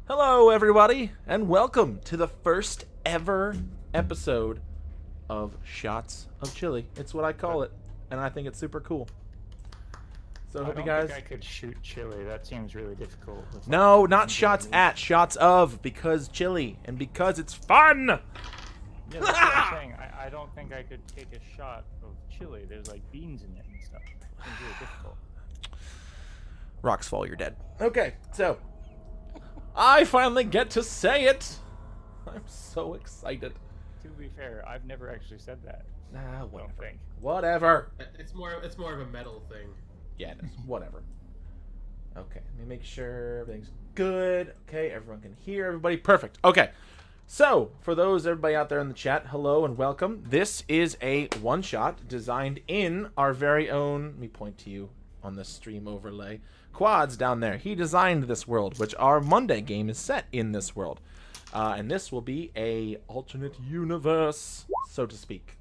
Hello, everybody, and welcome to the first ever episode of Shots of Chilii. It's what I call it, and I think it's super cool. So, I hope you guys. I don't think I could shoot chili. That seems really difficult. No, not shots at, shots of, because chili, and because it's fun! Yeah, that's what I'm saying. I don't think I could take a shot of chili. There's like beans in it and stuff. It seems really difficult. Rocks fall, you're dead. Okay, so. I finally get to say it! I'm so excited. To be fair, I've never actually said that. Nah, whatever. I don't think. Whatever. It's more of a metal thing. Yeah, it is. Whatever. Okay, let me make sure everything's good. Okay, everyone can hear everybody. Perfect. Okay, so for everybody out there in the chat, hello and welcome. This is a one-shot designed in our very own, let me point to you on the stream overlay, Quads down there. He designed this world, which our Monday game is set in this world. And this will be a alternate universe, so to speak.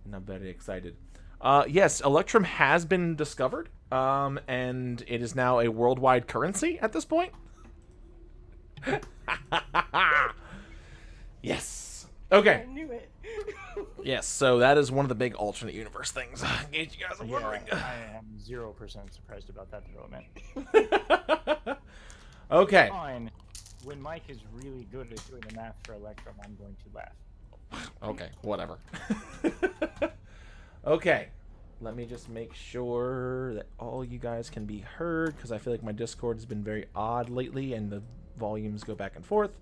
And I'm very excited. Yes, Electrum has been discovered, and it is now a worldwide currency at this point. Yes. Okay. I knew it. Yes, so that is one of the big alternate universe things. In case you guys are wondering. I am 0% surprised about that development. Okay. Fine. When Mike is really good at doing the math for Electrum, I'm going to laugh. Okay, whatever. Okay, let me just make sure that all you guys can be heard, because I feel like my Discord has been very odd lately, and the volumes go back and forth.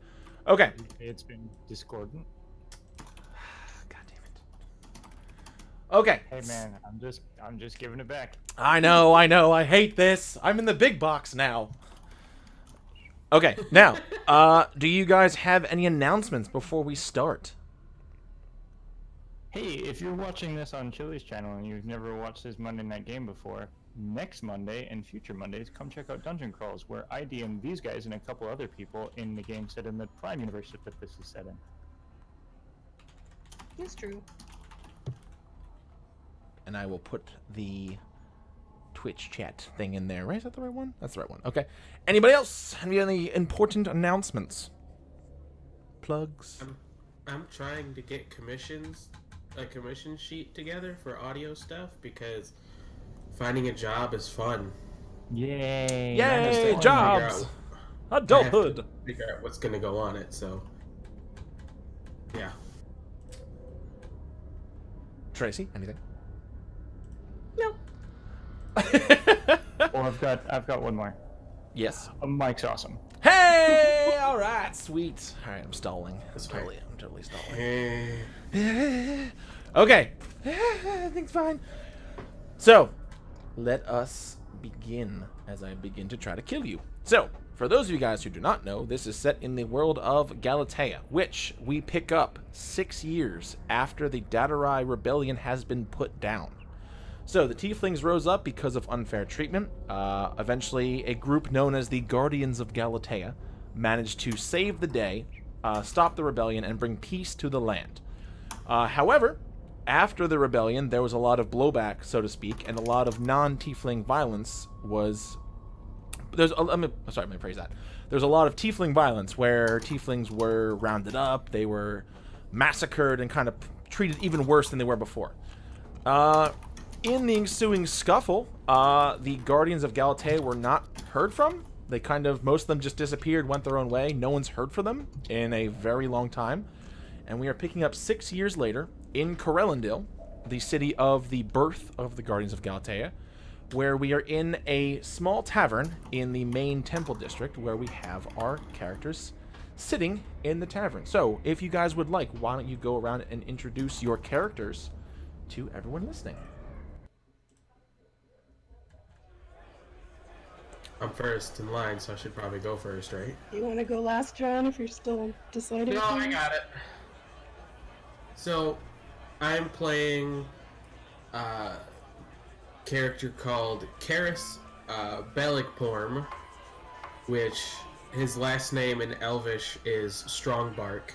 Okay. It's been discordant. God damn it. Okay. Hey man, I'm just giving it back. I know. I hate this. I'm in the big box now. Okay, now, do you guys have any announcements before we start? Hey, if you're watching this on Chili's channel and you've never watched his Monday Night Game before, next Monday and future Mondays, come check out Dungeon Crawls, where I DM these guys and a couple other people in the game set in the Prime universe that this is set in. It's true. And I will put the Twitch chat thing in there, right? Is that the right one? That's the right one. Okay. Anybody else? Any important announcements? Plugs? I'm trying to get a commission sheet together for audio stuff because finding a job is fun. Yay! Yay! Fun. Jobs! Adulthood! Figure out what's gonna go on it, so yeah. Tracy, anything? No. Oh, I've got one more. Yes. Mike's awesome. Hey! All right, sweet. All right, I'm stalling. right. I'm totally stalling. Eh, Okay. Everything's fine. So, let us begin as I begin to try to kill you. So, for those of you guys who do not know, this is set in the world of Galatea, which we pick up 6 years after the Datarai Rebellion has been put down. So, the Tieflings rose up because of unfair treatment. Eventually, a group known as the Guardians of Galatea managed to save the day, stop the rebellion, and bring peace to the land. However, after the rebellion, there was a lot of blowback, so to speak, and a lot of non-Tiefling violence was... Let me rephrase that. There's a lot of Tiefling violence where Tieflings were rounded up, they were massacred, and kind of treated even worse than they were before. In the ensuing scuffle, the Guardians of Galatea were not heard from. They most of them just disappeared, went their own way. No one's heard from them in a very long time. And we are picking up 6 years later in Corellendil, the city of the birth of the Guardians of Galatea, where we are in a small tavern in the main temple district where we have our characters sitting in the tavern. So, if you guys would like, why don't you go around and introduce your characters to everyone listening? I'm first in line, so I should probably go first, right? You want to go last, John, if you're still deciding? No, I got it. So, I'm playing a character called Karis Belikporm, which his last name in Elvish is Strongbark.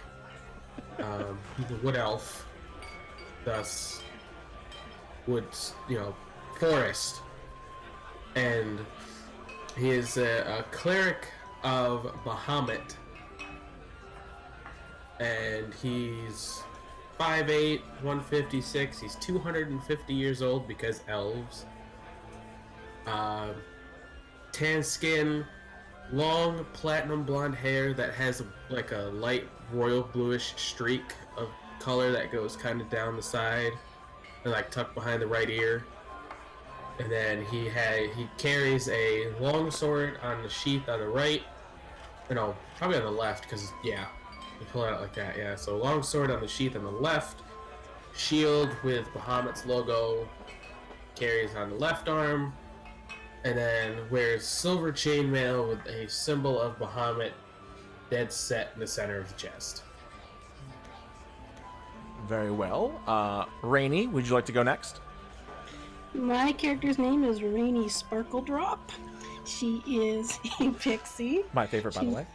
He's a wood elf, thus wood, forest, and he is a cleric of Bahamut, and he's 5'8", 156. He's 250 years old because elves. Tan skin, long platinum blonde hair that has like a light royal bluish streak of color that goes kind of down the side and like tucked behind the right ear. And then he carries a long sword on the sheath on the right. Or no, probably on the left, because, yeah. You pull it out like that, yeah. So long sword on the sheath on the left. Shield with Bahamut's logo. Carries on the left arm. And then wears silver chainmail with a symbol of Bahamut dead set in the center of the chest. Very well. Rainy, would you like to go next? My character's name is Rainy Sparkledrop. She is a pixie. My favorite, by the way.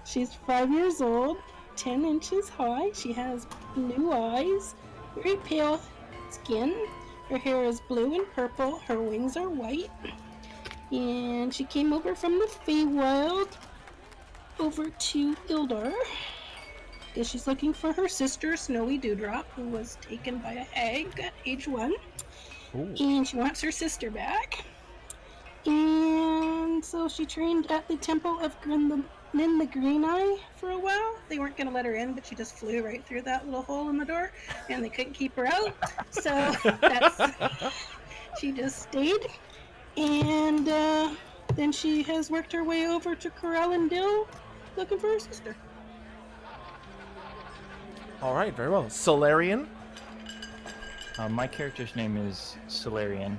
She's 5 years old, 10 inches high. She has blue eyes, very pale skin. Her hair is blue and purple. Her wings are white. And she came over from the Feywild over to Ildar because she's looking for her sister, Snowy Dewdrop, who was taken by a hag at age 1. Ooh. And she wants her sister back. And so she trained at the Temple of Grin the Green Eye for a while. They weren't going to let her in, but she just flew right through that little hole in the door, and they couldn't keep her out. So she just stayed. And then she has worked her way over to Corellendil looking for her sister. All right, very well. Solarian? My character's name is Solarian.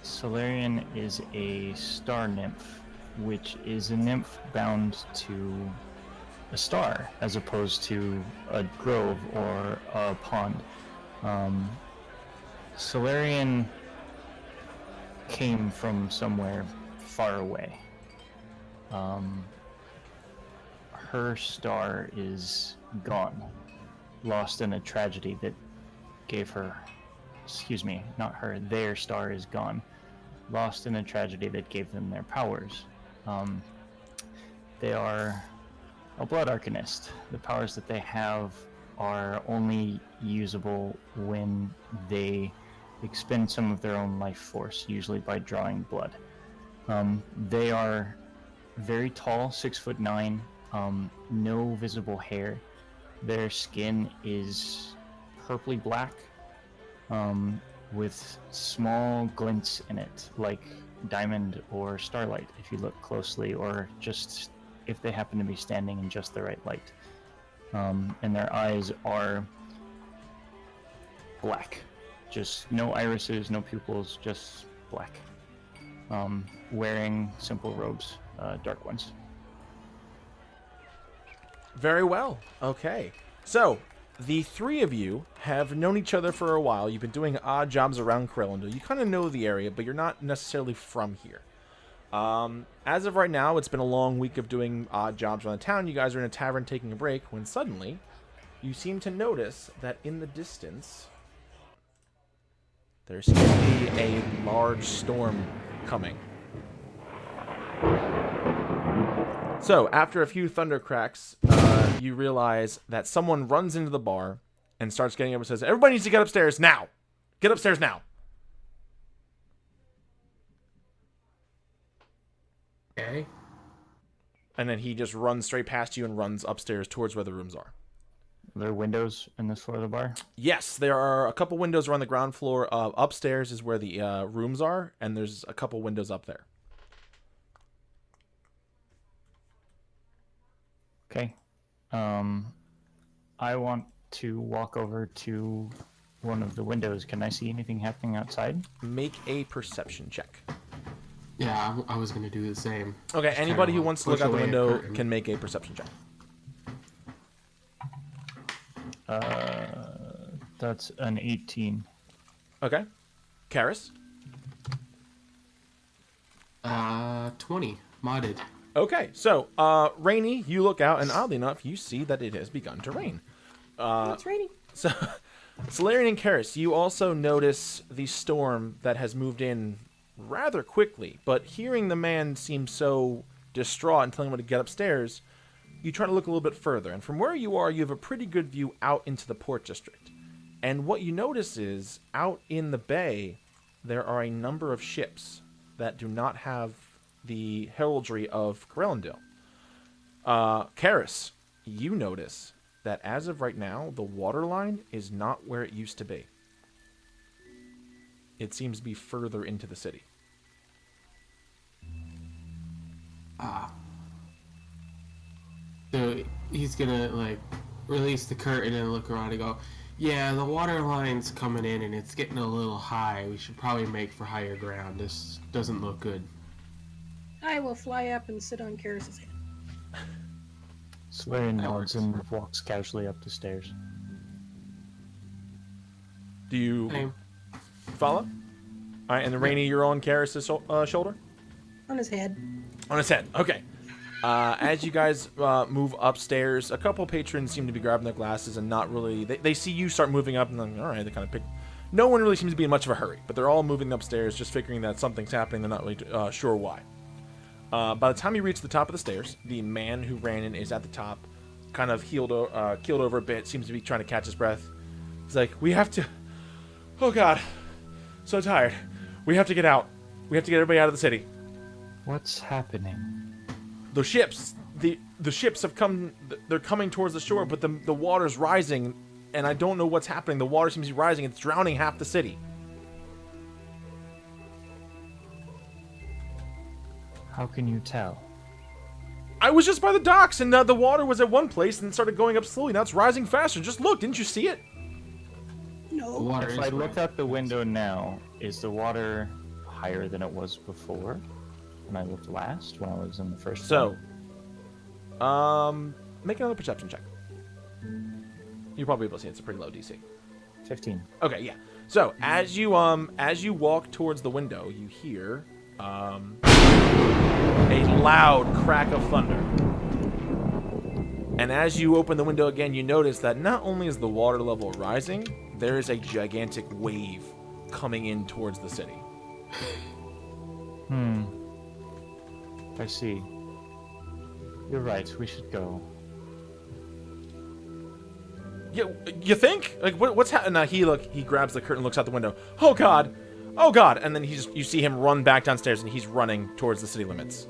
Solarian is a star nymph, which is a nymph bound to a star as opposed to a grove or a pond. Solarian came from somewhere far away. Her star is gone, lost in a tragedy that gave her, not her, their star is gone, lost in a tragedy that gave them their powers. They are a blood arcanist. The powers that they have are only usable when they expend some of their own life force, usually by drawing blood. They are very tall, 6'9", no visible hair. Their skin is purpley black, with small glints in it, like diamond or starlight if you look closely, or just if they happen to be standing in just the right light. And their eyes are black. Just no irises, no pupils, just black. Wearing simple robes, dark ones. Very well. Okay. So, the three of you have known each other for a while. You've been doing odd jobs around Corellendale. You kind of know the area, but you're not necessarily from here. As of right now, it's been a long week of doing odd jobs around the town. You guys are in a tavern taking a break when suddenly you seem to notice that in the distance there seems to be a large storm coming. So, after a few thunder cracks, you realize that someone runs into the bar and starts getting up and says, "Everybody needs to get upstairs now! Get upstairs now!" Okay. And then he just runs straight past you and runs upstairs towards where the rooms are. Are there windows in this floor of the bar? Yes, there are a couple windows around the ground floor. Upstairs is where the rooms are, and there's a couple windows up there. Okay. I want to walk over to one of the windows. Can I see anything happening outside? Make a perception check. Yeah, I was gonna do the same. Okay, Just anybody kinda who wants to look push out the away a window curtain. can make a perception check. That's an 18. Okay. Karis? 20 modded. Okay, so, Rainy, you look out, and oddly enough, you see that it has begun to rain. It's raining. So, Solarian and Karis, you also notice the storm that has moved in rather quickly, but hearing the man seem so distraught and telling him to get upstairs, you try to look a little bit further, and from where you are, you have a pretty good view out into the port district. And what you notice is, out in the bay, there are a number of ships that do not have the heraldry of Corellendale. Karis, you notice that as of right now, the water line is not where it used to be. It seems to be further into the city. So he's gonna like release the curtain and look around and go, "Yeah, the water line's coming in and it's getting a little high. We should probably make for higher ground. This doesn't look good." I will fly up and sit on Karis's head. Solarian That nods works. and walks casually up the stairs. Do you Same. follow? All right, and then Rainy, you're on Karis' shoulder? On his head. On his head. Okay. As you guys move upstairs, a couple patrons seem to be grabbing their glasses and not really... They see you start moving up and then, all right, they kind of pick... No one really seems to be in much of a hurry, but they're all moving upstairs, just figuring that something's happening. They're not really sure why. By the time you reach the top of the stairs, the man who ran in is at the top, kind of keeled over a bit, seems to be trying to catch his breath. He's like, "We have to... Oh, God. So tired. We have to get out. We have to get everybody out of the city." What's happening? The ships, the ships have come. They're coming towards the shore, but the water's rising, and I don't know what's happening. The water seems to be rising. It's drowning half the city. How can you tell? I was just by the docks, and the water was at one place, and it started going up slowly. Now it's rising faster. Just look, didn't you see it? No. water If is I look rising. out the window now, is the water higher than it was before? When I looked last, when I was in the first So, one? make another perception check. You'll probably be able to see it's a pretty low DC. 15. Okay, yeah. So as you walk towards the window, you hear a loud crack of thunder. And as you open the window again, you notice that not only is the water level rising, there is a gigantic wave coming in towards the city. I see. You're right, we should go. You think? Like what's happening? He grabs the curtain, looks out the window. Oh God, oh God! And then you see him run back downstairs, and he's running towards the city limits.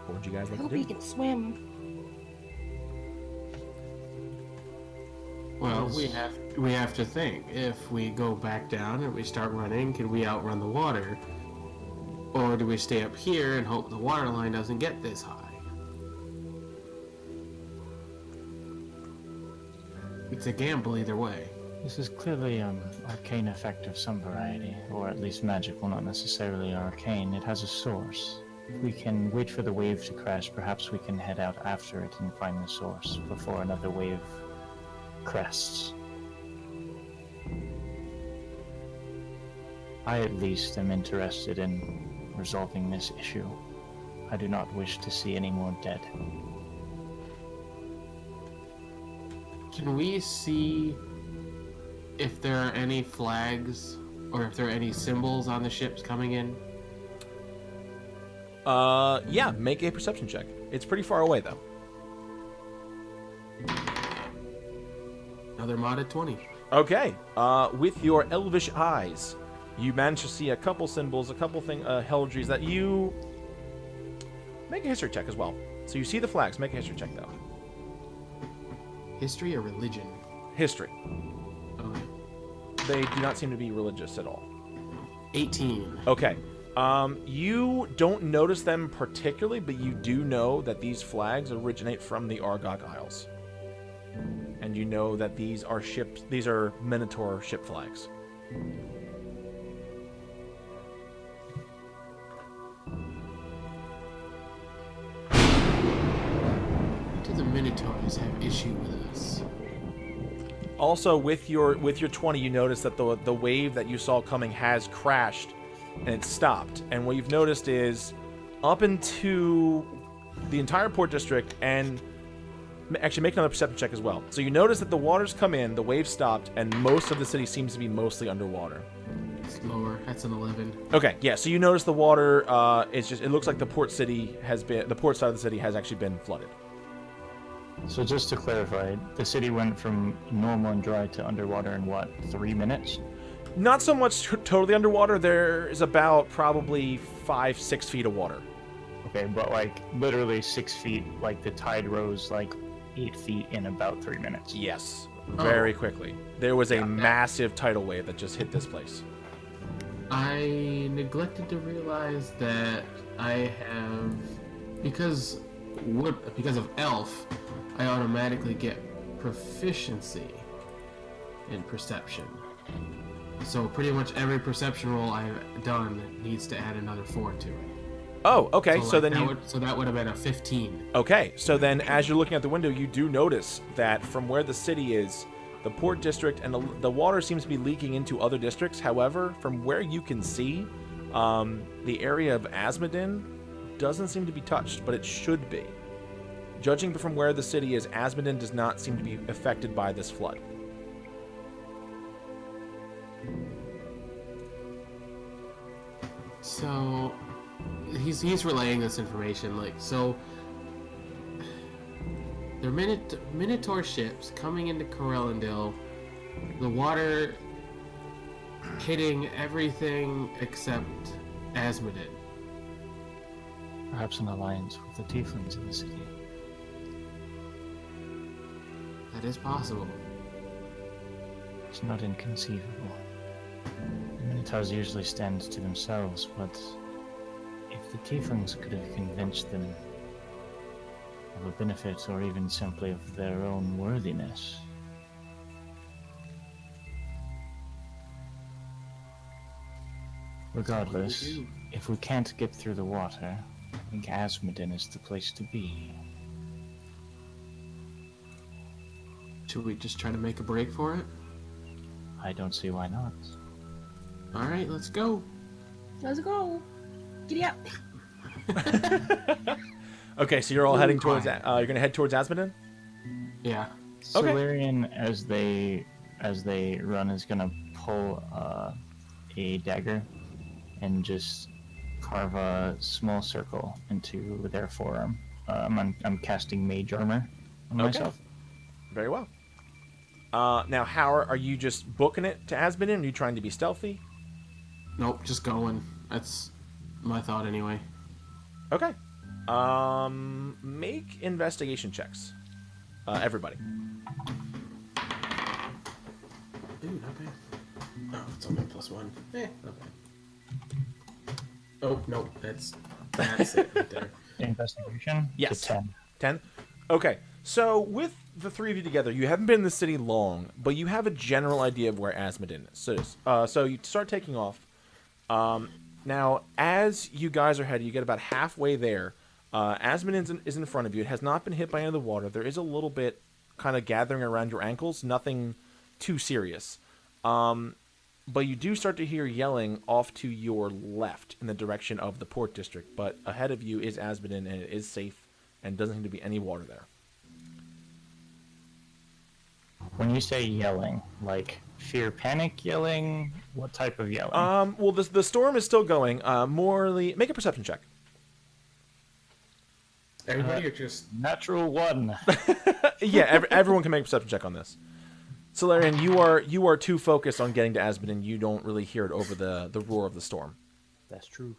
What would you guys I like to hope do? he can swim. Well, we have to think. If we go back down and we start running, can we outrun the water? Or do we stay up here and hope the water line doesn't get this high? It's a gamble either way. This is clearly an arcane effect of some variety, or at least magical, not necessarily arcane. It has a source. If we can wait for the wave to crash, perhaps we can head out after it and find the source before another wave crests. I at least am interested in resolving this issue. I do not wish to see any more dead. Can we see if there are any flags or if there are any symbols on the ships coming in? Yeah, make a perception check. It's pretty far away though. Another modded 20. Okay. With your elvish eyes, you manage to see a couple symbols, a couple heraldries that you make a history check as well. So you see the flags. Make a history check though. History or religion? History. Okay. They do not seem to be religious at all. 18. Okay. You don't notice them particularly, but you do know that these flags originate from the Argok Isles. And you know that these are Minotaur ship flags. Do the Minotaurs have issue with us? Also, with your 20, you notice that the wave that you saw coming has crashed and it stopped. And what you've noticed is up into the entire port district, and actually make another perception check as well. So you notice that the water's come in, the wave stopped, and most of the city seems to be mostly underwater. It's lower. That's an 11. Okay, yeah. So you notice the water it looks like the port side of the city has actually been flooded. So just to clarify, the city went from normal and dry to underwater in what, 3 minutes? Not so much totally underwater. There is about probably 5-6 feet of water. Okay, but like literally 6 feet, like the tide rose like 8 feet in about 3 minutes. Yes, very quickly. There was a massive tidal wave that just hit this place. I neglected to realize that I have, because of elf, I automatically get proficiency in perception. So pretty much every perception roll I've done needs to add another 4 to it. Oh, okay. So like then that would have been a 15. Okay, so then as you're looking out the window, you do notice that from where the city is, the port district and the water seems to be leaking into other districts. However, from where you can see, the area of Asmodin doesn't seem to be touched, but it should be. Judging from where the city is, Asmodin does not seem to be affected by this flood. So he's relaying this information, like, so there are Minotaur ships coming into Corellendil, the water hitting everything except Asmodin. Perhaps an alliance with the tieflings in the city. That is possible. It's not inconceivable. The Minotaurs usually stand to themselves, but if the tieflings could have convinced them of a benefit or even simply of their own worthiness. Regardless, if we can't get through the water, I think Asmodin is the place to be. Should we just try to make a break for it? I don't see why not. All right, let's go. Let's go. Giddy up. Okay, so you're all heading towards. You're gonna head towards Asmodin. Yeah. Okay. Solarian, as they run, is gonna pull a dagger and just carve a small circle into their forearm. I'm casting Mage Armor on myself. Very well. Now, Howard, are you just booking it to Asmodin? Or are you trying to be stealthy? Nope, just going. That's my thought anyway. Okay. Make investigation checks. Everybody. Ooh, not bad. Oh, it's only +1. Not bad. Oh, no, that's it right there. Investigation? Yes. To 10. 10? Okay. So, with the three of you together, you haven't been in the city long, but you have a general idea of where Asmodin is. So you start taking off. Now, as you guys are headed, you get about halfway there. Asmodin is in front of you. It has not been hit by any of the water. There is a little bit kind of gathering around your ankles. Nothing too serious. But you do start to hear yelling off to your left in the direction of the port district. But ahead of you is Asmodin, and it is safe, and doesn't seem to be any water there. When you say yelling, like fear, panic yelling, what type of yelling? Well, the storm is still going. Morally, make a perception check. Everybody are just Natural 1. Yeah, everyone can make a perception check on this. Solarian, you are too focused on getting to Asmodin. You don't really hear it over the roar of the storm. That's true.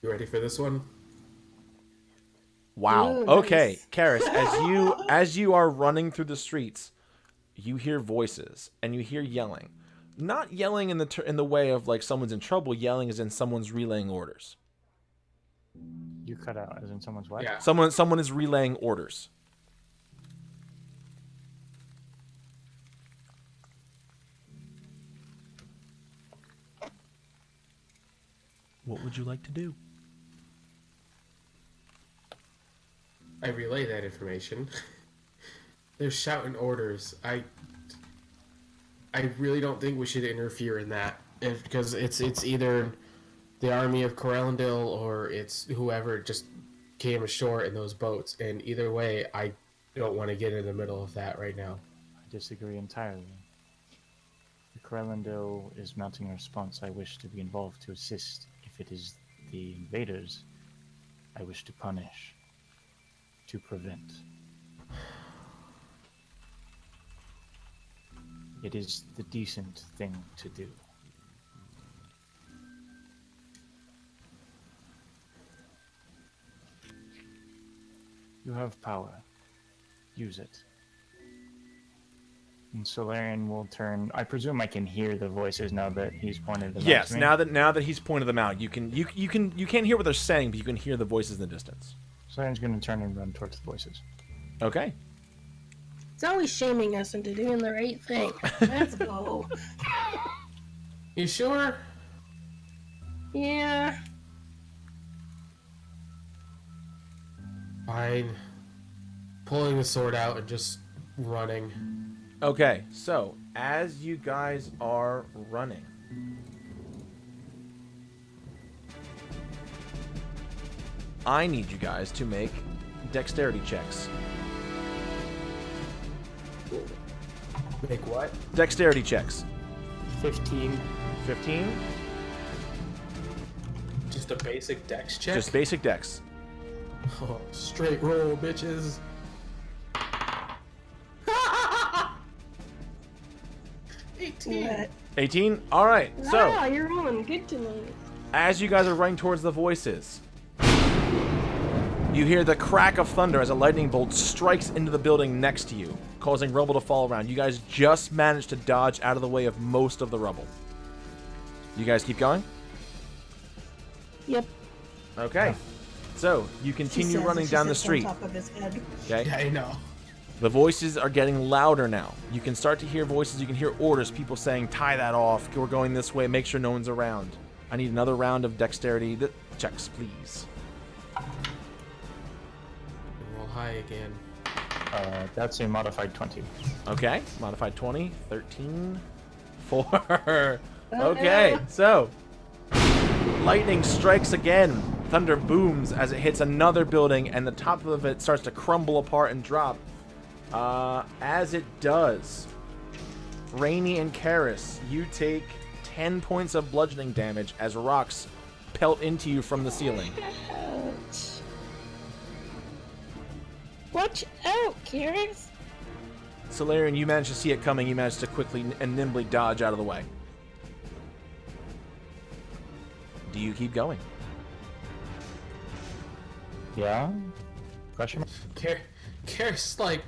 you ready for this one? Wow. Ooh, Okay, nice. Karis, as you are running through the streets, you hear voices and you hear yelling. Not yelling in the way of like someone's in trouble. Yelling is in someone's relaying orders. You cut out, as in someone's what? Yeah. Someone is relaying orders. What would you like to do? I relay that information. They're shouting orders. I really don't think we should interfere in that, because it's either the army of Corellendil or it's whoever just came ashore in those boats. And either way, I don't want to get in the middle of that right now. I disagree entirely. The Corellendil is mounting a response. I wish to be involved to assist. If it is the invaders, I wish to punish, to prevent. It is the decent thing to do. You have power. Use it. And Solarian will turn. I presume I can hear the voices now that he's pointed them out Yes, to me. now that he's pointed them out, you can't hear what they're saying, but you can hear the voices in the distance. Solarian's going to turn and run towards the voices. Okay. It's always shaming us into doing the right thing. Let's go. You sure? Yeah. Fine. Pulling the sword out and just running. Okay, so as you guys are running, I need you guys to make dexterity checks. Make what? Dexterity checks. 15. 15, Just a basic dex check? just basic dex. Oh, straight roll, bitches. 18. What? 18. All right. So Wow, you're rolling good tonight. as you guys are running towards the voices, you hear the crack of thunder as a lightning bolt strikes into the building next to you, causing rubble to fall around. You guys just managed to dodge out of the way of most of the rubble. You guys keep going? Yep. Okay. So you She continue says running as she down the sits street. on top of his head. Okay. Yeah, I know. The voices are getting louder now. You can start to hear voices. You can hear orders. People saying, "Tie that off. We're going this way. Make sure no one's around." I need another round of dexterity checks, please. Roll high again. That's a modified 20. Okay. Modified 20, 13, 4. Okay. So lightning strikes again. Thunder booms as it hits another building, and the top of it starts to crumble apart and drop. As it does, Rainy and Karis, you take 10 points of bludgeoning damage as rocks pelt into you from the ceiling. Ouch. Watch out, Karis. Solarian, you managed to see it coming. You managed to quickly and nimbly dodge out of the way. Do you keep going? Yeah? Question mark? Karis, like,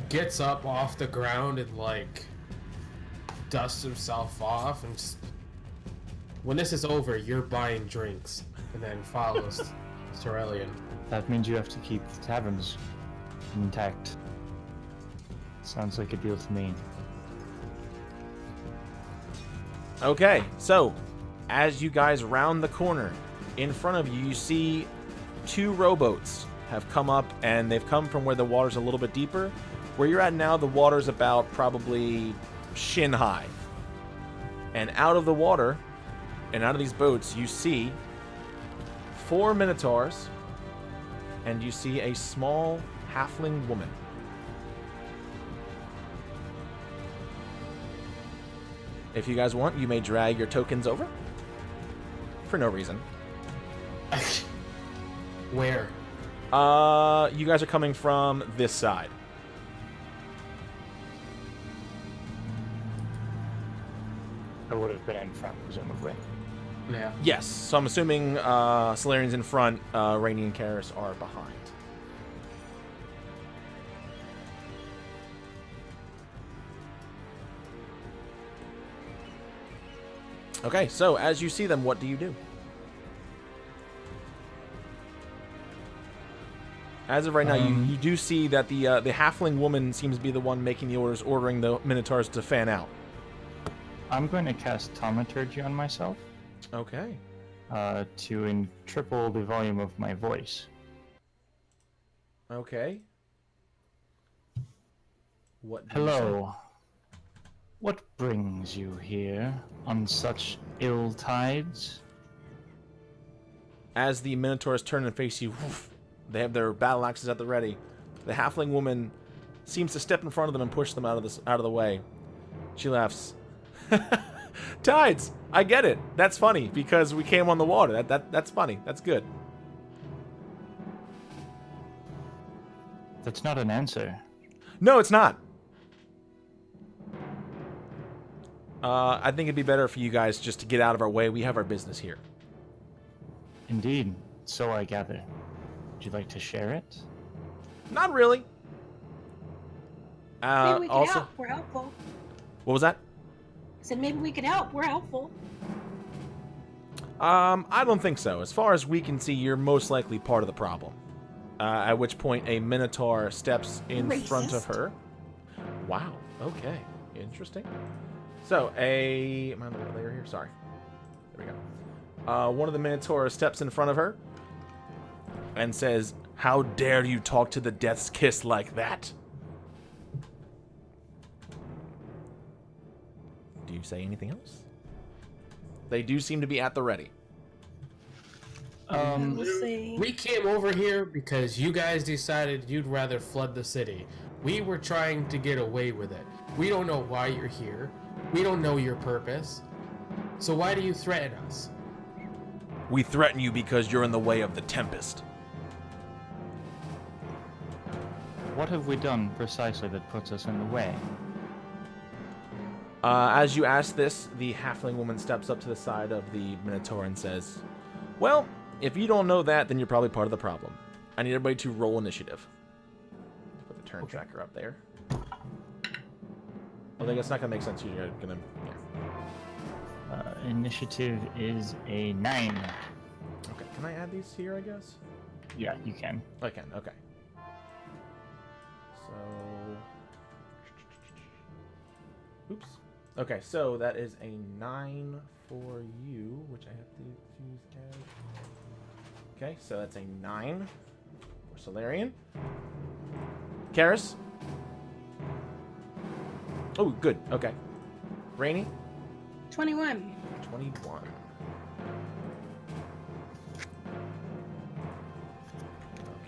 gets up off the ground and, like, dusts himself off and just... When this is over, you're buying drinks. And then follows Sorelian. That means you have to keep the taverns intact. Sounds like a deal to me. Okay, so as you guys round the corner, in front of you, you see 2 rowboats have come up, and they've come from where the water's a little bit deeper. Where you're at now, the water's about probably shin high. And out of the water, and out of these boats, you see 4 minotaurs, and you see a small halfling woman. If you guys want, you may drag your tokens over. For no reason. Where? You guys are coming from this side. I would have been in front, presumably. Yeah. Yes, so I'm assuming Solarian's in front, Rainy and Karis are behind. Okay, so as you see them, what do you do? As of right now, you do see that the halfling woman seems to be the one making the orders, ordering the minotaurs to fan out. I'm going to cast Thaumaturgy on myself Okay. to triple the volume of my voice. Okay. What do you Hello. What brings you here on such ill tides? As the minotaurs turn and face you, woof, they have their battle axes at the ready. The halfling woman seems to step in front of them and push them out of the way. She laughs. Tides! I get it. That's funny because we came on the water. That's funny. That's good. That's not an answer. No, it's not. I think it'd be better for you guys just to get out of our way. We have our business here. Indeed, so I gather. Would you like to share it? Not really. Maybe we could Also, help. We're helpful. what was that? I said maybe we could help. We're helpful. I don't think so. As far as we can see, you're most likely part of the problem. At which point, a minotaur steps in front of her. Wow. Okay. Interesting. So, am I on the right layer here? Sorry. There we go. One of the minotaurs steps in front of her and says, "How dare you talk to the Death's Kiss like that?" Do you say anything else? They do seem to be at the ready. We'll see. We came over here because you guys decided you'd rather flood the city. We were trying to get away with it. We don't know why you're here. We don't know your purpose. So why do you threaten us? We threaten you because you're in the way of the Tempest. What have we done precisely that puts us in the way? As you ask this, the halfling woman steps up to the side of the Minotaur and says, "Well, if you don't know that, then you're probably part of the problem. I need everybody to roll initiative." Put the turn tracker up there. I think it's not going to make sense. You're going to... Yeah. Initiative is a 9. Okay, can I add these here, I guess? Yeah, you can. I can. Okay. So. Oops. Okay, so that is a 9 for you, which I have to use as. Okay, so that's a 9 for Solarian. Karis. Oh, good. Okay. Rainy. 21. 21.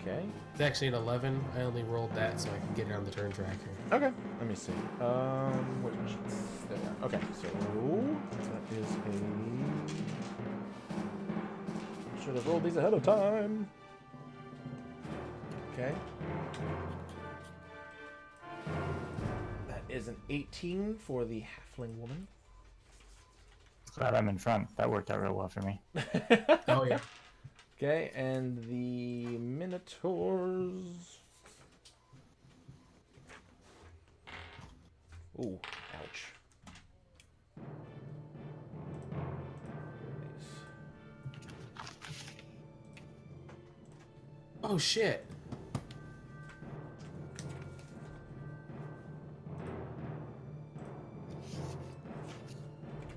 Okay. It's actually an 11. I only rolled that so I can get it on the turn tracker. Okay. Let me see. Which missions? There we are. Okay, so that is a. Should have rolled these ahead of time. Okay. That is an 18 for the halfling woman. Glad I'm in front. That worked out real well for me. Oh, yeah. Okay, and the Minotaurs. Ooh, ouch. Oh, shit.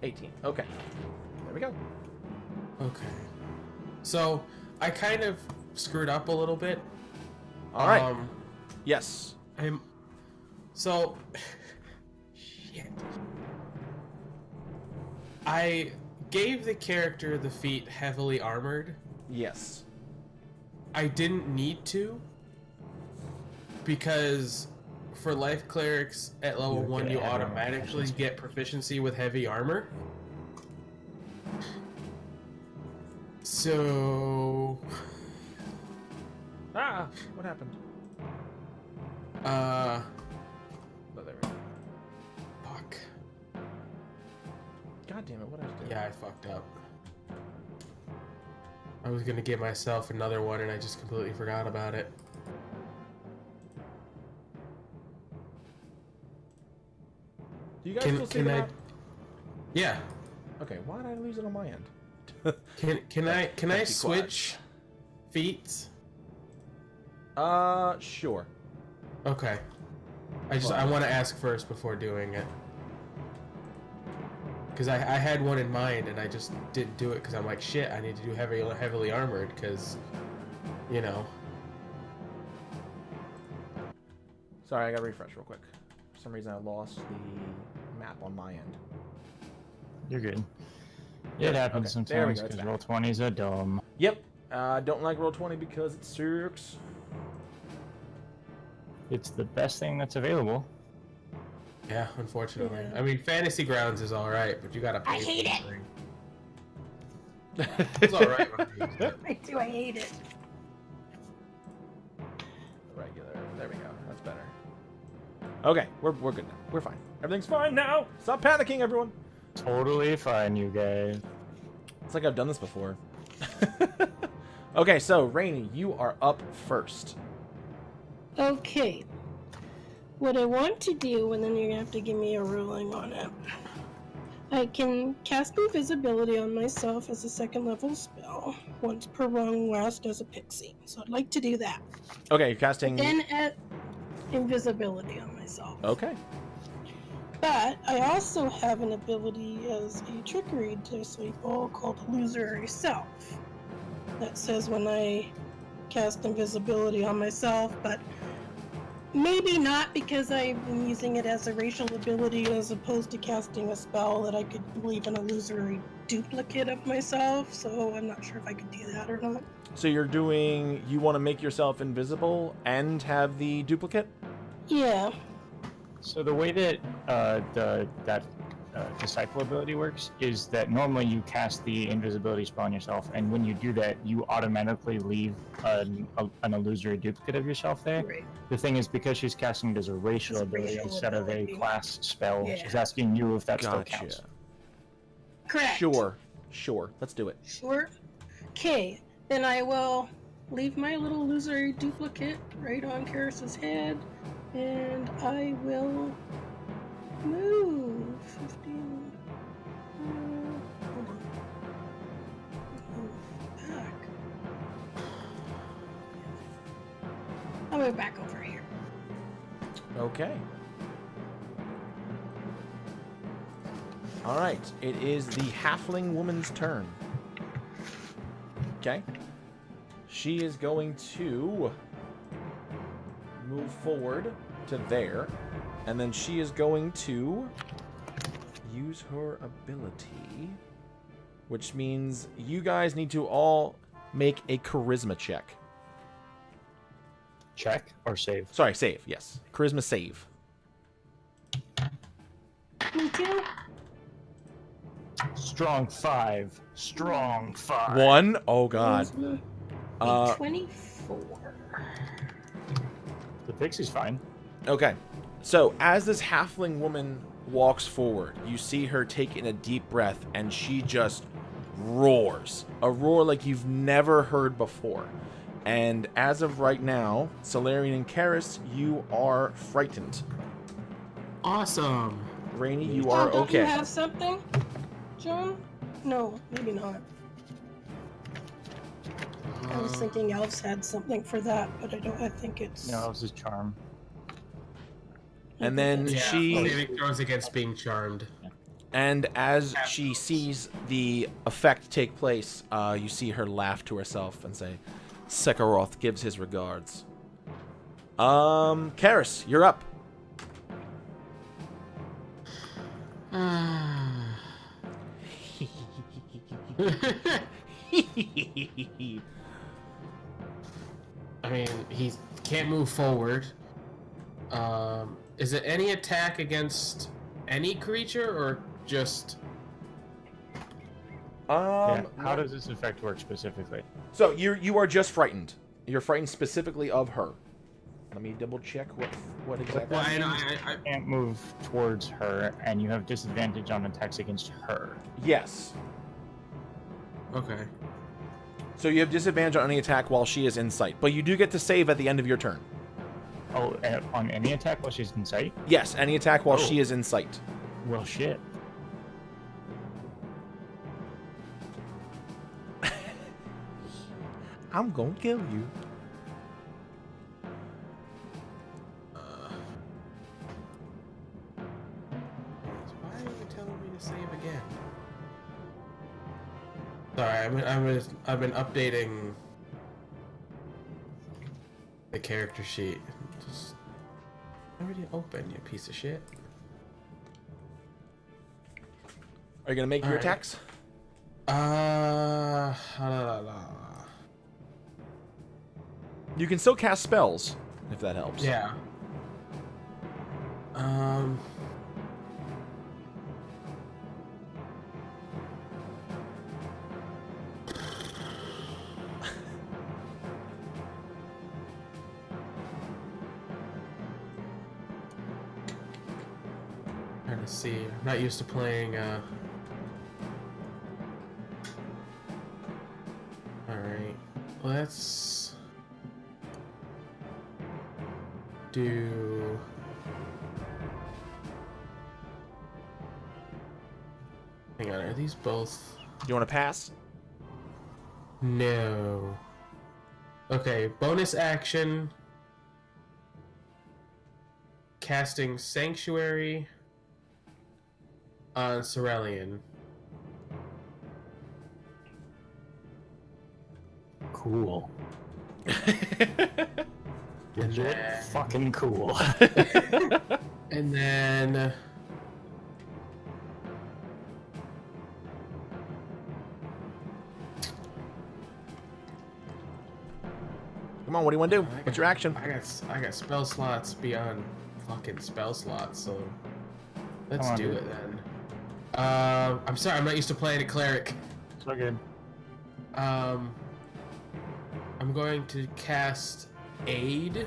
$18. Okay. There we go. Okay. So, I kind of screwed up a little bit. All right. Yes. So, shit. I gave the character the feat heavily armored. Yes. I didn't need to, because for life clerics at level You're 1 gonna you have armor automatically proficiency. get proficiency with heavy armor. So Ah, what happened? uh Oh, there we go. fuck. God damn it! What did I do? Yeah, I fucked up. I was gonna give myself another one and I just completely forgot about it. Do you guys still see the map? Yeah. Okay, why did I lose it on my end? Can I Thank you, switch feats? Sure. Okay. I want to ask first before doing it. Because I had one in mind and I just didn't do it because I'm like, shit, I need to do heavily armored because, you know. Sorry, I gotta refresh real quick. For some reason, I lost the map on my end. You're good. It happens Okay, there we sometimes go, it's because back. roll 20s are dumb. Yep. Don't like Roll20 because it sucks. It's the best thing that's available. Yeah, unfortunately. Yeah. I mean, Fantasy Grounds is alright, but you gotta pay I hate for it. the thing. It's alright when I use it. I do. I hate it. Regular. There we go. That's better. Okay, we're good now. We're fine. Everything's fine now. Stop panicking, everyone. Totally fine, you guys. It's like I've done this before. Okay, so Rainy, you are up first. Okay. What I want to do, and then you're gonna have to give me a ruling on it. I can cast invisibility on myself as a second level spell once per long rest as a pixie. So I'd like to do that. Okay, you're casting. Then add invisibility on myself. Okay. But I also have an ability as a trickery disciple called Illusory Self. That says when I cast invisibility on myself, but maybe not because I've been using it as a racial ability as opposed to casting a spell that I could leave an illusory duplicate of myself, so I'm not sure if I could do that or not. So you're doing. You want to make yourself invisible and have the duplicate? Yeah. So the way that that disciple ability works is that normally you cast the invisibility spell on yourself, and when you do that, you automatically leave an illusory duplicate of yourself there. Right. The thing is, because she's casting it as a racial It's a ability racial instead of a ability. class spell, Yeah. she's asking you if that still counts. Correct. Sure. Let's do it. Sure. Okay, then I will leave my little illusory duplicate right on Karis's head, and I will move 15. Hold on. Move back. move back over here. Okay. All right. It is the halfling woman's turn. Okay. She is going to move forward to there, and then she is going to use her ability, which means you guys need to all make a charisma check. Check or save? Sorry, save. Yes, charisma save. Me too. Strong 5. Strong 5. 1. Oh God. A 24. The pixie's fine. Okay. So as this halfling woman walks forward, you see her take in a deep breath, and she just roars. A roar like you've never heard before. And as of right now, Solarian and Karis, you are frightened. Awesome. Rainy, you Oh, are don't okay. you have something, John? No, maybe not. I was thinking elves had something for that, but I think it's... No, this is charm. And then Yeah, she... saving throws against being charmed. And as she sees the effect take place, you see her laugh to herself and say, Sekhiroth gives his regards. Karis, you're up. I mean, he can't move forward. Is it any attack against any creature or just... Yeah. How does this effect work specifically? So you are just frightened. You're frightened specifically of her. Let me double check what exactly. Well, I You can't move towards her, and you have disadvantage on attacks against her. Yes. okay. So you have disadvantage on any attack while she is in sight, but you do get to save at the end of your turn. Oh, on any attack while she's in sight? Yes, any attack while Oh. she is in sight. Well, shit. I'm gonna kill you. Why are you telling me to save again? Sorry, I've been updating the character sheet. Just already open, you piece of shit. Are you gonna make your Alright. attacks? La, la, la. You can still cast spells, if that helps. Yeah. Trying to see. I'm not used to playing. All right. Let's do. Hang on. Are these both? You want to pass? No. Okay, bonus action. Casting Sanctuary on Cerulean. Cool. And Legit then, fucking cool. and then Come on, what do you want to do? What's your action? I got spell slots beyond fucking spell slots, so let's Come on, do dude. it then. I'm sorry, I'm not used to playing a cleric. So good. I'm going to cast Aid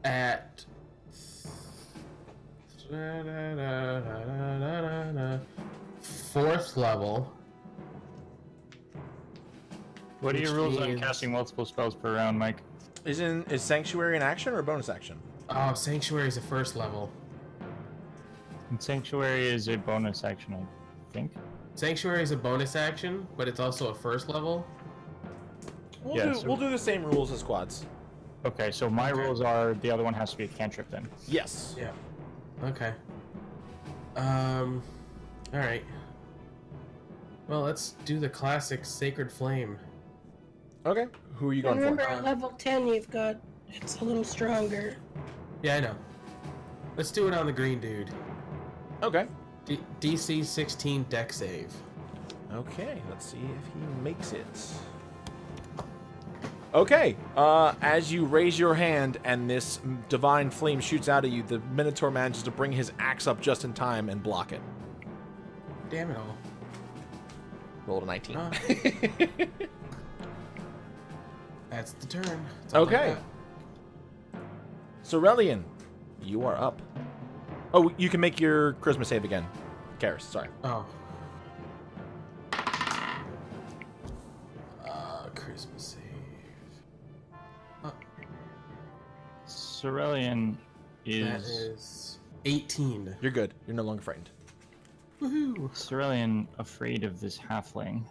at 4th level. What are your Which rules on means- casting multiple spells per round, Mike? Is Sanctuary an action or a bonus action? Oh, Sanctuary is a 1st level. And Sanctuary is a bonus action, I think. Sanctuary is a bonus action, but it's also a 1st level. We'll do the same rules as squads. Okay, so my rules are the other one has to be a cantrip then. Yes. Yeah. Okay. Alright. Well, let's do the classic Sacred Flame. Okay. Who are you going Remember, for? at level 10, it's a little stronger. Yeah, I know. Let's do it on the green dude. Okay. DC 16 deck save. Okay, let's see if he makes it. Okay, as you raise your hand and this divine flame shoots out at you, the Minotaur manages to bring his axe up just in time and block it. Damn it all. Roll a 19. Oh. That's the turn. That's all I Okay. got. Cerelian, you are up. Oh, you can make your charisma save again. Karis, sorry. Oh. Charisma save. Cerelian That is 18. You're good. You're no longer frightened. Woohoo! Cerelian, afraid of this halfling,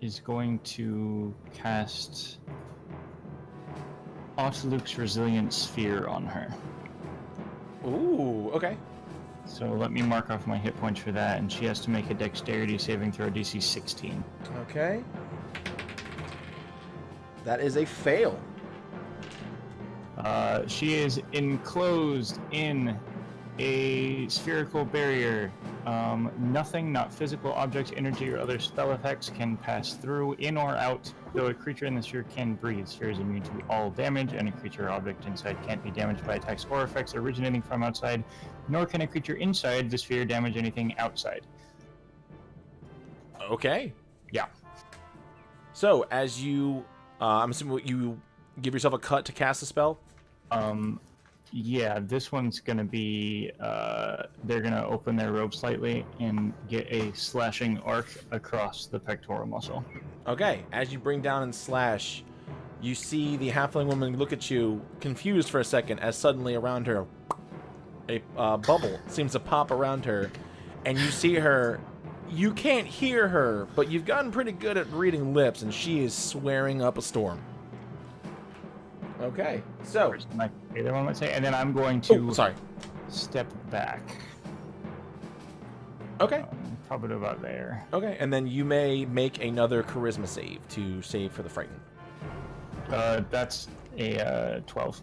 is going to cast Otluke's Resilient Sphere on her. Ooh, okay. So let me mark off my hit points for that, and she has to make a dexterity saving throw DC 16. Okay. That is a fail. She is enclosed in a spherical barrier. Nothing, not physical objects, energy, or other spell effects can pass through, in or out, though a creature in the sphere can breathe. Sphere is immune to all damage, and a creature or object inside can't be damaged by attacks or effects originating from outside, nor can a creature inside the sphere damage anything outside. Okay. Yeah. So, as you, I'm assuming you give yourself a cut to cast a spell? Yeah, this one's gonna be, they're gonna open their robe slightly and get a slashing arc across the pectoral muscle. Okay, as you bring down and slash, you see the halfling woman look at you, confused for a second, as suddenly around her, a bubble seems to pop around her, and you see her. You can't hear her, but you've gotten pretty good at reading lips, and she is swearing up a storm. Okay, so. Like either one would say, and then I'm going to Sorry. step back. Okay. Probably about there. Okay, and then you may make another charisma save to save for the frightened. That's a 12.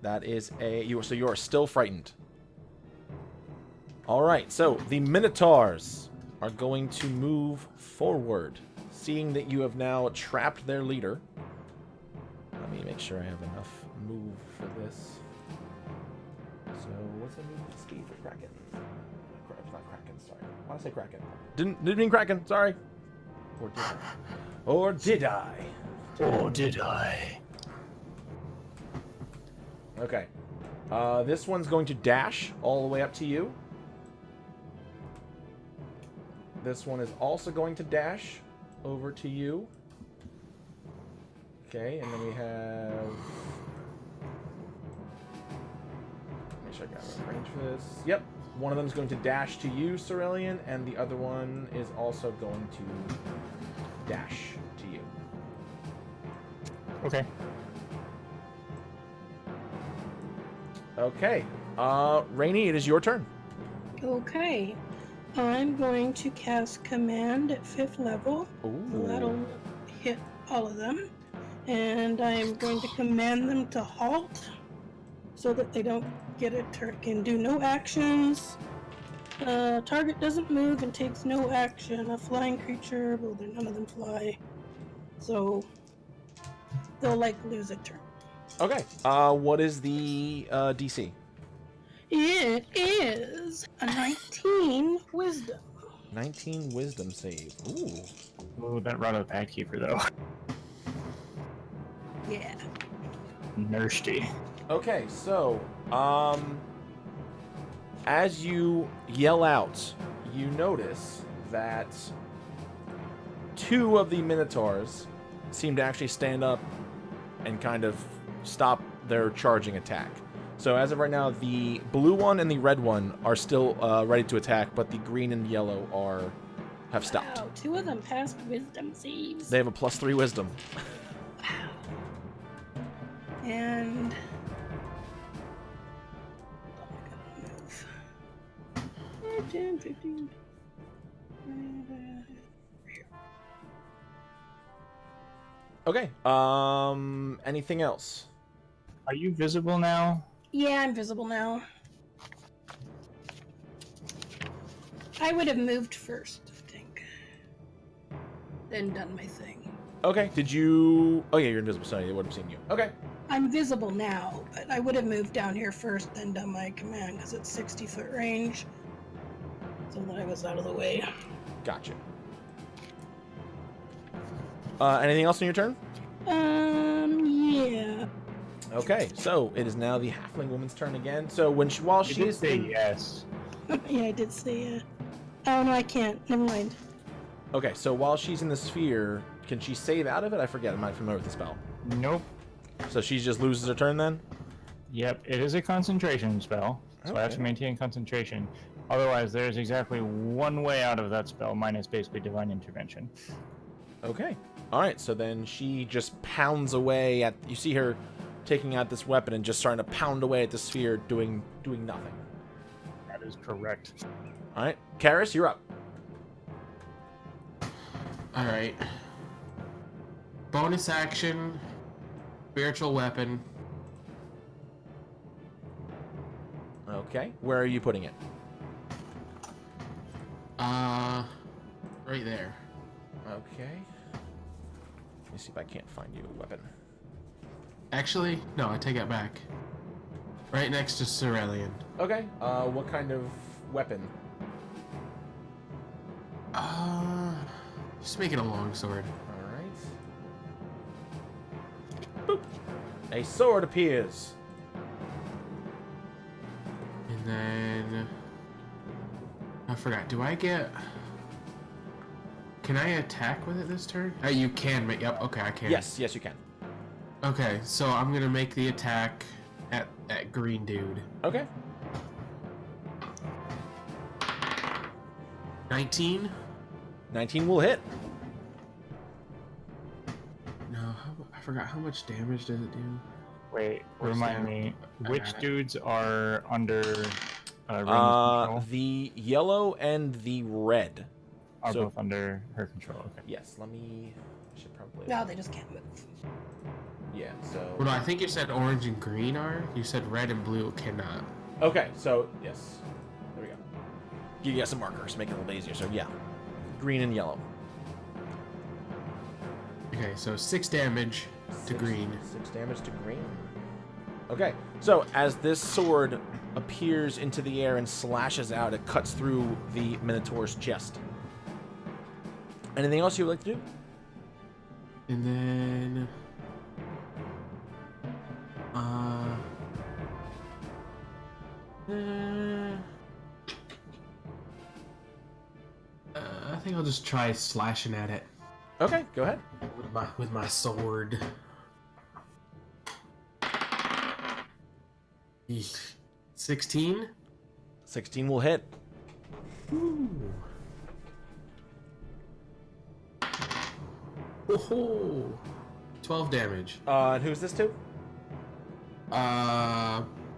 That is so you are still frightened. All right, so the Minotaurs are going to move forward, seeing that you have now trapped their leader. Let me make sure I have enough move for this. So what's the move speed for Kraken? It's not Kraken, sorry. Why did I say Kraken? Didn't mean Kraken, sorry. Or did I? Or did I? Oh, did I? Okay. This one's going to dash all the way up to you. This one is also going to dash over to you. Okay, and then we have... Make sure I got enough range for this. Yep, one of them is going to dash to you, Cerelian, and the other one is also going to dash to you. Okay. Okay, Rainy, it is your turn. Okay. I'm going to cast Command at 5th level. Ooh. That'll hit all of them. And I'm going to command them to halt so that they don't get a turn. Can do no actions. Target doesn't move and takes no action. A flying creature, well, none of them fly. So they'll lose a turn. Okay, what is the DC? It is a 19 wisdom. 19 wisdom save. Ooh. Oh, that Rod of the Packkeeper, though. Yeah. Nursty. Okay, so, as you yell out, you notice that 2 of the Minotaurs seem to actually stand up and kind of stop their charging attack. So as of right now, the blue one and the red one are still ready to attack, but the green and yellow are have stopped. Wow, 2 of them passed wisdom saves. They have a +3 wisdom. Wow. And... oh, 10, 15... Okay. Anything else? Are you visible now? Yeah, I'm visible now. I would have moved first, I think. Then done my thing. Okay. Did you? Oh yeah, you're invisible. Sorry, I would have seen you. Okay. I'm visible now, but I would have moved down here first, then done my command, because it's 60-foot range. So that I was out of the way. Gotcha. Anything else on your turn? Yeah. Okay, so it is now the halfling woman's turn again. So while You she did is say yes. Yeah, I did say, oh, no, I can't. Never mind. okay, so while she's in the sphere, can she save out of it? I forget. I'm not familiar with the spell. Nope. So she just loses her turn then? Yep, it is a concentration spell, so I have to Okay. maintain concentration. Otherwise, there's exactly one way out of that spell, minus basically divine intervention. Okay. All right. So then she just pounds away at. You see her taking out this weapon and just starting to pound away at the sphere, doing nothing. That is correct. All right, Karis, you're up. All right. Bonus action. Spiritual weapon. Okay. Where are you putting it? Right there. Okay. Let me see if I can't find you a weapon. Actually, no, I take it back. Right next to Cerulean. Okay. What kind of weapon? Just make it a longsword. All right. Boop. A sword appears. And then I forgot. Do I get? Can I attack with it this turn? You can make. Yep. Okay, I can. Yes, you can. Okay, so I'm gonna make the attack at green dude. Okay. 19. 19 will hit. No, I forgot how much damage does it do. Wait, Where's remind that? me, I which got it. dudes are under Rain's control? The yellow and the red. Are so- both under her control. Okay. Yes. Let me. I should probably. No, they just can't move. Yeah. So. Well, no, I think you said orange and green are. You said red and blue cannot. Okay. So yes. There we go. You get some markers, make it a little easier. So yeah, green and yellow. Okay, so 6 damage to green. 6 damage to green. Okay, so as this sword appears into the air and slashes out, it cuts through the Minotaur's chest. Anything else you would like to do? And then I think I'll just try slashing at it Okay, go ahead. with my sword. Eesh. 16. 16 will hit. Ooh. Oh, 12 damage. And who's this to?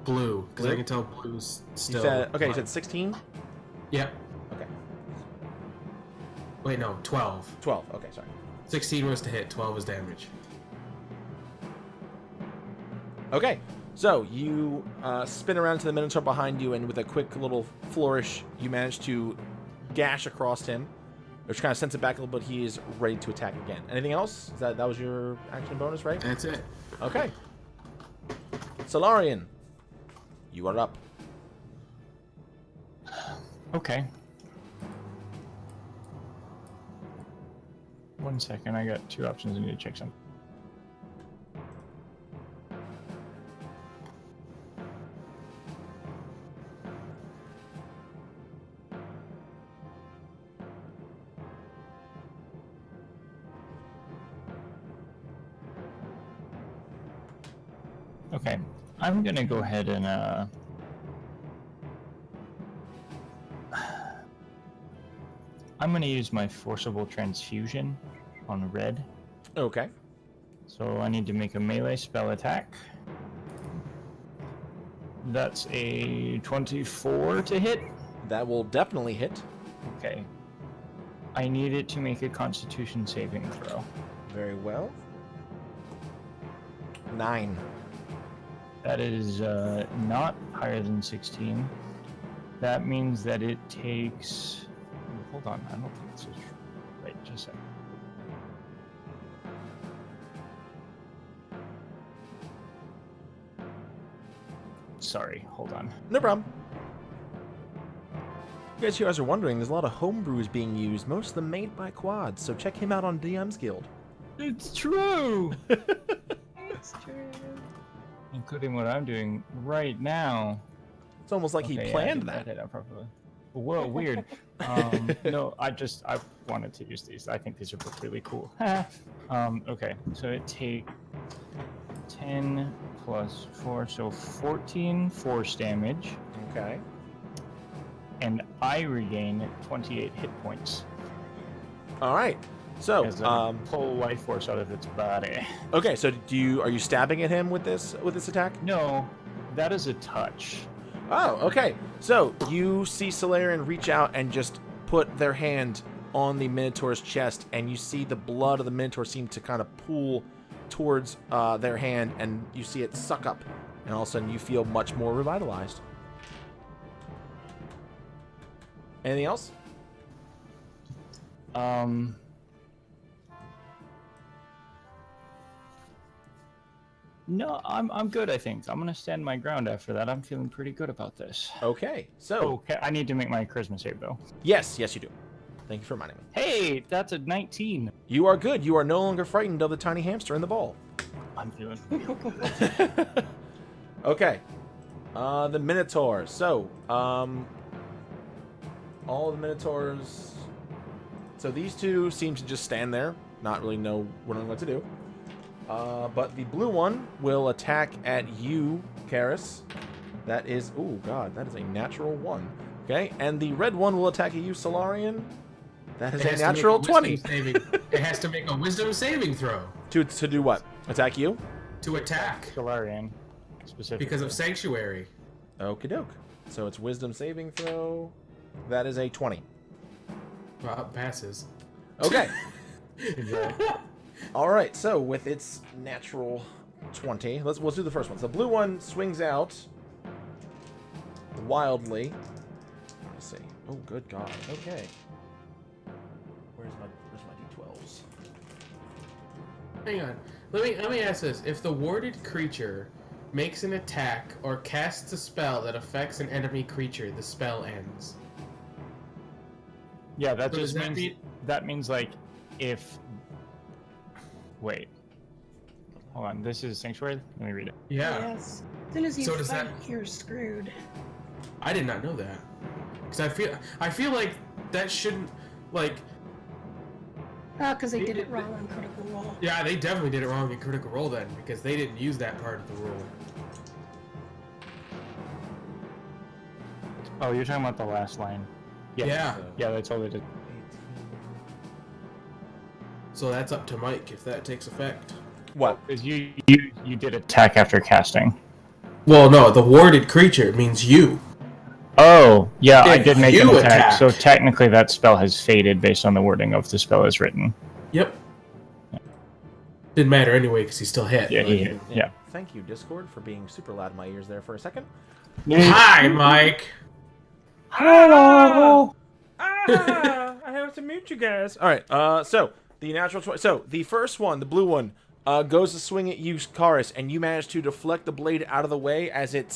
Blue, because I Blue? can tell blue's You still. said, okay, you said 16? Yep. Okay. Wait, no, 12. 12. Okay, sorry. 16 was to hit, 12 was damage. Okay, so you spin around to the Minotaur behind you, and with a quick little flourish, you manage to gash across him, which kind of sends it back a little bit. He is ready to attack again. Anything else? That was your action bonus, right? That's it. Okay. Solarian, you are up. Okay. 1 second, I got 2 options. I need to check something. Okay, I'm gonna go ahead and I'm going to use my Forcible Transfusion on red. Okay. So I need to make a melee spell attack. That's a 24 to hit. That will definitely hit. Okay. I need it to make a Constitution saving throw. Very well. 9. That is not higher than 16. That means that it takes... Hold on, I don't think this is right. Just a second. Sorry, hold on. No problem. You guys are wondering, there's a lot of homebrews being used, most of them made by Quads, so check him out on DM's Guild. It's true! It's true. Including what I'm doing right now. It's almost like he planned I that. did that properly. Whoa, weird. No, I wanted to use these. I think these are both really cool. Okay, so it takes 10 plus 4, so 14 force damage, Okay. and I regain 28 hit points All right. So, as I pull life force out of its body. okay. So, are you stabbing at him with this attack? No, that is a touch. Oh, okay. So you see Solarian reach out and just put their hand on the Minotaur's chest, and you see the blood of the Minotaur seem to kind of pool towards their hand, and you see it suck up, and all of a sudden you feel much more revitalized. Anything else? No, I'm good, I think. I'm gonna stand my ground after that. I'm feeling pretty good about this. Okay. So Okay, I need to make my charisma save though. yes, you do. Thank you for reminding me. Hey, that's a 19. You are good. You are no longer frightened of the tiny hamster in the ball. I'm feeling. Okay. The Minotaur. So, all the Minotaurs. So these two seem to just stand there, not really know what to do. But the blue one will attack at you, Karis. That is, oh god, that is a natural 1. Okay, and the red one will attack at you, Solarian. That is a natural 20. It has to make a wisdom saving throw To do what? Attack you? to attack Solarian, specifically. because of Sanctuary. Okie doke. So it's wisdom saving throw. That is a 20. Well, it passes. Okay. Good job. All right. So with its natural 20, we'll do the first one. So the blue one swings out wildly. Let's see. Oh, good God. Okay. Where's my d12s? Hang on. Let me ask this: if the warded creature makes an attack or casts a spell that affects an enemy creature, the spell ends. Yeah, that So just does that means that means like if. Wait. Hold on. This is Sanctuary. Let me read it. Yeah, Yes. As soon as you So does fight, that- you're screwed. I did not know that. Because I feel like that shouldn't like. Oh, because they did it wrong on Critical Role. Yeah, they definitely did it wrong in Critical Role then, because they didn't use that part of the rule. Oh, you're talking about the last line. Yeah. Yeah, they totally did. So that's up to Mike if that takes effect. What? Because you did attack after casting. Well, no, the warded creature means you. Oh, yeah, I If did make an you attack. attack. So technically, that spell has faded based on the wording of the spell as written. Yep. Didn't matter anyway because he still hit. Yeah, he hit. Yeah. Thank you, Discord, for being super loud in my ears there for a second. Hi, Mike. Hello. I have to mute you guys. All right. So the natural 20. So the first one, the blue one, goes to swing at you, Karis, and you manage to deflect the blade out of the way as it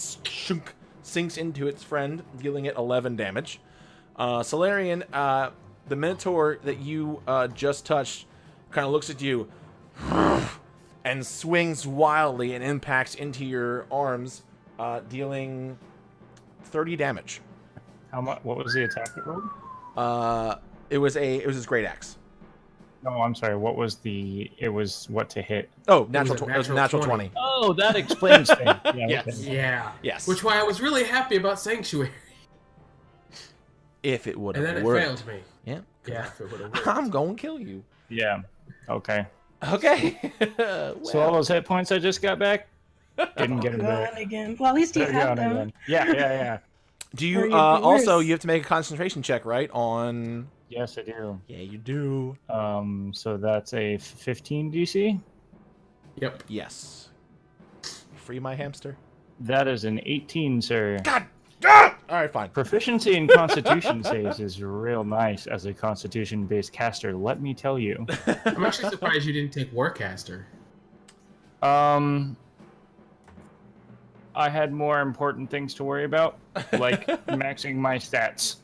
sinks into its friend, dealing it 11 damage. Solarian, the Minotaur that you just touched, kind of looks at you and swings wildly and impacts into your arms, dealing 30 damage. How much? What was the attack it rolled? It was his great axe. No, I'm sorry. What was the? It was what to hit? Oh, It natural was a natural natural 20. Oh, that explains things. Yeah, Yes. okay. Yeah. Yes. Which why I was really happy about Sanctuary. If it would And have then it worked. failed me. Yeah. Yeah, if it would have worked. I'm going to kill you. Yeah. Okay. Okay. So all those hit points I just got back, didn't get them back. Gone again. Well, at least you They're have gone them. again. Yeah. Do Or you you'd be also worse. you have to make a concentration check, right? On Yes, I do. Yeah, you do. So that's a 15 DC. Yep. Yes. Free my hamster. That is an 18, sir. God. Ah! All right, fine. Proficiency in Constitution saves is real nice as a Constitution-based caster. Let me tell you. I'm actually surprised you didn't take Warcaster. I had more important things to worry about, like maxing my stats.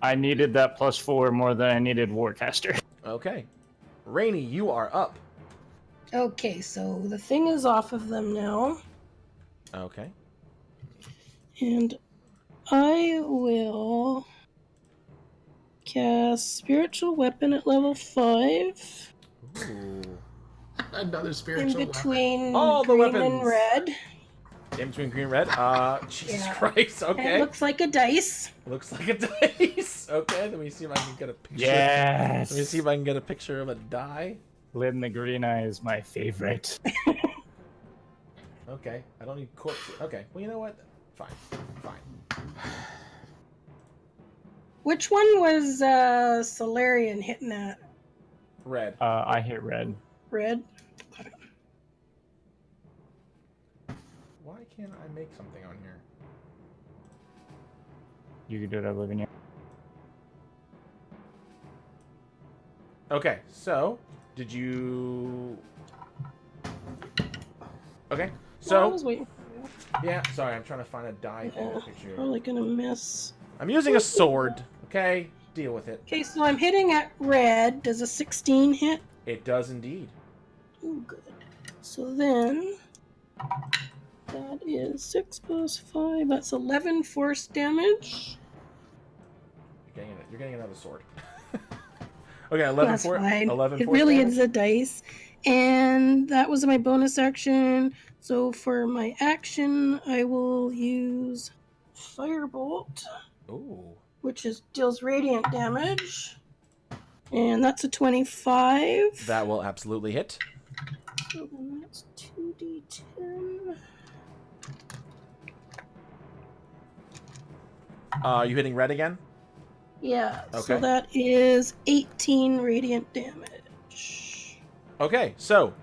I needed that +4 more than I needed Warcaster. Okay. Rainy, you are up. Okay, so the thing is off of them now. Okay. And I will cast Spiritual Weapon at level 5. Ooh. Another In spiritual weapon. between All the green weapons. and red. In between green and red. Jesus Yeah. Christ. And Okay. it looks like a dice. Looks like a dice. Okay, let me see if I can get a picture. Yes! Let me see if I can get a picture of a die. Lynn the Green Eye is my favorite. Okay, I don't need corpse. Okay, well, you know what? Fine. Which one was Solarian hitting at? Red. I hit red. Red? Why can't I make something on here? You can do it, I believe in you. Okay, so did you? Okay, Well, I so was waiting. yeah. Sorry, I'm trying to find a die thing Yeah, to picture. probably gonna miss. I'm using a sword. Okay, deal with it. Okay, so I'm hitting at red. Does a 16 hit? It does indeed. Oh, good. So then, that is 6 plus 5. That's 11 force damage. You're getting another sword. Okay, 11 That's for fine. 11 It force really damage? is a dice. And that was my bonus action. So for my action, I will use Firebolt, Ooh. which deals radiant damage. And that's a 25. That will absolutely hit. So then that's 2d10. You hitting red again? Yeah, Okay. so that is 18 radiant damage. Okay, so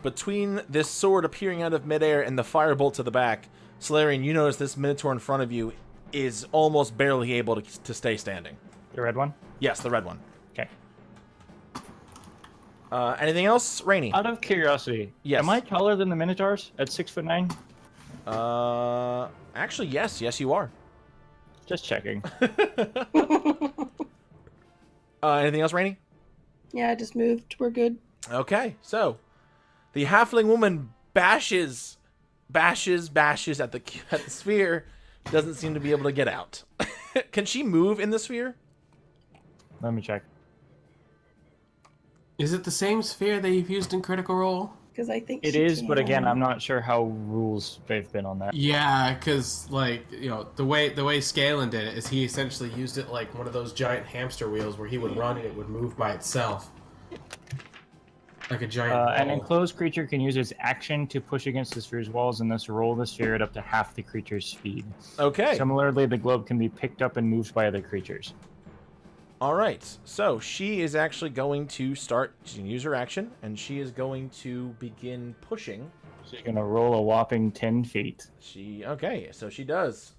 between this sword appearing out of midair and the firebolt to the back, Solarian, you notice this Minotaur in front of you is almost barely able to stay standing. The red one? Yes, the red one. Okay. Anything else, Rainy? Out of curiosity, Yes. am I taller than the Minotaurs at 6'9"? Actually, yes, you are. Just checking. Anything else, Rainy? Yeah, I just moved. We're good. Okay, so the halfling woman bashes at the sphere. Doesn't seem to be able to get out. Can she move in the sphere? Let me check. Is it the same sphere that you've used in Critical Role? Because I think It she is, but again, can. I'm not sure how rules they've been on that. Yeah, because like the way Scanlan did it is he essentially used it like one of those giant hamster wheels where he would run and it would move by itself, like a giant. An ball. enclosed creature can use its action to push against the sphere's walls and thus roll the sphere at up to half the creature's speed. Okay. Similarly, the globe can be picked up and moved by other creatures. All right, so she is actually going to start. She can use her action, and she is going to begin pushing. She's going to roll a whopping 10 feet. Okay, so she does.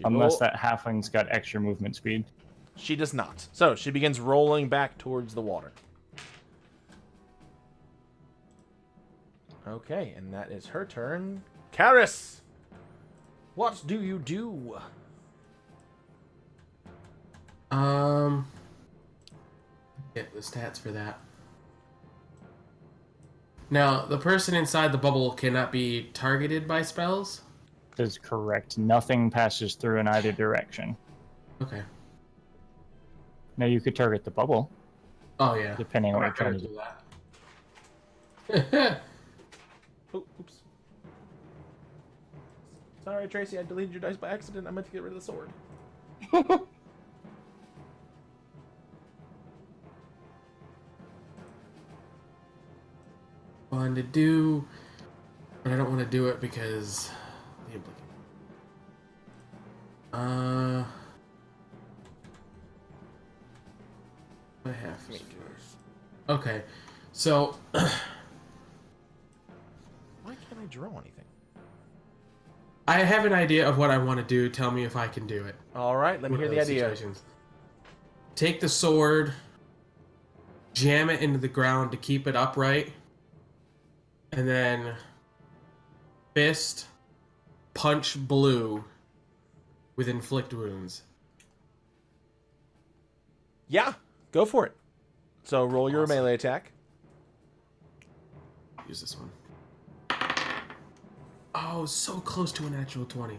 Unless that halfling's got extra movement speed. She does not. So she begins rolling back towards the water. Okay, and that is her turn. Karis, what do you do? Get the stats for that. Now, the person inside the bubble cannot be targeted by spells? That is correct. Nothing passes through in either direction. Okay. Now you could target the bubble, Oh, yeah. depending on I'm what you're not trying gonna to do. do that. Oh, oops. Sorry, Tracy, I deleted your dice by accident. I meant to get rid of the sword. Fun to do, but I don't want to do it because the implication. I have to. Okay, so Why can't I draw anything? I have an idea of what I want to do. Tell me if I can do it. All right, let me hear the idea. Take the sword, jam it into the ground to keep it upright, and then fist, punch blue with inflict wounds. Yeah, go for it. So roll your Awesome. melee attack. Use this one. Oh, so close to a natural 20.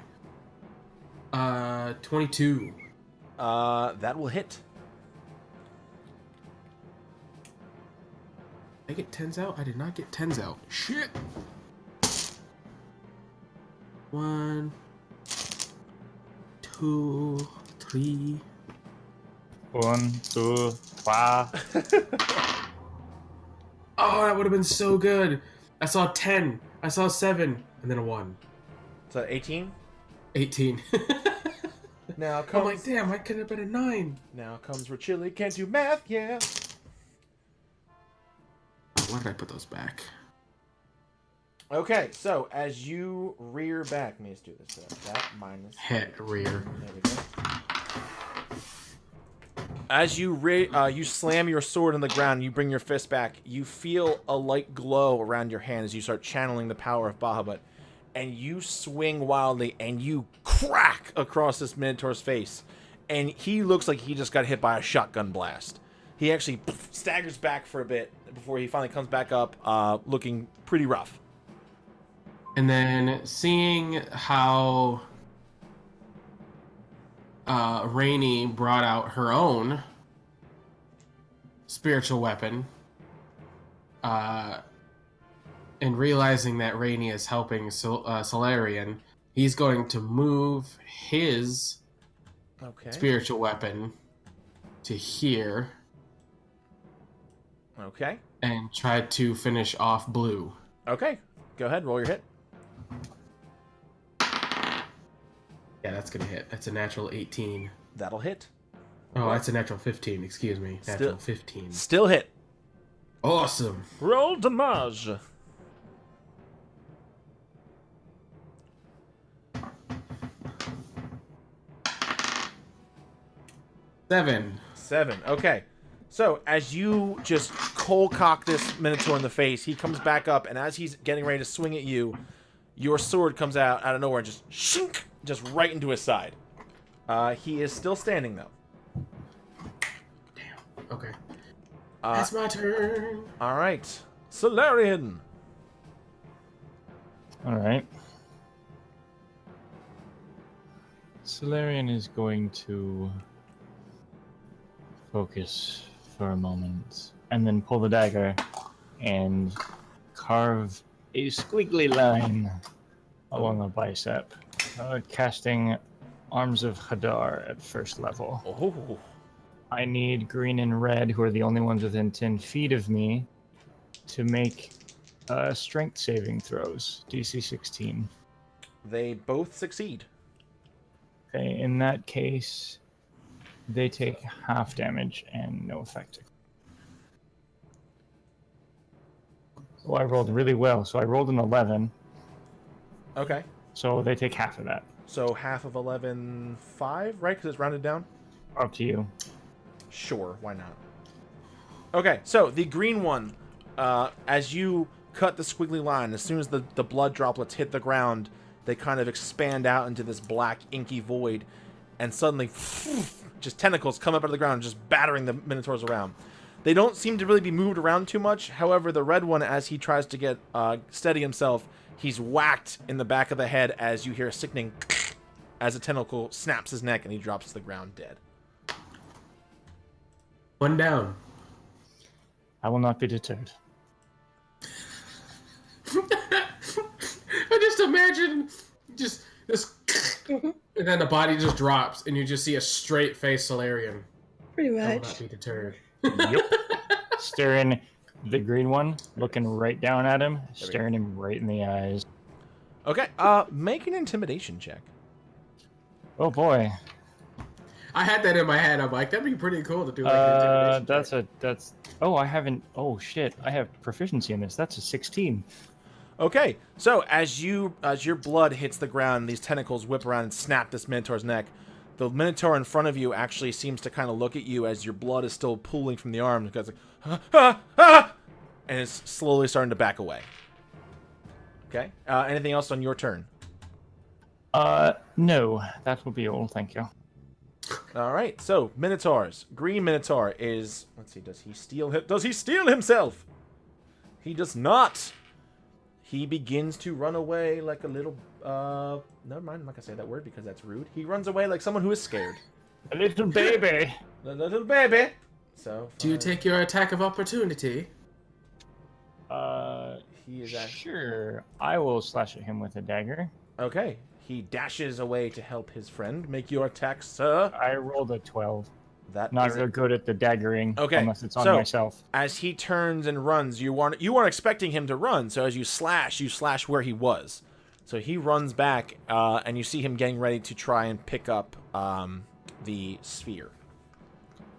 22. That will hit. Did I get 10s out? I did not get 10s out. Shit. 1, 2, 3. 1, 2, 3. Oh, that would have been so good. I saw 10. I saw 7. And then a 1. So 18. 18. Now I'm comes. like, damn, I could have been a 9. Now comes Chilii. Can't do math. Yeah. Why did I put those back? Okay, so as you rear back, let me just do this. That minus. Hit rear. There we go. As you you slam your sword on the ground, you bring your fist back. You feel a light glow around your hand as you start channeling the power of Bahamut, and you swing wildly and you crack across this Minotaur's face, and he looks like he just got hit by a shotgun blast. He actually staggers back for a bit before he finally comes back up, looking pretty rough. And then seeing how Rainey brought out her own spiritual weapon, and realizing that Rainey is helping Solarian, he's going to move his spiritual weapon to here. Okay. And try to finish off Blue. Okay. Go ahead. Roll your hit. Yeah, that's gonna hit. That's a natural 18. That'll hit. Oh, that's a natural 15. Excuse me. Natural 15. Still hit. Awesome. Roll damage. Seven. Okay. So as you just cold cock this Minotaur in the face, he comes back up, and as he's getting ready to swing at you, your sword comes out of nowhere and just shink, just right into his side. He is still standing though. Damn. Okay. That's my turn. All right, Solarian. All right. Solarian is going to focus for a moment and then pull the dagger and carve a squiggly line along the bicep, casting Arms of Hadar at first level. Oh. I need green and red, who are the only ones within 10 feet of me, to make strength saving throws, DC 16. They both succeed. Okay, in that case, they take half damage and no effect. So I rolled really well. So I rolled an 11. Okay. So they take half of that. So half of 11, 5, right? Because it's rounded down? Up to you. Sure, why not? Okay, so the green one, as you cut the squiggly line, as soon as the blood droplets hit the ground, they kind of expand out into this black, inky void, and suddenly, just tentacles come up out of the ground, just battering the Minotaurs around. They don't seem to really be moved around too much. However, the red one, as he tries to get steady himself, he's whacked in the back of the head as you hear a sickening as a tentacle snaps his neck and he drops to the ground dead. One down. I will not be deterred. I just imagine just Just, and then the body just drops, and you just see a straight face Solarian. Pretty I will much. not be deterred. Yep. Staring the green one, looking right down at him, staring him right in the eyes. Okay. Make an intimidation check. Oh boy. I had that in my head. I'm like, that'd be pretty cool to do like an intimidation. That's. Oh, I haven't. Oh shit! I have proficiency in this. That's a 16. Okay, so as your blood hits the ground, these tentacles whip around and snap this Minotaur's neck. The Minotaur in front of you actually seems to kind of look at you as your blood is still pooling from the arm. Because like, and it's slowly starting to back away. Okay. Anything else on your turn? No, that will be all. Thank you. All right. So Minotaurs. Green Minotaur is. Let's see. Does he steal? Does he steal himself? He does not. He begins to run away like a little. Never mind. I'm not gonna say that word because that's rude. He runs away like someone who is scared. A little baby. A little baby. So. Do you take your attack of opportunity? He is actually. Sure. I will slash at him with a dagger. Okay. He dashes away to help his friend. Make your attack, sir. I rolled a 12. That Not is real good at the daggering. Okay, Unless it's on so- myself. As he turns and runs, you weren't expecting him to run. So as you slash where he was. So he runs back, and you see him getting ready to try and pick up the sphere.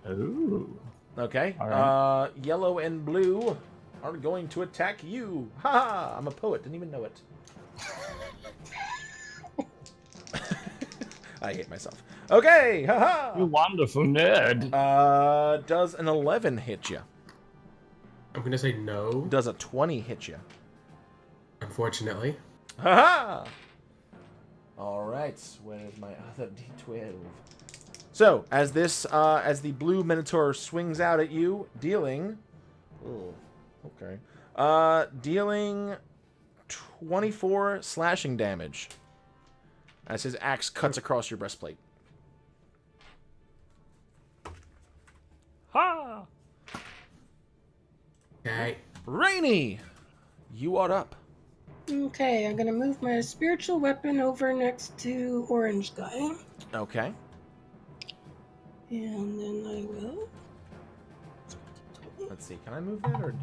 Ooh. Okay. All right. Yellow and blue are going to attack you. Ha ha! I'm a poet. Didn't even know it. I hate myself. Okay. Ha ha! You wonderful nerd. Does an 11 hit you? I'm gonna say no, Does a 20 hit you? unfortunately. Ha ha! Alright, where is my other d12? So, as the blue Minotaur swings out at you, dealing... Oh, okay. Dealing 24 slashing damage. As his axe cuts across your breastplate. Ha! Okay. Rainy! You are up. Okay, I'm gonna move my spiritual weapon over next to Orange Guy. Okay. And then I will. Let's see, can I move that or...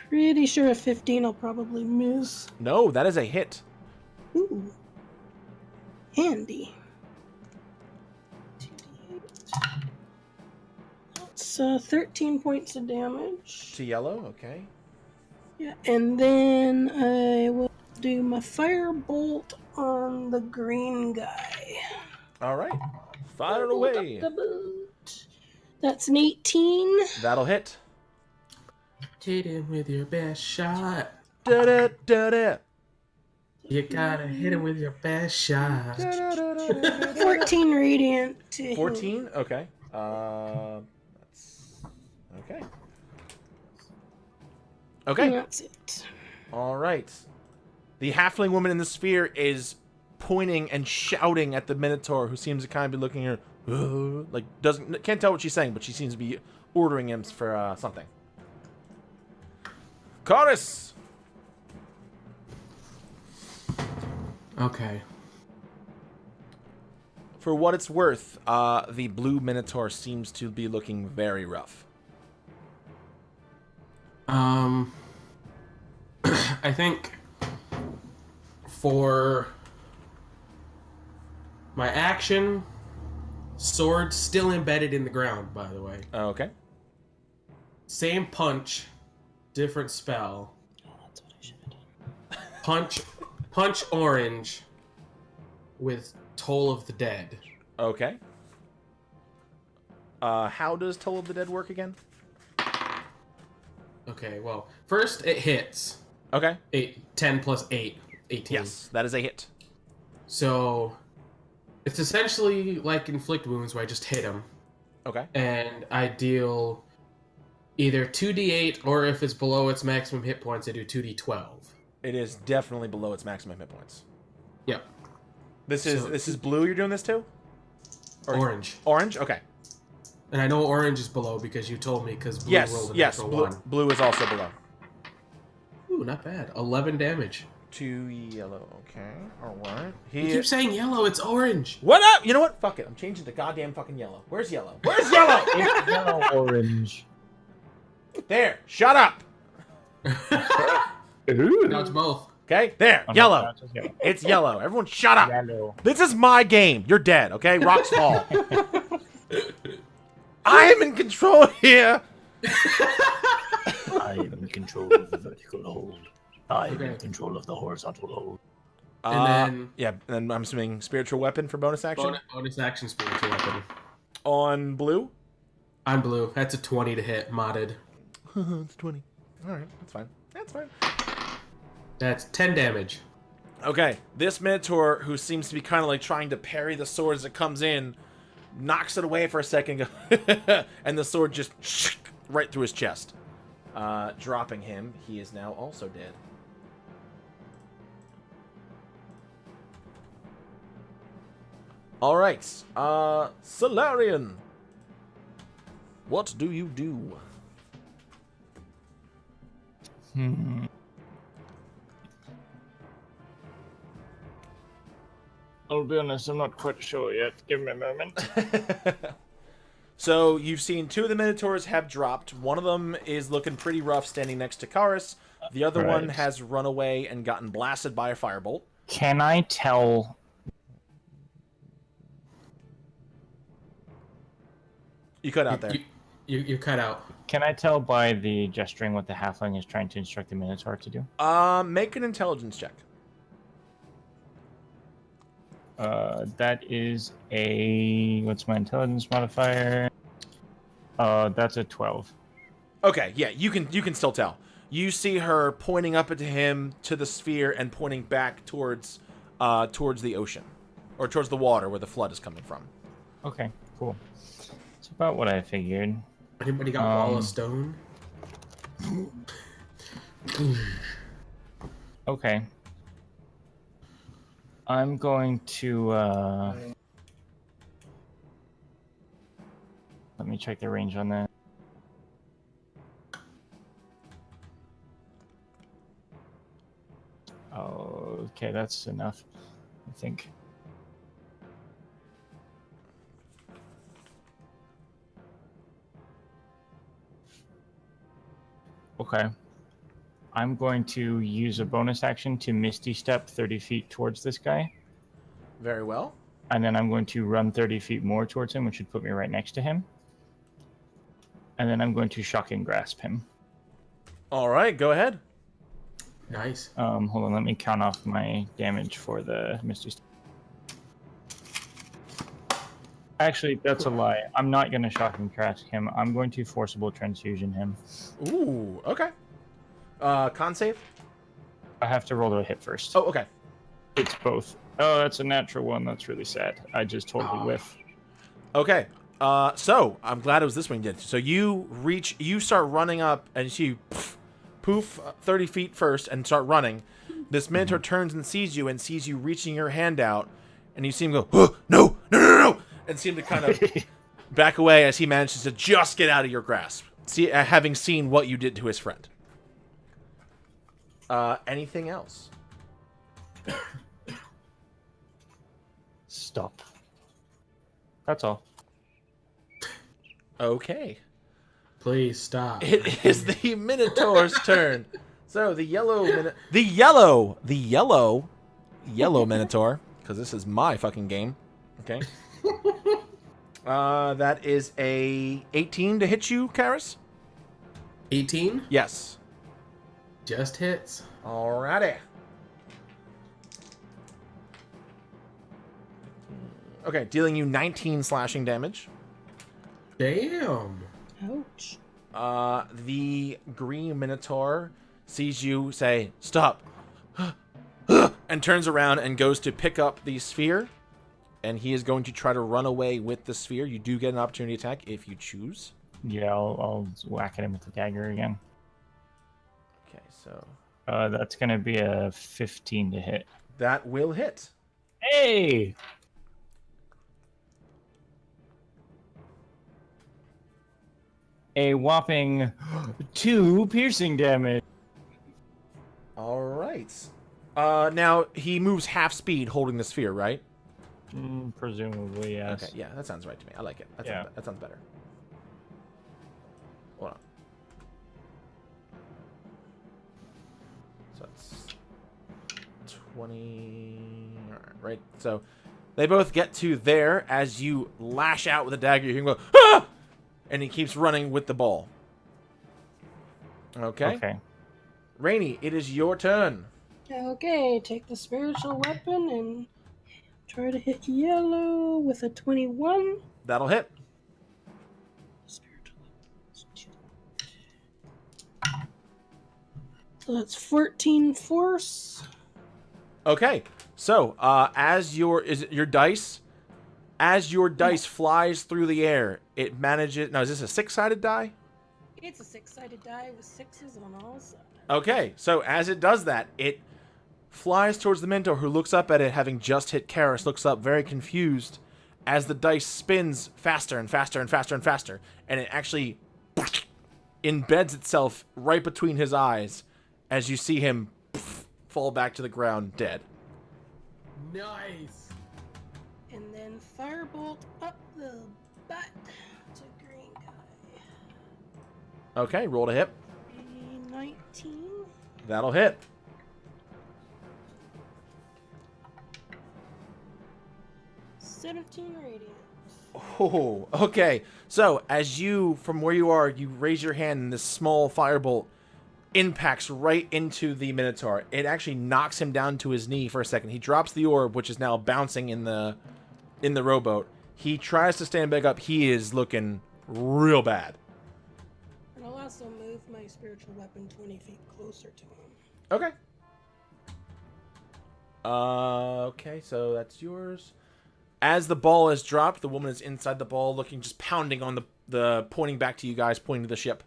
Pretty sure a 15 I'll probably miss. No, that is a hit. Ooh. Handy. That's 13 points of damage. To yellow, okay. Yeah, and then I will do my firebolt on the green guy. Alright. Fire Firebolt away. up the boot. That's an 18. That'll hit. Hit him with your best shot. Da-da-da-da. You gotta hit him with your best shot. 14 radiant to him. 14? Okay. That's... Okay. And Okay. that's it. Alright. The halfling woman in the sphere is pointing and shouting at the Minotaur, who seems to kind of be looking at her, like, can't tell what she's saying, but she seems to be ordering him for something. Chorus! Okay. For what it's worth, the blue Minotaur seems to be looking very rough. I think for my action, sword still embedded in the ground, by the way. Okay. Same punch, different spell. Oh, that's what I should have done. Punch orange with Toll of the Dead. Okay. How does Toll of the Dead work again? Okay, well, first it hits. Okay. 10 plus 8, 18. Yes, that is a hit. So it's essentially like inflict wounds where I just hit him. Okay. And I deal either 2d8 or if it's below its maximum hit points, I do 2d12. It is definitely below its maximum hit points. Yep. This is blue you're doing this to? Or Orange. Orange? Okay. And I know orange is below because you told me because blue rolled a natural one. Blue is also below. Ooh, not bad. 11 damage. 2 yellow. Okay. All right. You keep saying yellow. It's orange. What up? You know what? Fuck it. I'm changing to goddamn fucking yellow. Where's yellow? Where's yellow? It's yellow orange. There. Shut up. No, it's both. Okay. There. Oh, no, Yellow. no, it's just yellow. It's yellow. Everyone shut up. Yellow. This is my game. You're dead. Okay. Rocks fall. I am in control here. I am in control of the vertical hold. I am in Okay. control of the horizontal hold. And then Yeah, and I'm assuming spiritual weapon for bonus action bonus action spiritual weapon. on blue. On blue. That's a 20 to hit, modded. It's 20. All right, that's fine. That's fine. That's 10 damage. Okay, this Minotaur, who seems to be kind of like trying to parry the sword as it comes in, knocks it away for a second, and the sword just right through his chest, dropping him. He is now also dead. All right, Solarian, what do you do? I'll be honest, I'm not quite sure yet. Give me a moment. So you've seen 2 of the Minotaurs have dropped. One of them is looking pretty rough standing next to Karis. The other one Right. has run away and gotten blasted by a firebolt. Can I tell? You cut out there. You cut out. Can I tell by the gesturing what the halfling is trying to instruct the Minotaur to do? Make an intelligence check. That is a... What's my intelligence modifier? That's a 12. Okay, yeah, you can still tell. You see her pointing up at him to the sphere and pointing back towards the ocean, or towards the water where the flood is coming from. Okay, cool. It's about what I figured. Anybody got wall of stone? Okay. I'm going to, let me check the range on that. Okay, that's enough, I think. Okay. I'm going to use a bonus action to Misty Step 30 feet towards this guy. Very well. And then I'm going to run 30 feet more towards him, which would put me right next to him. And then I'm going to Shocking Grasp him. All right, go ahead. Nice. Hold on, let me count off my damage for the Misty Step. Actually, that's a lie. I'm not going to Shocking Grasp him. I'm going to Forcible Transfusion him. Ooh, okay. Con save? I have to roll to a hit first. Oh, okay. It's both. Oh, that's a natural one. That's really sad. I just totally whiff. Okay. So I'm glad it was this one you did. So you start running up, and you poof 30 feet first and start running. This Minotaur turns and sees you reaching your hand out, and you see him go, oh, no, and seem to kind of back away as he manages to just get out of your grasp. Having seen what you did to his friend. Anything else? Stop. That's all. Okay. Please stop. It is the Minotaur's turn. So the yellow Minotaur, because this is my fucking game. Okay. That is a 18 to hit you, Karis? 18? Yes. Just hits. Alrighty. Okay, dealing you 19 slashing damage. Damn. Ouch. The green Minotaur sees you say, stop, and turns around and goes to pick up the sphere, and he is going to try to run away with the sphere. You do get an opportunity attack if you choose. Yeah, I'll whack at him with the dagger again. Okay, so That's going to be a 15 to hit. that will hit. Hey! A whopping 2 piercing damage. All right. Now he moves half speed holding the sphere, right? Presumably, yes. Okay, yeah, that sounds right to me. I like it. That sounds better. Hold on. So it's 20. All right. So they both get to there as you lash out with a dagger. You can go, ah! And he keeps running with the ball. Okay. Okay. Rainy, it is your turn. Okay, take the spiritual weapon and try to hit yellow with a 21. That'll hit. Spiritual weapon. So that's 14 force. Okay. So, as your dice flies through the air, it manages. Now, is this a 6-sided die? It's a 6-sided die with 6s on all sides. Okay. So, as it does that, it flies towards the Mentor, who looks up at it, having just hit Karis, looks up very confused as the dice spins faster and faster and faster and faster, and it actually embeds itself right between his eyes as you see him fall back to the ground dead. Nice. And then firebolt up the butt to green guy. Okay, roll to hit. 19. That'll hit. Radiant. Oh, okay. So, as you, from where you are, you raise your hand and this small firebolt impacts right into the Minotaur. It actually knocks him down to his knee for a second. He drops the orb, which is now bouncing in the rowboat. He tries to stand back up. He is looking real bad. And I'll also move my spiritual weapon 20 feet closer to him. Okay. Okay, so that's yours. As the ball is dropped, the woman is inside the ball, looking, just pounding on the pointing back to you guys, pointing to the ship.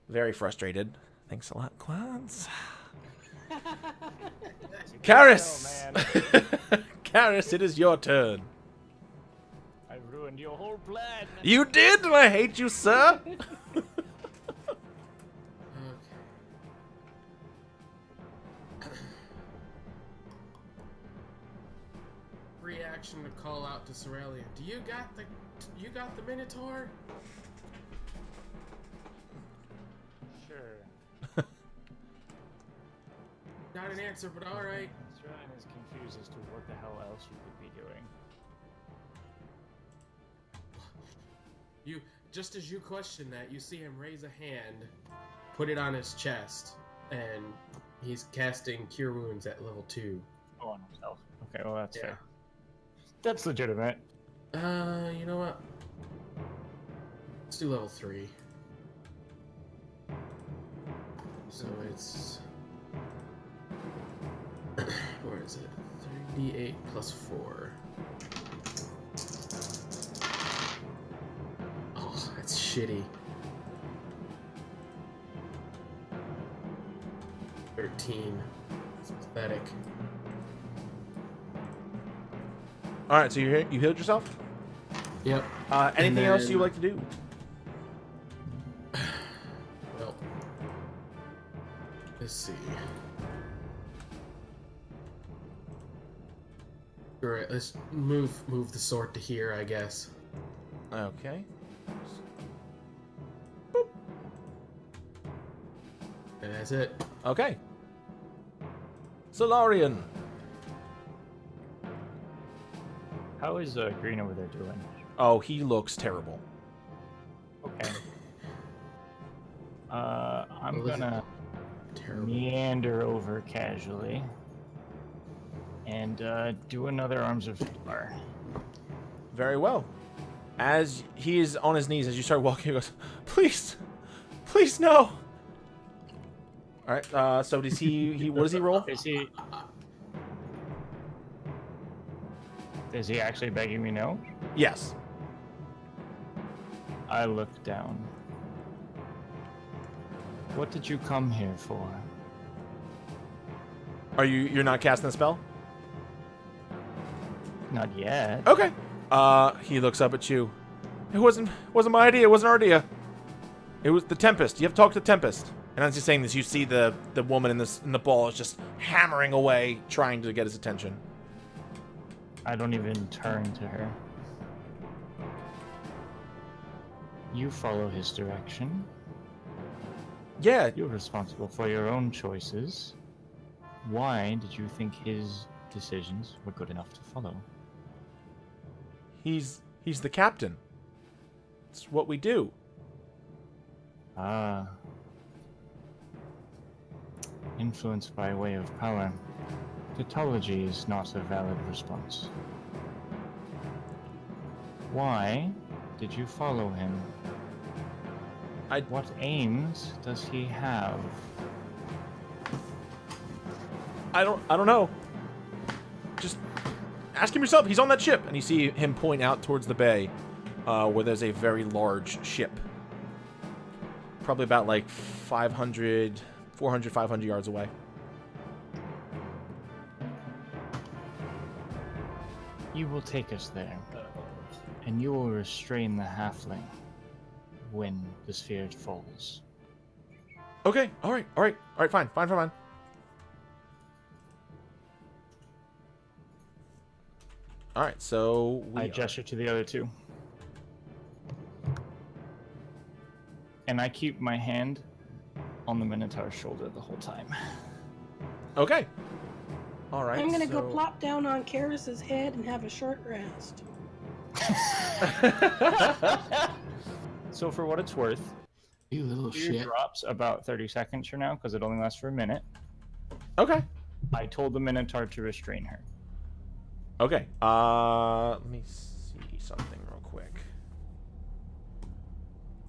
Very frustrated. Thanks a lot, Clowns. Karis! Karis, it is your turn. I ruined your whole plan. You did, and I hate you, sir. Reaction to call out to Cerelia. Do you got the Minotaur? Sure. Not an answer, but all right. Australian is confused as to what the hell else you could be doing. You just as you question that, you see him raise a hand, put it on his chest, and he's casting Cure Wounds at level 2. Oh, on himself. Okay, well that's fair. That's legitimate. You know what? Let's do level 3. So it's where is it? 3d8 plus 4. Oh, that's shitty. 13. It's pathetic. All right, so you healed yourself? Yep. Anything else you would like to do? Well, let's see. Alright, let's move the sword to here, I guess. Okay. And that's it. Okay. Solarian. How is Green over there doing? Oh, he looks terrible. Okay. I'm Well, gonna Terrible. meander over casually and do another Arms of Star. Very well. As he is on his knees, as you start walking, he goes, "Please, please, no." All right. So does he? What does he roll? Is he actually begging me no? Yes. I look down. What did you come here for? Are you're not casting the spell? Not yet. Okay. He looks up at you. It wasn't my idea. It wasn't our idea. It was the Tempest. You have to talk to Tempest. And as you're saying this, you see the woman in the ball is just hammering away, trying to get his attention. I don't even turn to her. You follow his direction. Yeah, You're responsible for your own choices. Why did you think his decisions were good enough to follow? he's the captain. It's what we do. Ah. Influenced by way of power. Tautology is not a valid response. Why did you follow him? What aims does he have? I don't know. Just ask him yourself. He's on that ship, and you see him point out towards the bay, where there's a very large ship. Probably about like 500 yards away. You will take us there, and you will restrain the halfling when the sphere falls. Okay. All right. Fine. All right. So I gesture to the other two. And I keep my hand on the Minotaur's shoulder the whole time. Okay. All right. I'm gonna go plop down on Karis's head and have a short rest. So for what it's worth, You little fear shit. drops about 30 seconds from now because it only lasts for a minute. Okay. I told the Minotaur to restrain her. Okay. Let me see something real quick.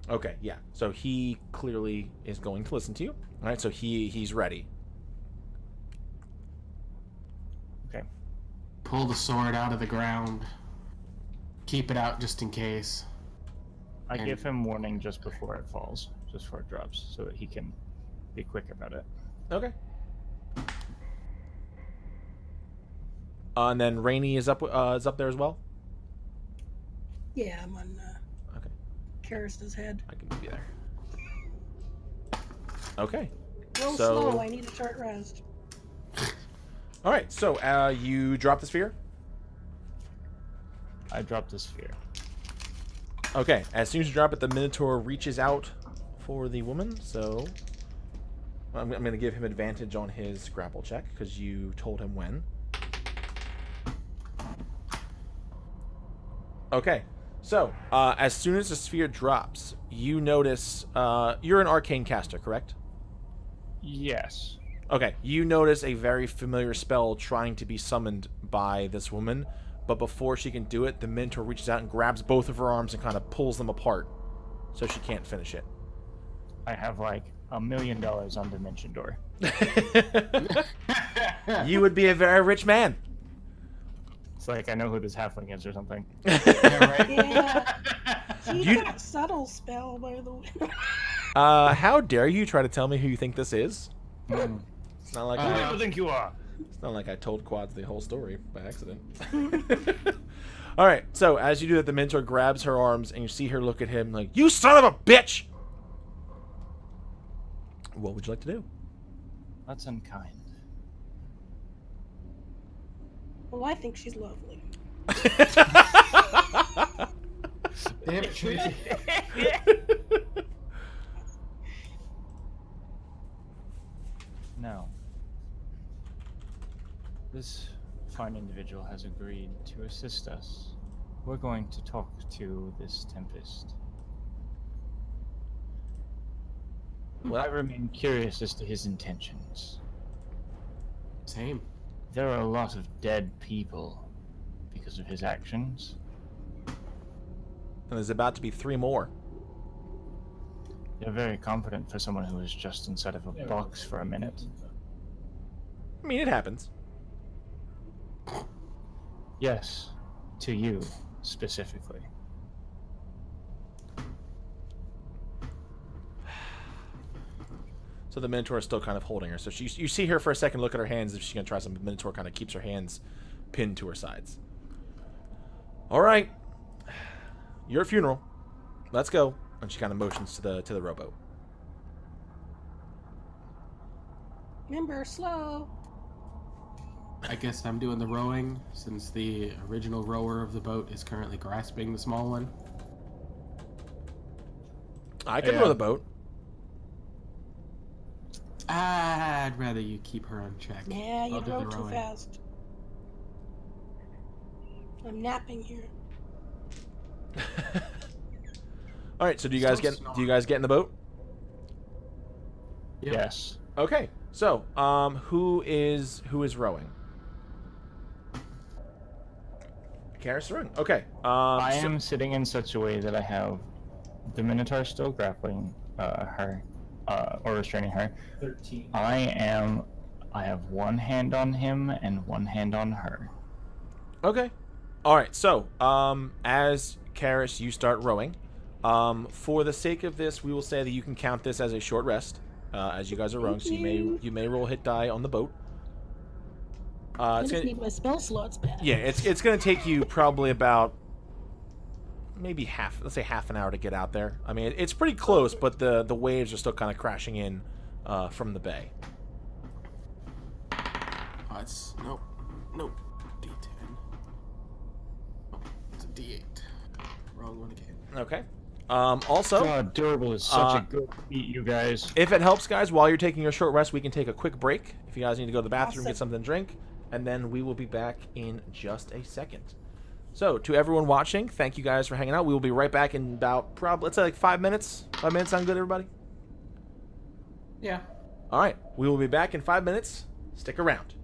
Okay. Yeah. So he clearly is going to listen to you. All right. So he's ready. Okay. Pull the sword out of the ground. Keep it out just in case. I give him warning just before it falls, just before it drops, so that he can be quick about it. Okay. And then Rainey is up there as well. Yeah, I'm on Okay. Karis's head. I can move you there. Okay. Real So- slow, I need a short rest. All right. So you drop the sphere. I drop the sphere. Okay. As soon as you drop it, the Minotaur reaches out for the woman. So I'm going to give him advantage on his grapple check because you told him when. Okay. So as soon as the sphere drops, you notice you're an arcane caster, correct? Yes. Okay, you notice a very familiar spell trying to be summoned by this woman, but before she can do it, the Minotaur reaches out and grabs both of her arms and kind of pulls them apart, so she can't finish it. I have like $1 million on Dimension Door. You would be a very rich man. It's like I know who this halfling is or something. Yeah, right? Yeah. He's You- got subtle spell, by the way. How dare you try to tell me who you think this is? Hmm. It's not like Who do I, you think you are? it's not like I told Quads the whole story by accident. All right, so as you do that, the Minotaur grabs her arms, and you see her look at him like, "You son of a bitch!" What would you like to do? That's unkind. Well, I think she's lovely. Damn it, Tracy. No. This fine individual has agreed to assist us. We're going to talk to this Tempest. Well- I remain curious as to his intentions. Same. There are a lot of dead people because of his actions. And there's about to be 3 more. You're very confident for someone who was just inside of a box for a minute. I mean, it happens. Yes, to you specifically. So the Minotaur is still kind of holding her. So you see her for a second look at her hands if she's going to try something. The Minotaur kind of keeps her hands pinned to her sides. All right. Your funeral. Let's go. And she kind of motions to the rowboat. Remember, slow. I guess I'm doing the rowing since the original rower of the boat is currently grasping the small one. I can Yeah. row the boat. I'd rather you keep her on check. Yeah, you I'll do row the too rowing. fast. I'm napping here. All right. So do you guys Still get in the boat? Yep. Yes. Okay. So who is rowing? Karis rowing. Okay. I am sitting in such a way that I have the Minotaur still grappling her, or restraining her. 13. I have one hand on him and one hand on her. Okay. All right. So, as Karis, you start rowing. For the sake of this, we will say that you can count this as a short rest, as you guys are rowing. So you may roll hit die on the boat. I It's just gonna, need my spell slots back. yeah, it's gonna take you probably about maybe let's say half an hour to get out there. I mean, it's pretty close, but the waves are still kind of crashing in from the bay. Oh, it's nope. D10. Oh, it's a D8. Wrong one again. Okay. Also, God, durable is such a good feat, you guys. if it helps, guys, while you're taking your short rest, we can take a quick break. If you guys need to go to the bathroom, Awesome. get something to drink, and then we will be back in just a second. So, to everyone watching, thank you guys for hanging out. We will be right back in about let's say like 5 minutes. 5 minutes sound good, everybody? Yeah. All right, we will be back in 5 minutes. Stick around.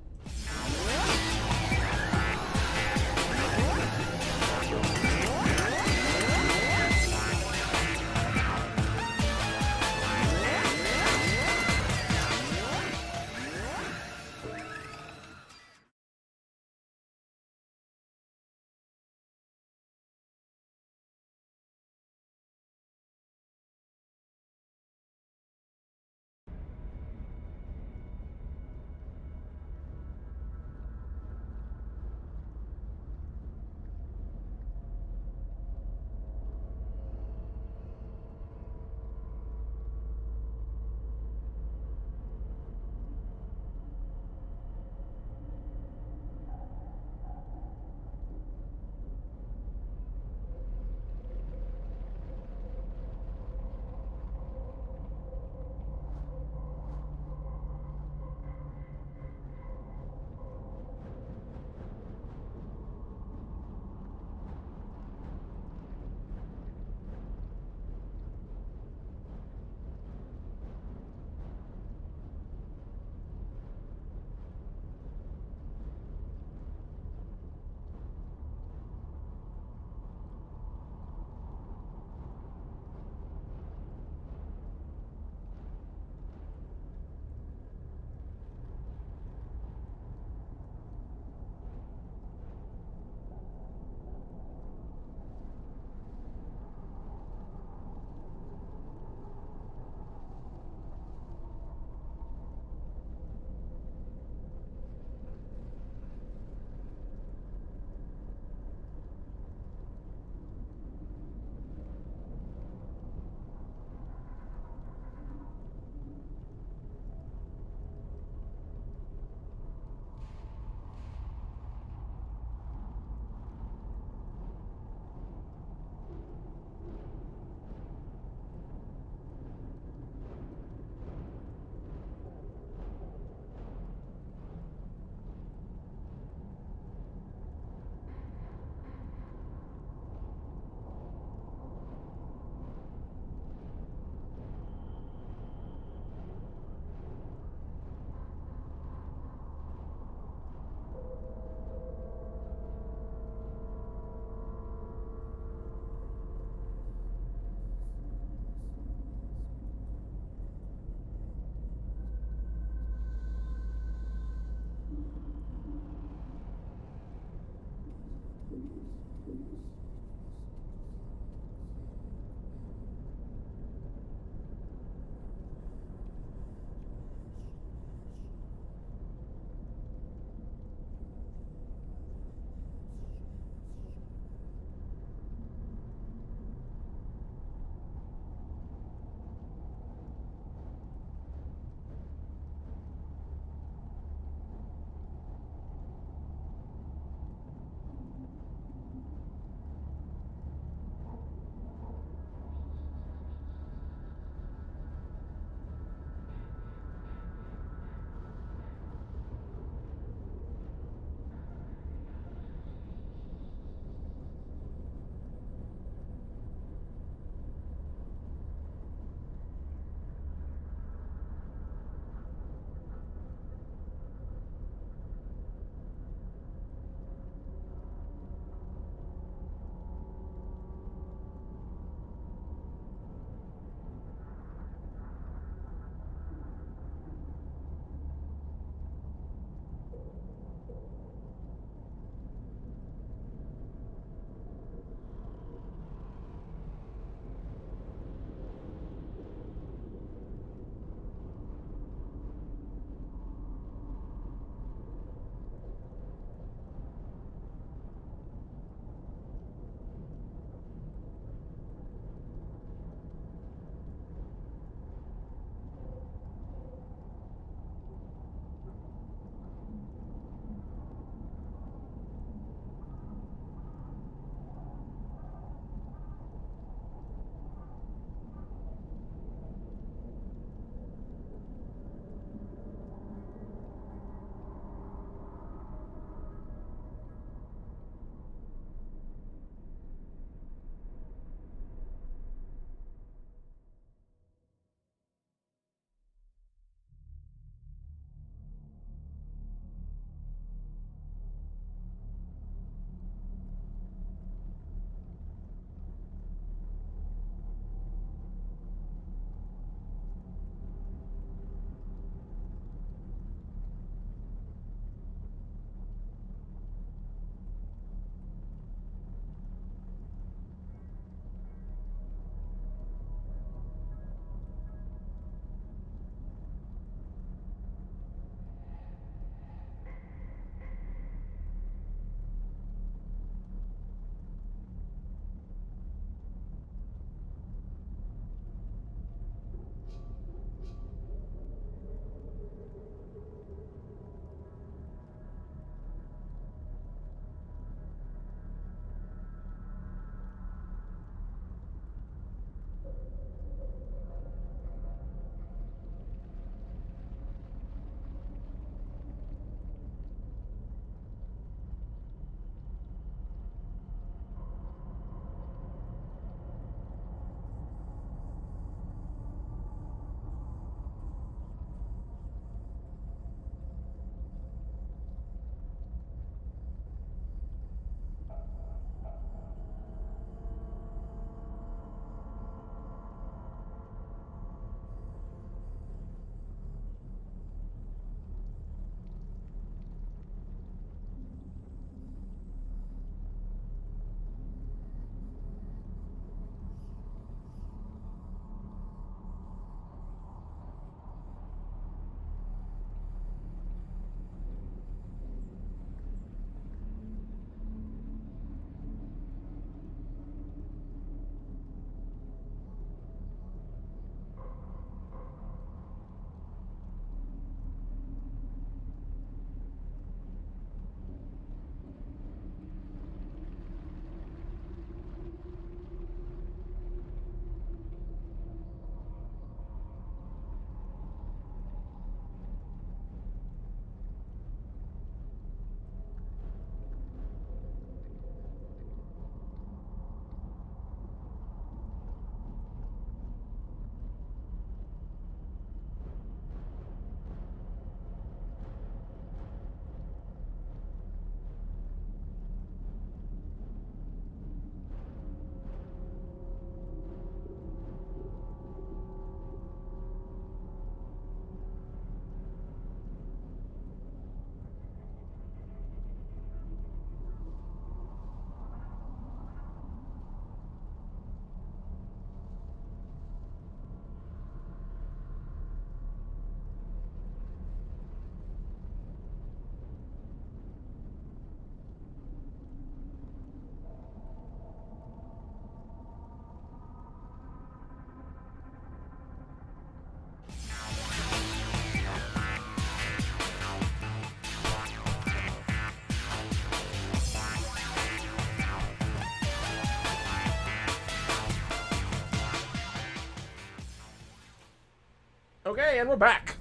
Okay, and we're back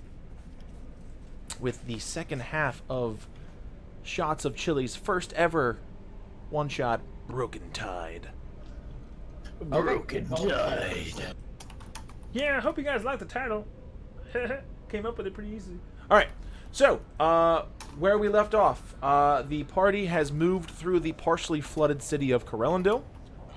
with the second half of Shots of Chilii's first ever one-shot, Broken Tide. Broken Tide. Yeah, I hope you guys like the title. Came up with it pretty easy. All right, so where we left off, the party has moved through the partially flooded city of Corellendil,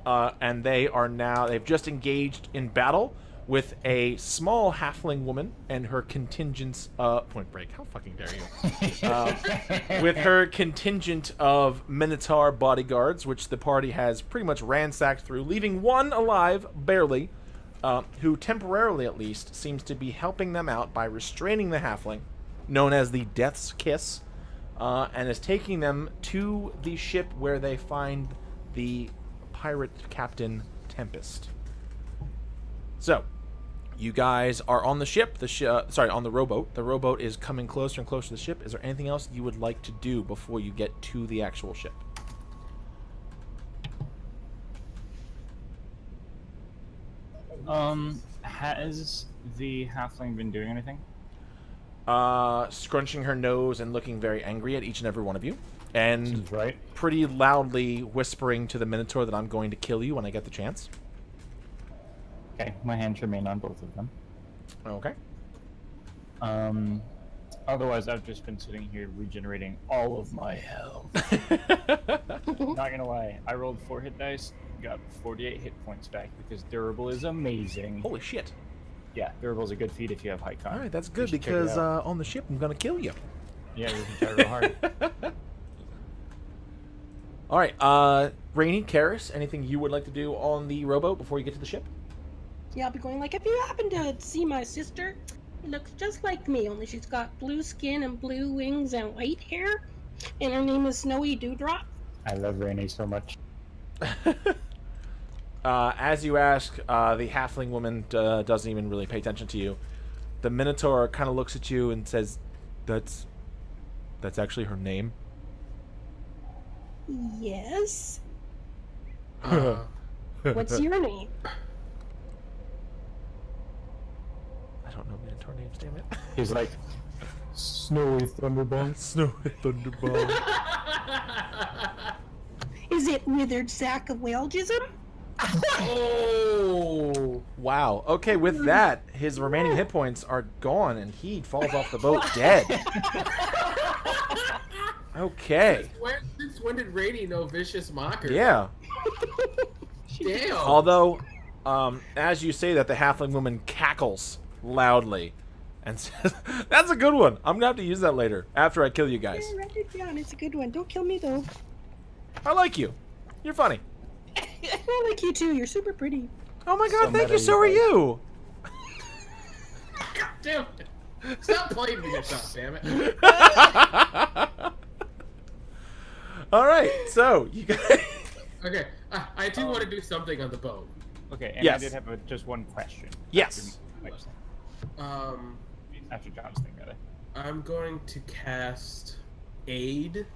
and they've just engaged in battle with a small halfling woman and her contingents. Point Break, how fucking dare you? With her contingent of Minotaur bodyguards, which the party has pretty much ransacked through, leaving one alive, barely. Who temporarily, at least, seems to be helping them out by restraining the halfling, known as the Death's Kiss, and is taking them to the ship where they find the pirate captain Tempest. So, you guys are on the ship. On the rowboat. The rowboat is coming closer and closer to the ship. Is there anything else you would like to do before you get to the actual ship? Has the halfling been doing anything? Scrunching her nose and looking very angry at each and every one of you. And Seems right. pretty loudly whispering to the Minotaur that I'm going to kill you when I get the chance. Okay, my hands remain on both of them. Okay. Otherwise, I've just been sitting here regenerating all of my health. Not gonna lie, I rolled 4 hit dice, got 48 hit points back because durable is amazing. Holy shit. Yeah, durable is a good feat if you have high con. Alright, that's You good should check it because out. on the ship I'm going to kill you. Yeah, you can try real hard. Alright, Rainy, Karis, anything you would like to do on the rowboat before you get to the ship? Yeah, I'll be going like, if you happen to see my sister, it looks just like me, only she's got blue skin and blue wings and white hair, and her name is Snowy Dewdrop. I love Rainy so much. As you ask, the halfling woman doesn't even really pay attention to you. The Minotaur kind of looks at you and says, That's actually her name? Yes. What's your name? I don't know Minotaur names, damn it. He's like, Snowy Thunderbolt. Snowy Thunderbolt. Is it Withered Sack of Whalejism? Oh! Wow. Okay, with that, his remaining hit points are gone, and he falls off the boat dead. Okay. Since when did Rainy know Vicious Mocker? Yeah. Damn. Although, as you say that, the halfling woman cackles loudly and says, "That's a good one. I'm gonna have to use that later after I kill you guys. Yeah, write it down. It's a good one. Don't kill me, though. I like you. You're funny. I like you, too. You're super pretty. Oh my So god, thank meta, you. So are you you. God damn it. Stop playing with yourself, damn it. All right. So you guys. Okay, I do want to do something on the boat. Okay, and Yes. I did have just one question. Yes. After John's thing, rather. I'm going to cast Aid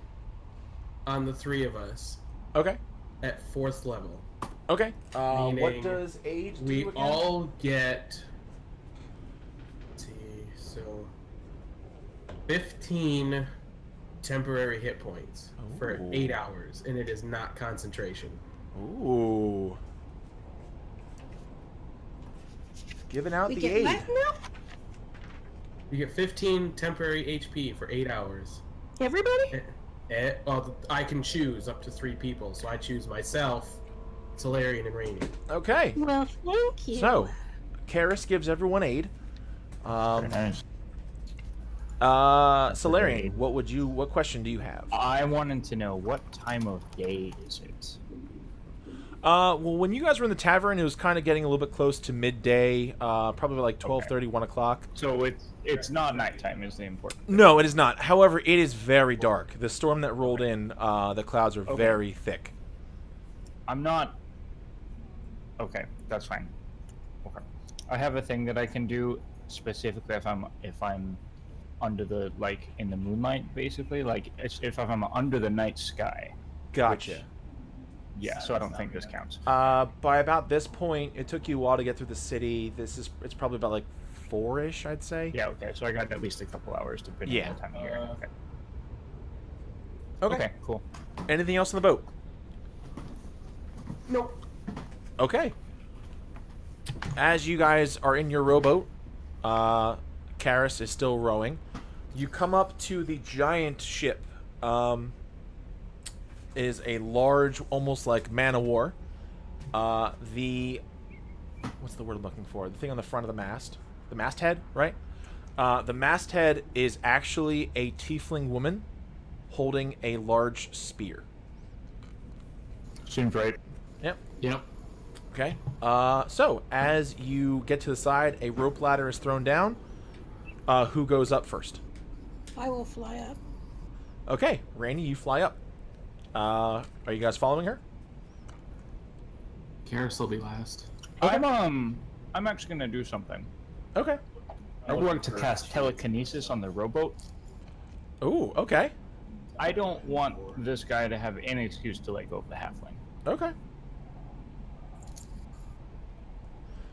on the 3 of us Okay. at 4th level. Okay. What Meaning does age do We again? all get. Let's see, so 15 temporary hit points for Ooh. 8 hours, and it is not concentration. Ooh. Giving out We the get aid. what now? You get 15 temporary HP for 8 hours. Everybody? Well, I can choose up to 3 people, so I choose myself, Solarian, and Rainy. Okay. Well, thank you. So, Karis gives everyone aid. Very nice. Solarian, what question do you have? I wanted to know what time of day is it? Well, when you guys were in the tavern, it was kind of getting a little bit close to midday, probably like 12:30, 1 o'clock. So it's not nighttime is the important thing. No, it is not. However, it is very dark. The storm that rolled in, the clouds are very thick. I'm not. Okay, that's fine. Okay, I have a thing that I can do specifically if I'm under the in the moonlight, basically if I'm under the night sky. Gotcha. Yeah, so I don't think this counts. By about this point, it took you a while to get through the city. It's probably about like 4-ish, I'd say. Yeah, okay. So I got at least a couple hours depending Yeah. on the time of year. Okay. Okay. Okay, cool. Anything else on the boat? Nope. Okay. As you guys are in your rowboat, Karis is still rowing. You come up to the giant ship. Is a large, almost like man-o-war. What's the word I'm looking for? The thing on the front of the mast. The masthead, right? The masthead is actually a tiefling woman holding a large spear. Seems right. Yep. Yep. Okay. So, as you get to the side, a rope ladder is thrown down. Who goes up first? I will fly up. Okay, Rainy, you fly up. Are you guys following her? Karis will be last. I'm actually gonna do something. Okay. I want to cast telekinesis on the rowboat. Ooh, okay. I don't want this guy to have any excuse to let go of the halfling. Okay.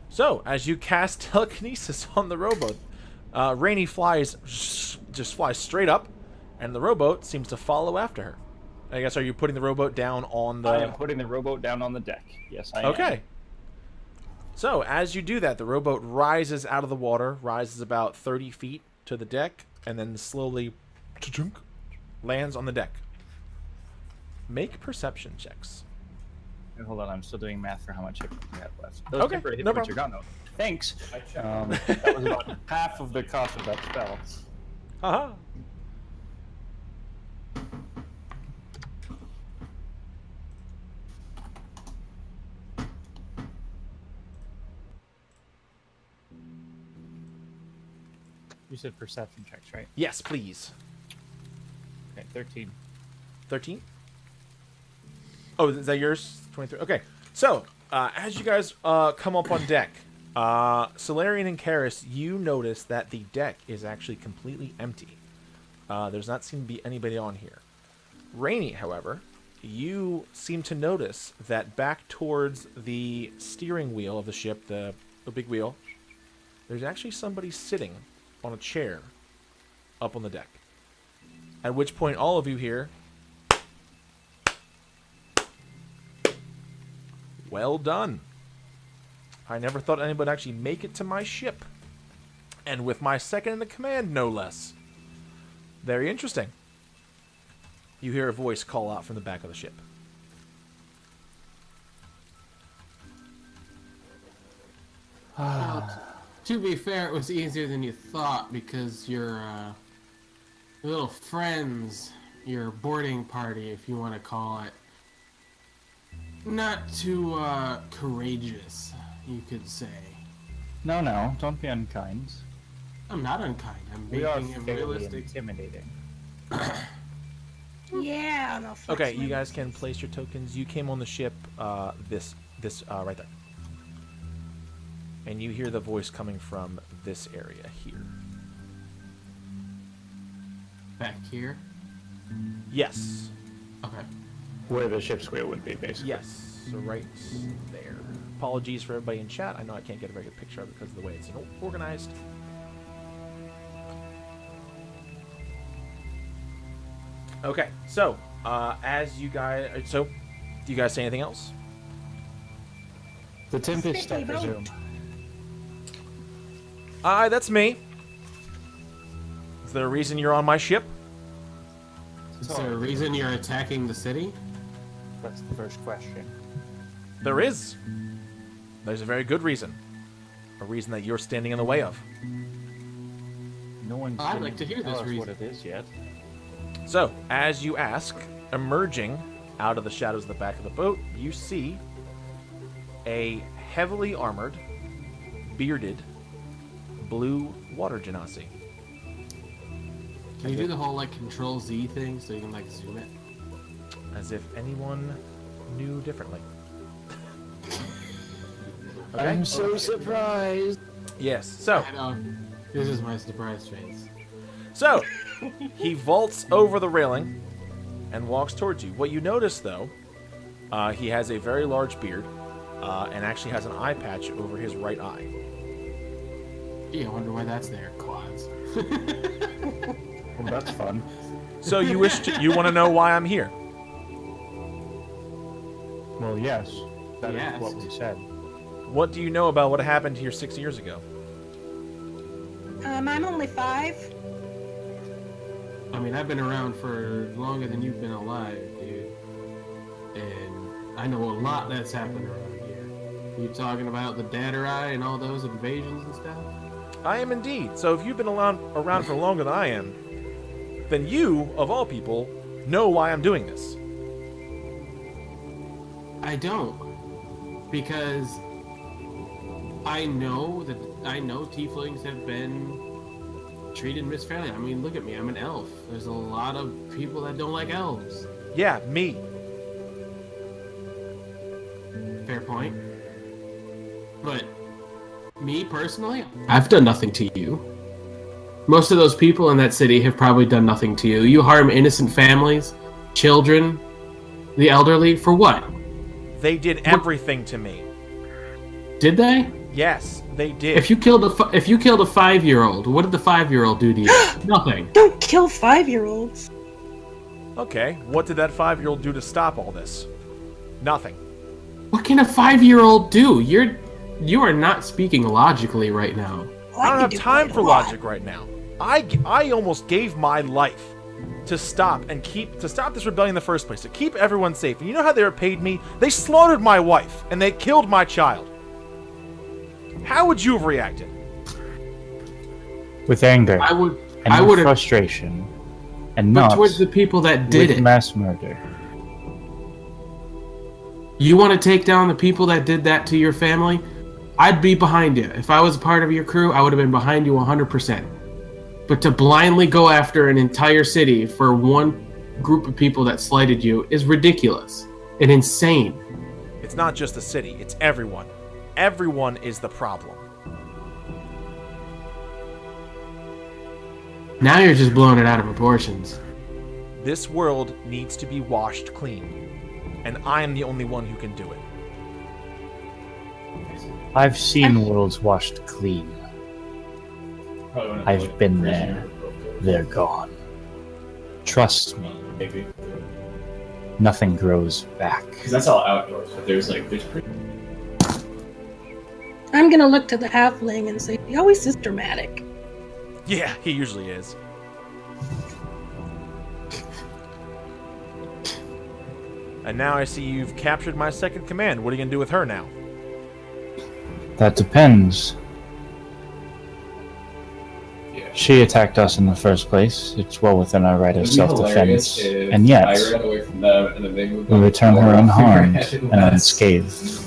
So, as you cast telekinesis on the rowboat, Rainy just flies straight up, and the rowboat seems to follow after her. I guess, are you putting the rowboat down on the... I am putting the rowboat down on the deck. Yes, I am. Okay. So, as you do that, the rowboat rises out of the water, rises about 30 feet to the deck, and then slowly lands on the deck. Make perception checks. Hey, hold on, I'm still doing math for how much hit points you have left. Those Okay, temporary hit no points are gone, though. Thanks. That was about half of the cost of that spell. Haha. You said perception checks, right? Yes, please. Okay, 13. 13? Oh, is that yours? 23. Okay. So, as you guys come up on deck, Solarian and Karis, you notice that the deck is actually completely empty. There's not seem to be anybody on here. Rainy, however, you seem to notice that back towards the steering wheel of the ship, the big wheel, there's actually somebody sitting on a chair up on the deck. At which point all of you hear, well done. I never thought anybody would actually make it to my ship. And with my second in the command, no less. Very interesting. You hear a voice call out from the back of the ship. Well, to be fair, it was easier than you thought because your little friends, your boarding party, if you want to call it, not too courageous, you could say. No, don't be unkind. I'm not unkind. I'm We are making a fairly realistic. intimidating. Yeah, they'll flex Okay, my you guys can muscles. place your tokens. You came on the ship, this right there. And you hear the voice coming from this area here. Back here. Yes. Okay. Where the ship's wheel would be, basically. Yes. So right there. Apologies for everybody in chat. I know I can't get a very good picture of it because of the way it's organized. Okay, so as you guys, do you guys say anything else? The Tempest, I Sticky boat. presume. That's me. Is there a reason you're on my ship? Is there a reason you're attacking the city? That's the first question. There is. There's a very good reason. A reason that you're standing in the way of. No one's I'd didn't like to hear tell this us reason. what it is yet. So, as you ask, emerging out of the shadows of the back of the boat, you see a heavily armored, bearded, blue water genasi. Can you do the whole like Control Z thing so you can like zoom it? As if anyone knew differently. Okay? I'm so surprised. Yes. So, I know. This is my surprise face. So, he vaults over the railing and walks towards you. What you notice, though, he has a very large beard and actually has an eye patch over his right eye. Yeah, I wonder why that's there. Quads. Well, that's fun. So you want to know why I'm here? Well, yes. That is Yes. what we said. What do you know about what happened here 6 years ago? I'm only 5. I mean, I've been around for longer than you've been alive, dude. And I know a lot that's happened around here. You talking about the Datterai and all those invasions and stuff? I am indeed. So if you've been around for longer than I am, then you, of all people, know why I'm doing this. I don't. Because I know tieflings have been treated misfairly. I mean, look at me. I'm an elf. There's a lot of people that don't like elves. Yeah, me. Fair point. But me personally, I've done nothing to you. Most of those people in that city have probably done nothing to you. You harm innocent families, children, the elderly, for what? They did everything to me. Did they? Yes, they did. If you killed a 5-year-old, what did the 5-year-old do to you? Nothing. Don't kill 5-year-olds. Okay, what did that 5-year-old do to stop all this? Nothing. What can a 5-year-old do? You are not speaking logically right now. Well, I don't can have do time quite for a lot. logic right now. I almost gave my life to stop this rebellion in the first place, to keep everyone safe. And you know how they repaid me? They slaughtered my wife and they killed my child. How would you have reacted? With anger. I would with have, frustration. And but not towards the people that did with it. mass murder. You want to take down the people that did that to your family? I'd be behind you. If I was a part of your crew, I would have been behind you 100%. But to blindly go after an entire city for one group of people that slighted you is ridiculous and insane. It's not just the city, it's everyone. Everyone is the problem. Now you're just blowing it out of proportions. This world needs to be washed clean. And I am the only one who can do it. I've seen worlds washed clean. I've been there. They're gone. Trust me. Maybe. Nothing grows back. Because that's all outdoors, but there's pretty... I'm gonna look to the halfling and say, he always is dramatic. Yeah, he usually is. And now I see you've captured my second command. What are you going to do with her now? That depends. Yeah. She attacked us in the first place. It's well within our right of It'd be hilarious self-defense. if And yet, I ran away from them and then they moved we on return to her Florida. unharmed Right. and unscathed.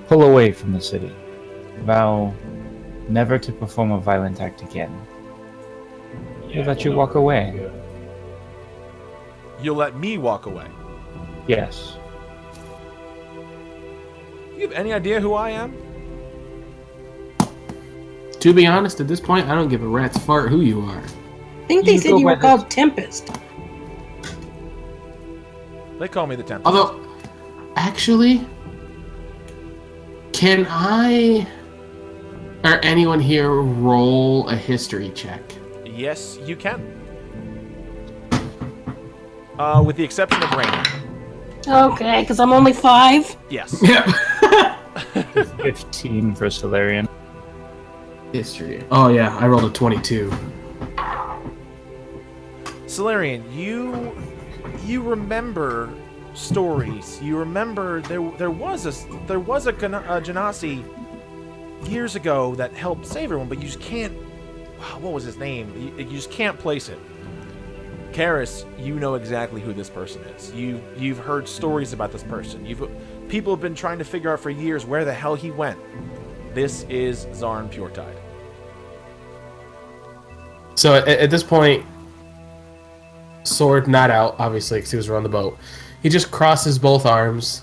Pull away from the city. Vow never to perform a violent act again. We'll let you walk away. Yeah. You'll let me walk away. Yes. You have any idea who I am? To be honest, at this point, I don't give a rat's fart who you are. I think they You said go you by were the- called Tempest. They call me the Tempest. Although, actually, can I or anyone here roll a history check? Yes, you can. With the exception of Rain. Okay, because I'm only 5. Yes. Yeah. 15 for Solarian. History. Oh yeah, I rolled a 22. Solarian, you remember stories. You remember there was a Genasi years ago that helped save everyone, but you just can't. Wow, what was his name? You just can't place it. Karis, you know exactly who this person is. You've heard stories about this person. People have been trying to figure out for years where the hell he went. This is Zarn Puretide. So at this point, sword not out, obviously, because he was around the boat. He just crosses both arms,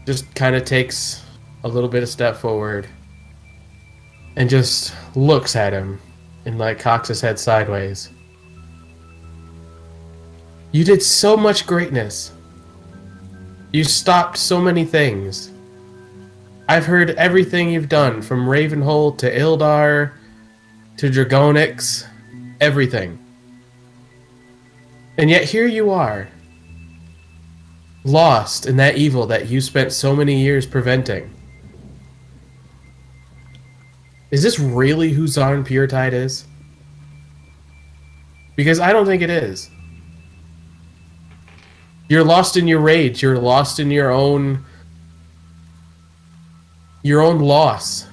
just kind of takes a little bit of step forward, and just looks at him and like cocks his head sideways. You did so much greatness. You stopped so many things. I've heard everything you've done, from Ravenhold to Ildar to Dragonix, everything. And yet here you are, lost in that evil that you spent so many years preventing. Is this really who Zarn Puretide is? Because I don't think it is. You're lost in your rage. You're lost in your own loss.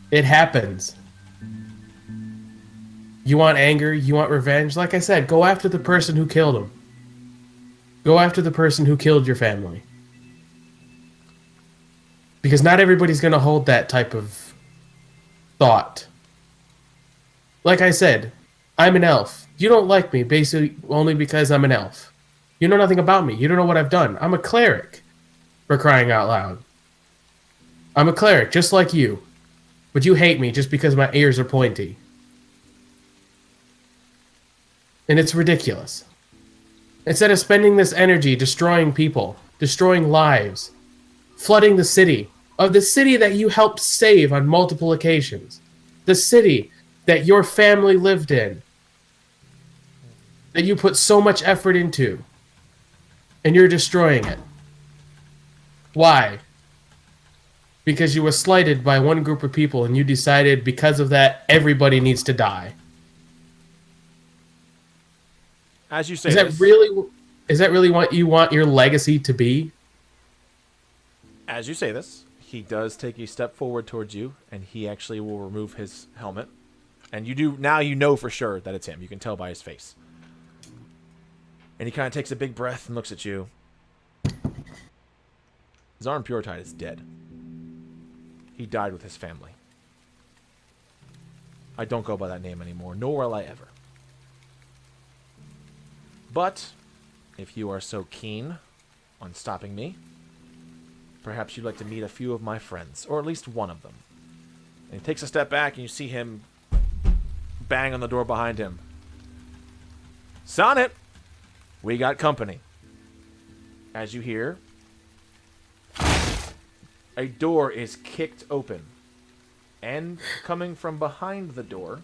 It happens. You want anger, you want revenge. Like I said, go after the person who killed him. Go after the person who killed your family. Because not everybody's going to hold that type of thought. Like I said, I'm an elf. You don't like me basically only because I'm an elf. You know nothing about me. You don't know what I've done. I'm a cleric, for crying out loud. I'm a cleric, just like you. But you hate me just because my ears are pointy. And it's ridiculous. Instead of spending this energy destroying people, destroying lives, flooding the city that you helped save on multiple occasions, the city that your family lived in, that you put so much effort into, and you're destroying it. Why? Because you were slighted by one group of people and you decided because of that everybody needs to die. As you say, Is that really what you want your legacy to be? As you say this, he does take a step forward towards you, and he actually will remove his helmet. And now you know for sure that it's him. You can tell by his face. And he kind of takes a big breath and looks at you. Zarn Puretide is dead. He died with his family. I don't go by that name anymore, nor will I ever. But, if you are so keen on stopping me, perhaps you'd like to meet a few of my friends, or at least one of them. And he takes a step back, and you see him bang on the door behind him. Sonnet! We got company. As you hear, a door is kicked open. And coming from behind the door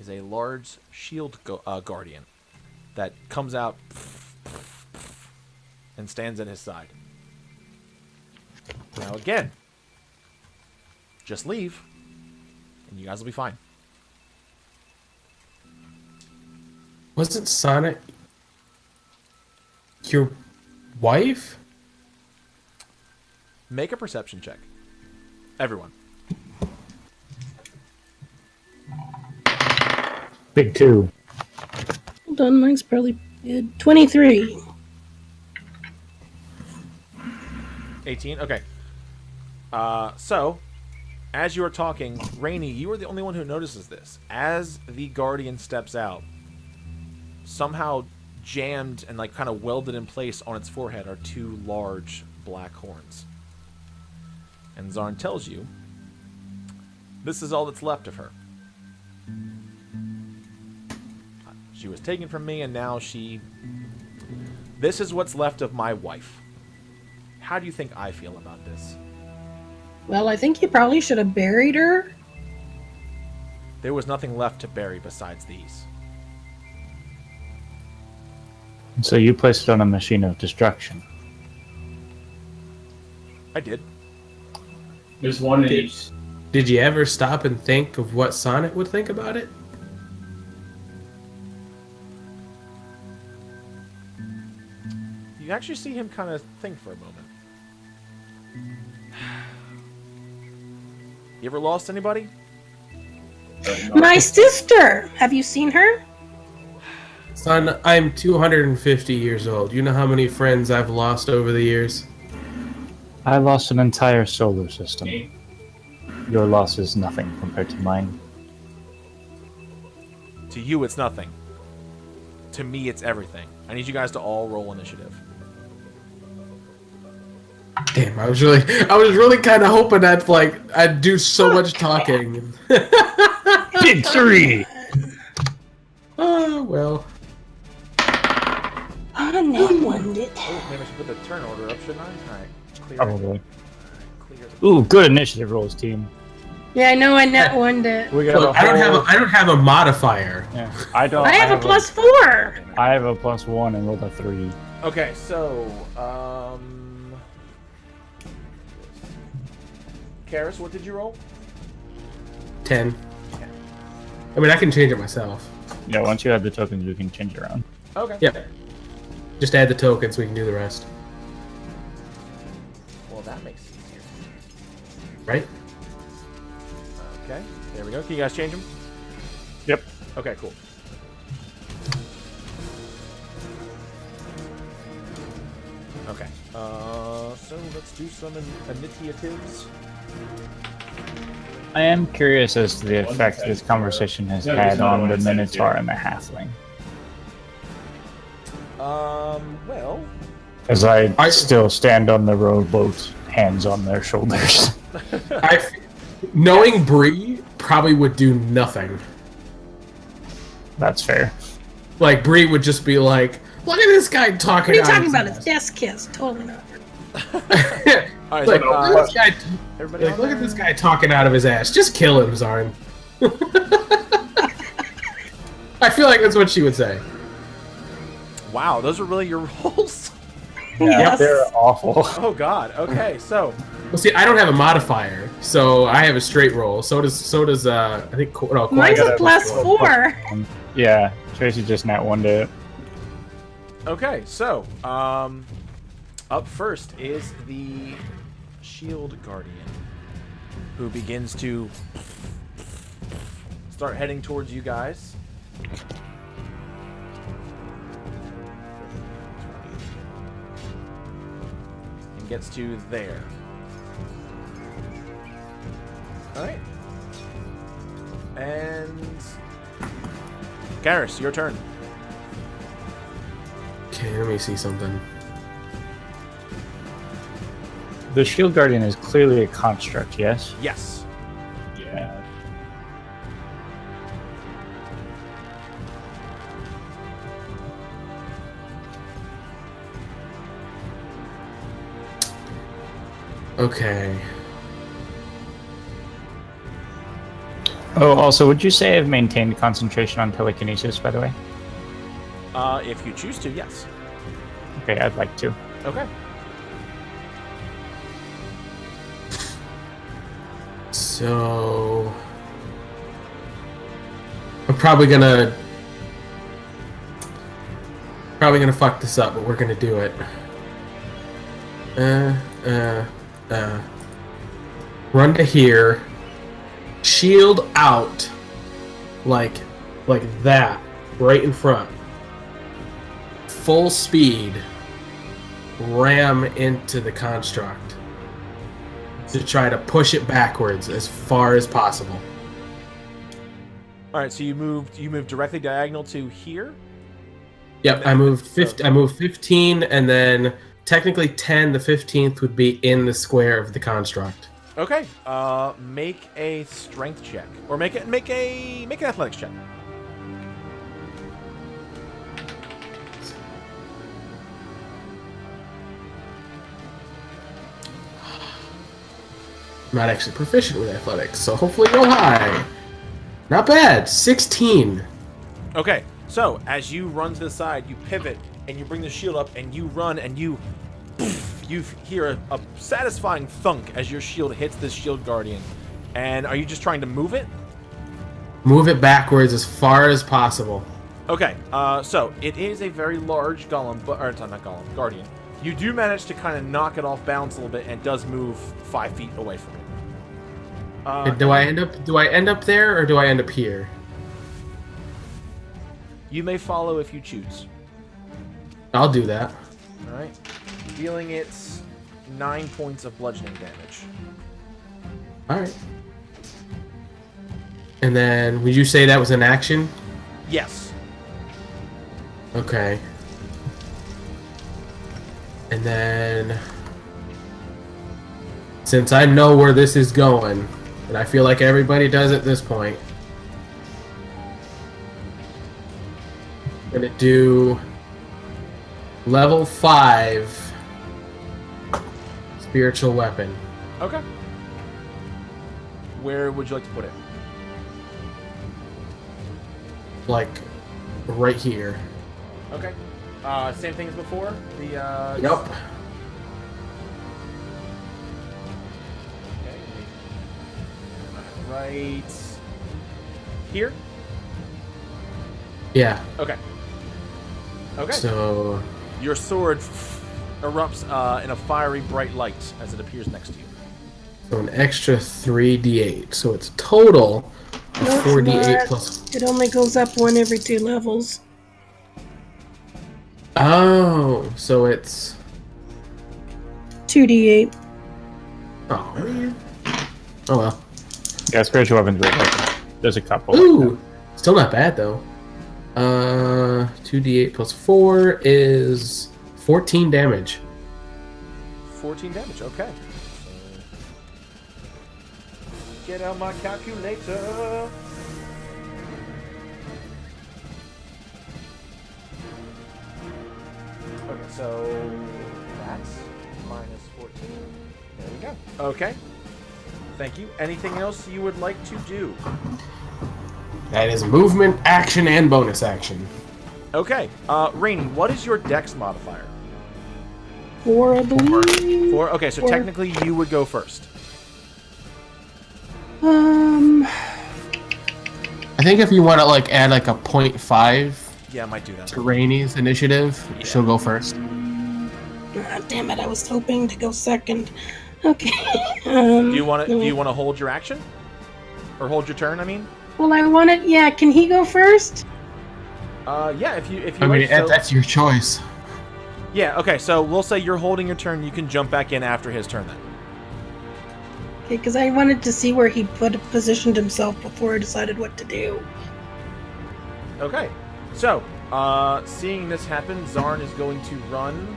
is a large shield guardian that comes out and stands at his side. Now again, just leave, and you guys will be fine. Wasn't Sonnet your wife? Make a perception check. Everyone. Big 2. Well done, mine's probably good. 23. 18? Okay. So, as you are talking, Rainey, you are the only one who notices this. As the Guardian steps out, somehow jammed and like kind of welded in place on its forehead are two large black horns. And Zarn tells you, this is all that's left of her. She was taken from me, and now this is what's left of my wife. How do you think I feel about this? Well, I think you probably should have buried her. There was nothing left to bury besides these. So you placed it on a machine of destruction. I did. There's one in each. Did you ever stop and think of what Sonnet would think about it? You actually see him kind of think for a moment. You ever lost anybody? My sister! Have you seen her? Son, I'm 250 years old. You know how many friends I've lost over the years? I lost an entire solar system. Your loss is nothing compared to mine. To you, it's nothing. To me, it's everything. I need you guys to all roll initiative. Damn, I was really kind of hoping that I'd do so much talking. Big 3! Oh well. Ah, net won it. Oh, maybe I should put the turn order up, shouldn't I? Alright. Clear. Probably. Clear the... Ooh, good initiative rolls, team. Yeah, I know I net won it. We got Look, a I don't whole- have a modifier. Yeah, I don't. I have a +4. I have a +1 and rolled a 3. Okay, so, Karis, what did you roll? 10. I mean, I can change it myself. Yeah, once you have the tokens, we can change it around. Okay. Yeah. Just add the tokens, we can do the rest. Well, that makes it easier. Right? Okay, there we go. Can you guys change them? Yep. Okay, cool. Okay, so let's do some initiatives. I am curious as to the effect this conversation has had on the Minotaur and the Halfling. Well... As I still stand on the rowboat, hands on their shoulders. Knowing Bree probably would do nothing. That's fair. Like, Bree would just be like, look at this guy talking. What are you talking his about? ass." His desk kiss. Totally not. Alright, Like, so, look at this guy. everybody Like, on look at there? this guy talking out of his ass. Just kill him, Zarn. I feel like that's what she would say. Wow, those are really your rolls? Yes. They're awful. Oh god, okay, so... Well, see, I don't have a modifier, so I have a straight roll. So does I think no, Mine's Kawhi a got +4. Yeah, Tracy just nat one to it. Okay, so, up first is the Shield Guardian, who begins to start heading towards you guys. And gets to there. Alright. And... Garrus, your turn. Okay, let me see something. The Shield Guardian is clearly a construct, yes? Yes. Yeah. Okay. Oh, also, would you say I've maintained concentration on telekinesis, by the way? If you choose to, yes. Okay, I'd like to. Okay. So I'm probably gonna fuck this up, but we're gonna do it. Run to here. Shield out. Like that. Right in front. Full speed. Ram into the construct. To try to push it backwards as far as possible. All right, so you moved directly diagonal to here. Yep, I moved 15, and then technically 10. The 15th would be in the square of the construct. Okay. Make a strength check, or make an athletics check. I'm not actually proficient with athletics, so hopefully go high. Not bad. 16. Okay. So as you run to the side, you pivot and you bring the shield up, and you run, and you hear a satisfying thunk as your shield hits this shield guardian. And are you just trying to move it? Move it backwards as far as possible. Okay, so it is a very large golem, or it's not golem, guardian. You do manage to kind of knock it off balance a little bit, and it does move 5 feet away from it. Do I end up there, or do I end up here? You may follow if you choose. I'll do that. All right, dealing it 9 points of bludgeoning damage. All right. And then, would you say that was an action? Yes. Okay. And then, since I know where this is going, and I feel like everybody does at this point, I'm gonna do level 5 spiritual weapon. Okay. Where would you like to put it? Like, right here. Okay. Same thing as before? The, Yep. Okay. Right here? Yeah. Okay. Okay. So, Your sword erupts in a fiery bright light as it appears next to you. so an extra 3d8. So it's total of No, it's 4d8 not. plus. It only goes up one every 2 levels. Oh, so it's. 2d8. Oh, man. Oh, well. Yeah, spiritual weapons. There's a couple. Ooh! Still not bad, though. 2d8 plus 4 is 14 damage. 14 damage, okay. Get out my calculator. Okay, so that's minus 14. There we go. Okay. Thank you. Anything else you would like to do? That is movement, action, and bonus action. Okay. Rainy, what is your dex modifier? 4, I believe. 4? Okay, so 4. technically you would go first. I think if you want to like add like a 0.5 Yeah, I might do that. to Rainy's initiative, Yeah. she'll go first. Ah, damn it, I was hoping to go second. Okay. Do you want to hold your action? Or hold your turn, I mean? Well, I want it. Yeah, can he go first? Yeah, if you I mean, like, so- that's your choice. Yeah, okay, so we'll say you're holding your turn, you can jump back in after his turn then. Okay, because I wanted to see where he positioned himself before I decided what to do. Okay, so, seeing this happen, Zarn is going to run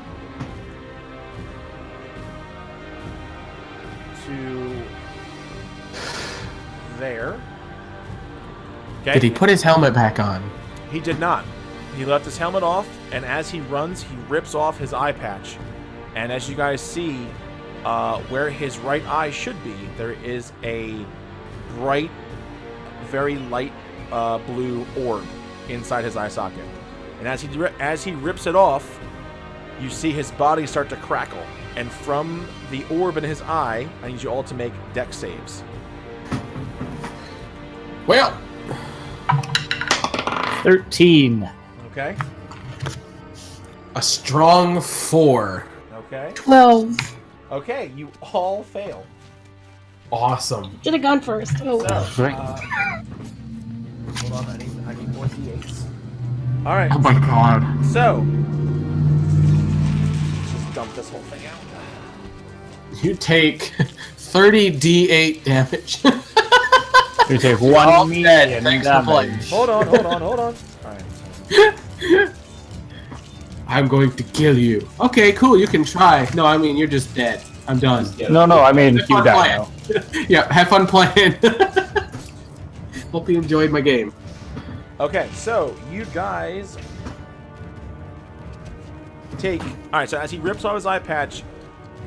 to there. Okay. Did he put his helmet back on? He did not. He left his helmet off, and as he runs, he rips off his eye patch. And as you guys see, where his right eye should be, there is a bright, very light blue orb inside his eye socket. And as he rips it off, you see his body start to crackle. And from the orb in his eye, I need you all to make dex saves. Well, 13. Okay? a strong 4. Okay? 12. Okay, you all fail. Awesome. Should have gone first. Oh, So, Right. hold on, I need more d8s. Alright, Oh my god. so just dump this whole thing out. You take 30d8 damage. You take All one dead. medium Thanks for playing. damage. Hold on. Alright. I'm going to kill you. Okay, cool. You can try. No, I mean, you're just dead. I'm done. No, I mean, Have you fun die now. playing. Yeah, have fun playing. Hope you enjoyed my game. Okay, so you guys take. Alright, so as he rips off his eye patch,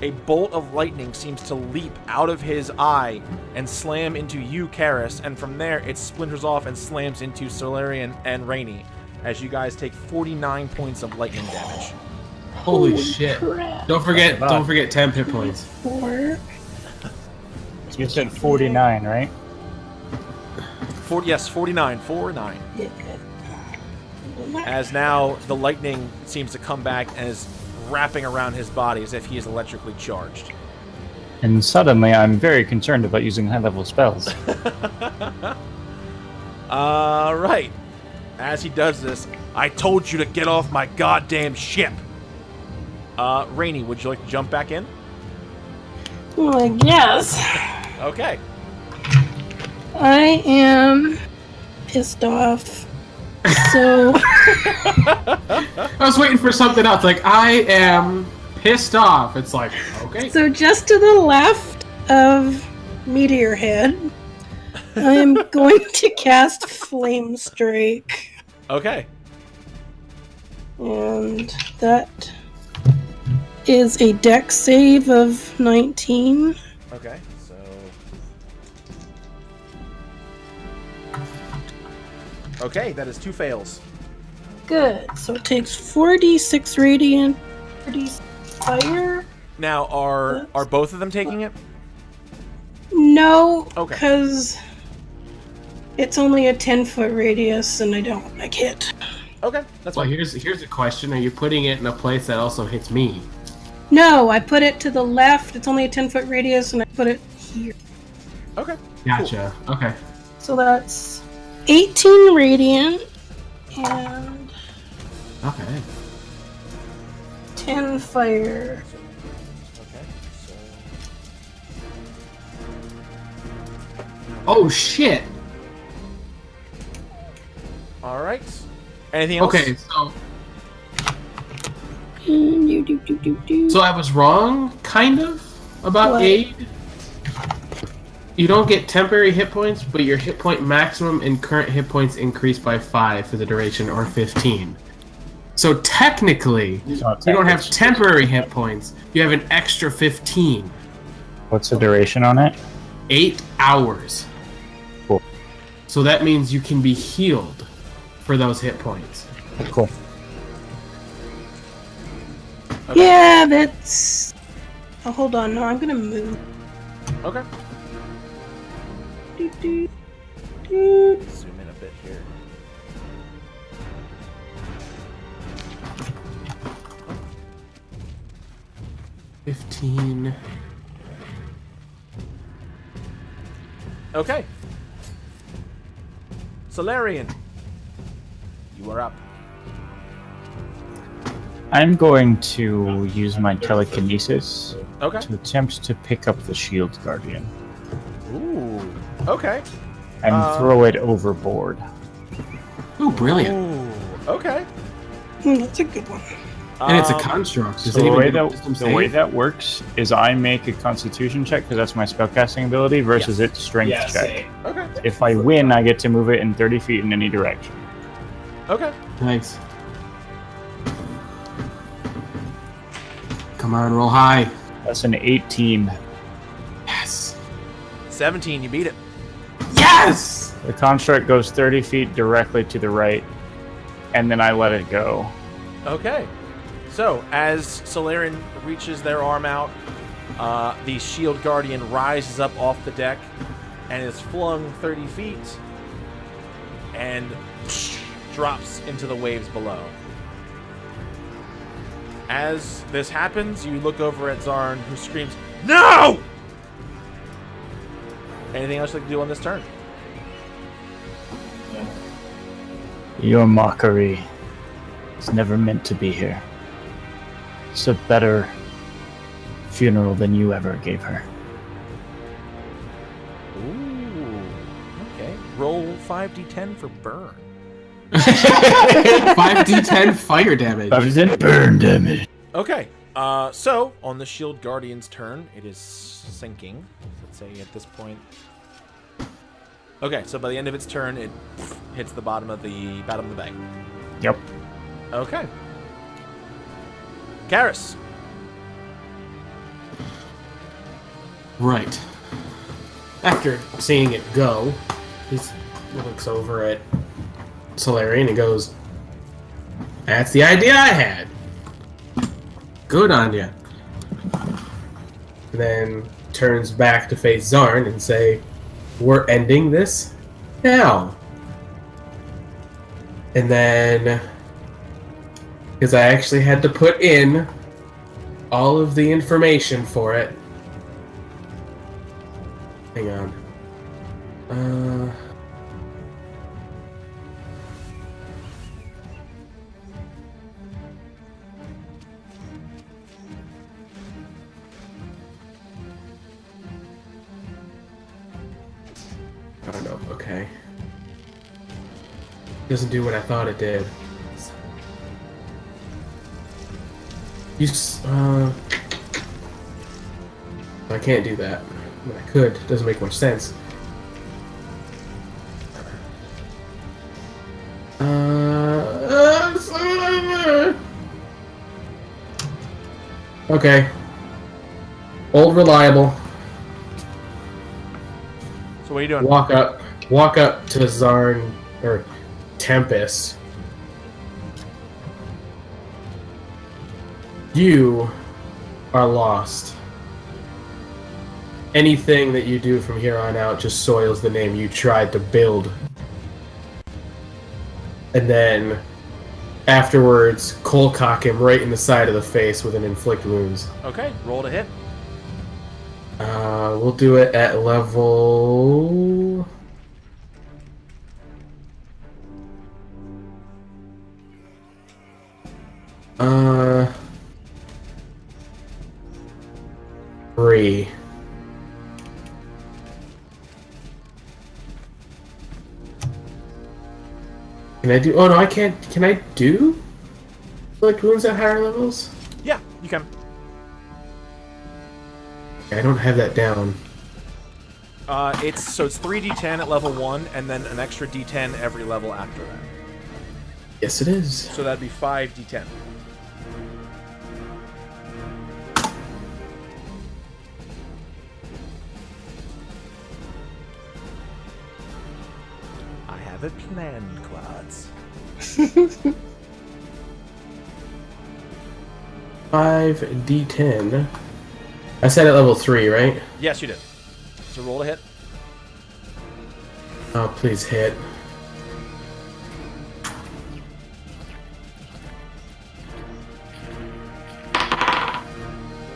a bolt of lightning seems to leap out of his eye and slam into you, Karis, and from there it splinters off and slams into Solarian and Rainy, as you guys take 49 points of lightning damage. Holy shit. crap. Don't forget 10 hit points. 4. You said 49, right? 49, 4-9. Yeah. As now the lightning seems to come back and is wrapping around his body as if he is electrically charged. And suddenly I'm very concerned about using high-level spells. Right. As he does this, I told you to get off my goddamn ship. Rainy, would you like to jump back in? Well, I guess. Okay. I am pissed off. So, I was waiting for something else. Like, I am pissed off. It's like, okay. so just to the left of Meteor Head, I am going to cast Flame Strike. Okay. And that is a dex save of 19. Okay, so... Okay, that is 2 fails. Good. So it takes 4d6 radiant, 4d6 fire. Now, are both of them taking it? No, Okay. because it's only a 10-foot radius and I don't like hit. Okay, that's Well, fine. here's a question: are you putting it in a place that also hits me? No, I put it to the left. It's only a 10-foot radius and I put it here. Okay. Gotcha. Okay. So that's 18 radiant and Okay. 10 fire. Okay, so... Oh shit. Alright. Anything else? Okay, so Do. so I was wrong, kind of, about What? aid. You don't get temporary hit points, but your hit point maximum and current hit points increase by 5 for the duration, or 15. So technically, you don't have temporary hit points. You have an extra 15. What's the duration on it? 8 hours. Cool. So that means you can be healed for those hit points. Cool. Yeah, that's... Oh, hold on. No, I'm gonna move. Okay. Do. Zoom in a bit here. — 15. Okay. Solarian, you are up. I'm going to use my telekinesis Okay. to attempt to pick up the shield guardian Ooh. Okay. and throw it overboard. Ooh, brilliant. Ooh. Okay. That's a good one. And it's a construct. Does So the anyone way do a that wisdom the way save? that works is I make a Constitution check because that's my spellcasting ability versus its Strength Yeah, check. same. Okay. If I win, I get to move it in 30 feet in any direction. Okay. Nice. Come on, roll high. That's an 18. Yes. 17, you beat it. Yes! The construct goes 30 feet directly to the right, and then I let it go. Okay. So, as Solarian reaches their arm out, the shield guardian rises up off the deck and is flung 30 feet and drops into the waves below. As this happens, you look over at Zarn, who screams, "No!" Anything else you'd like to do on this turn? Your mockery is never meant to be here. It's a better funeral than you ever gave her. Ooh. Okay. Roll 5d10 for burn. 5d10 fire damage. Burn damage. Okay. So on the shield guardian's turn, it is sinking. Let's say at this point. Okay, so by the end of its turn, it hits the bottom of the bag. Yep. Okay. Karis. Right. After seeing it go, he looks over at Solarian and goes, "That's the idea I had. Good on ya." Then turns back to face Zarn and say, "We're ending this now." And then, because I actually had to put in all of the information for it. Hang on. Oh no, okay. Doesn't do what I thought it did. I can't do that. I mean, I could. It doesn't make much sense. Okay. Old reliable. So what are you doing? Walk up to Zarn or Tempest. You are lost. Anything that you do from here on out just soils the name you tried to build. And then afterwards, cold cock him right in the side of the face with an inflict wounds. Okay, roll to hit. We'll do it at level... Uh... 3. Can I do... Oh, no, I can't... Can I do... like wounds at higher levels? Yeah, you can. I don't have that down. It's 3d10 at level 1, and then an extra d10 every level after that. Yes, it is. So that'd be 5d10. I have it planned, Claudes. 5d10. I said at level 3, right? Yes, you did. So roll to hit. Oh, please hit.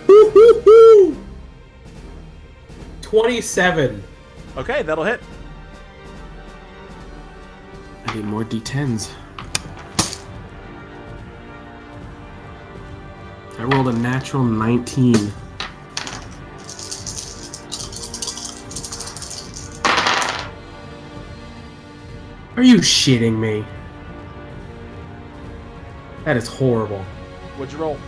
Woo-hoo-hoo! 27. Okay, that'll hit. I need more d10s. I rolled a natural 19. Are you shitting me? That is horrible. What'd you roll?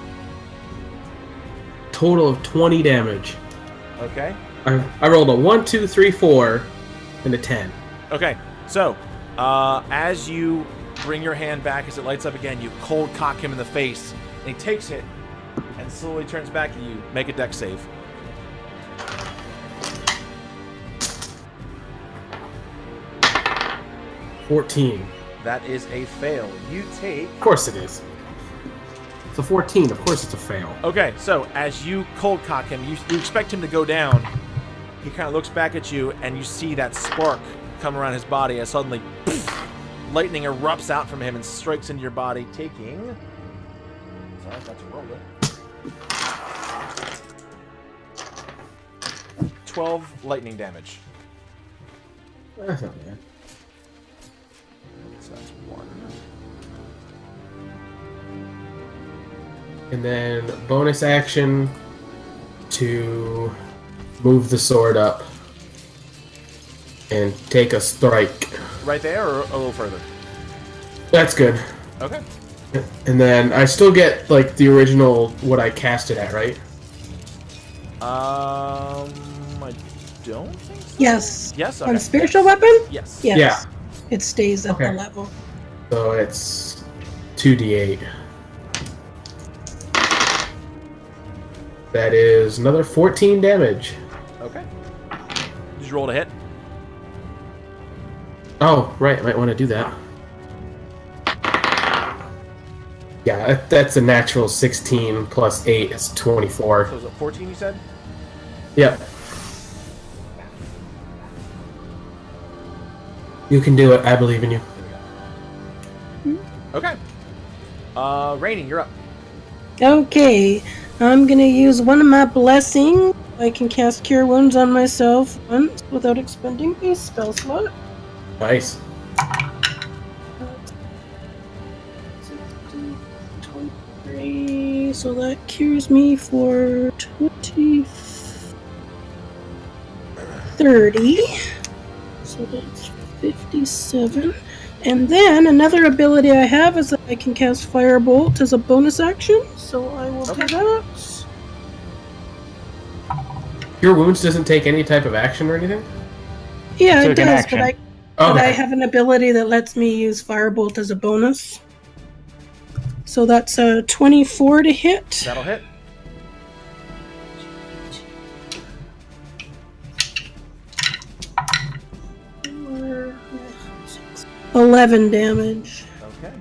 Total of 20 damage. Okay. I rolled a 1, 2, 3, 4, and a 10. Okay, so, as you bring your hand back, as it lights up again, you cold cock him in the face, and he takes it, and slowly turns back to you. Make a dex save. $14. That is a fail. You take... Of course it is. It's a 14. Of course it's a fail. Okay, so as you cold cock him, you expect him to go down. He kind of looks back at you, and you see that spark come around his body as suddenly lightning erupts out from him and strikes into your body, taking... Sorry, I got to roll it. 12 lightning damage. That's not bad. So that's 1. And then bonus action to move the sword up and take a strike. Right there, or a little further? That's good. Okay. And then I still get like the original what I cast it at, right? I don't think so. Yes. Yes, okay. On spiritual weapon? Yes. Yes. Yeah. It stays at Okay. the level. So it's 2d8. That is another 14 damage. Okay. Did you roll to hit? Oh, right. I might want to do that. Yeah, that's a natural 16 plus 8 is 24. So was it 14 you said? Yep. You can do it. I believe in you. Okay. Rainy, you're up. Okay. I'm gonna use one of my blessings. I can cast Cure Wounds on myself once without expending a spell slot. Nice. 23, so that cures me for 30. So that's 57. And then another ability I have is that I can cast Firebolt as a bonus action. So I will do that. Your wounds doesn't take any type of action or anything? Yeah, So it it's an does, action. but I Okay. have an ability that lets me use Firebolt as a bonus. So that's a 24 to hit. That'll hit. 11 damage. Okay.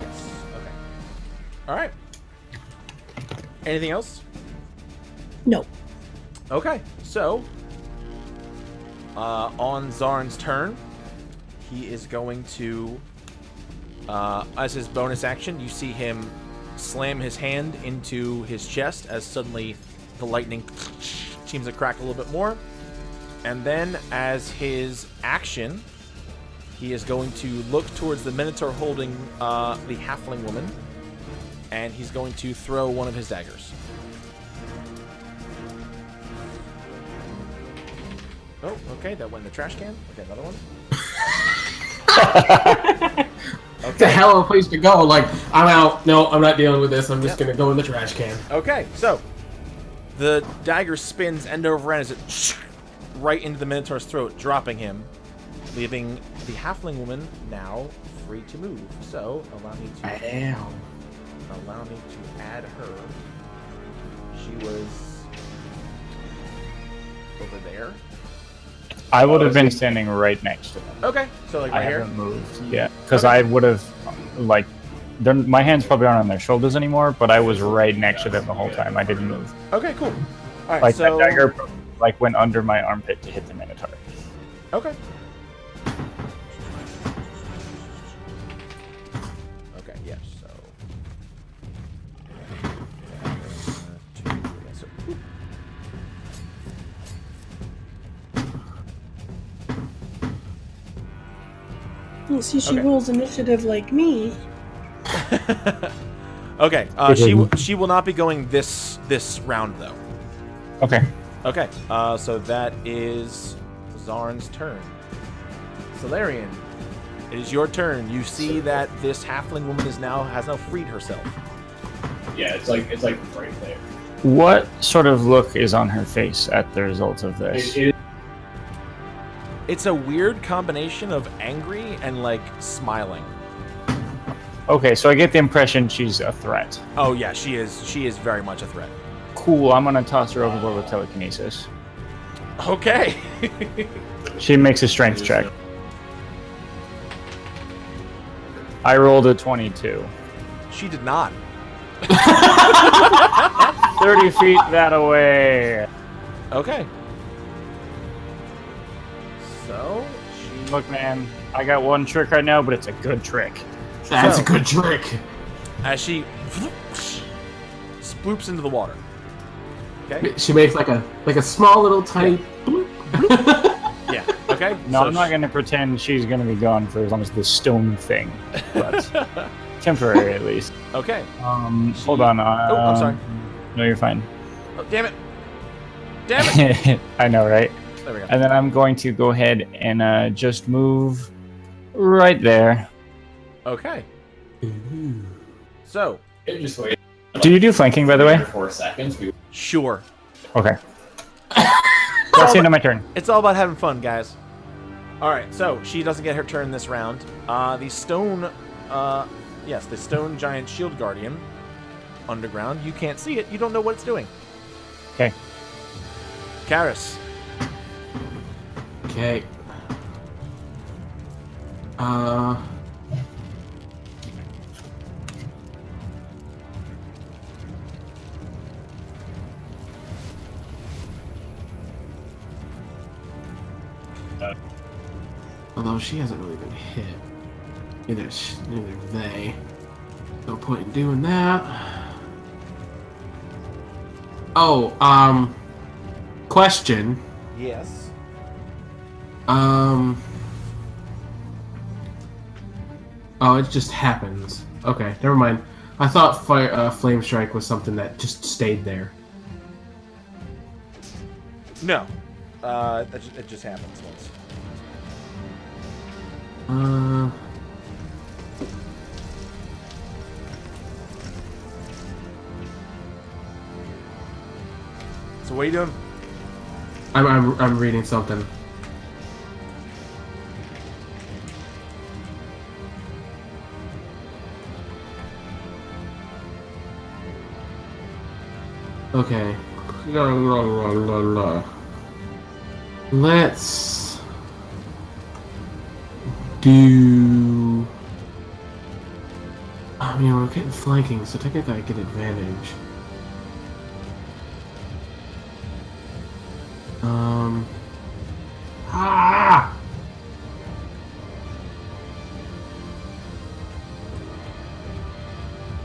Yes. Okay. All right. Anything else? No. Okay. So, on Zarn's turn, he is going to, as his bonus action, you see him slam his hand into his chest as suddenly the lightning seems to crack a little bit more. And then, as his action, he is going to look towards the Minotaur holding the halfling woman, and he's going to throw one of his daggers. Oh, okay, that went in the trash can. Okay, another one. It's a hell of a place to go. Like, I'm out. No, I'm not dealing with this. I'm just gonna go in the trash can. Okay, so the dagger spins end over end as it right into the Minotaur's throat, dropping him, leaving the halfling woman now free to move. So allow me to add her. She was over there. I would have been standing right next to them. Okay, so like I right here. haven't moved. Yeah, because I would have, like, my hands probably aren't on their shoulders anymore, but I was right next to them the whole time. I didn't move. Okay, cool. All right, Like, so that dagger, like, went under my armpit to hit the Minotaur. okay. Okay, yes. So. You see, she Okay. rolls initiative like me. Okay, she will not be going this round though. Okay. Okay, so that is Zarn's turn. Solarian, it is your turn. You see that this halfling woman has now freed herself. Yeah, it's like right there. What sort of look is on her face at the result of this? It's a weird combination of angry and like smiling. Okay, so I get the impression she's a threat. Oh yeah, she is very much a threat. Cool, I'm gonna toss her overboard with telekinesis. Okay. She makes a strength check. I rolled a 22. She did not. 30 feet that away. Okay. So she Look, man, I got one trick right now, but it's a good trick. That's a good trick. as she sploops into the water. Okay. She makes like a small little tiny. Yeah. Okay. No, so I'm not going to pretend she's going to be gone for as long as the stone thing, but temporary at least. Okay. Hold on. I'm sorry. No, you're fine. Oh, damn it. Damn it. I know, right? There we go. And then I'm going to go ahead and just move right there. Okay. So. Just wait. Do you do flanking, by the way? 4 seconds. Sure. Okay. That's the end of my turn. It's all about having fun, guys. All right. So she doesn't get her turn this round. The stone giant shield guardian underground. You can't see it. You don't know what it's doing. Okay. Karis. Okay. Although she hasn't really been hit. Neither they. No point in doing that. Oh, question. Yes. Oh, it just happens. Okay, never mind. I thought Flame Strike was something that just stayed there. No. It just happens once. So what are you doing? I'm reading something. Okay. Let's do. I mean, we're getting flanking, so technically I get advantage. Ah!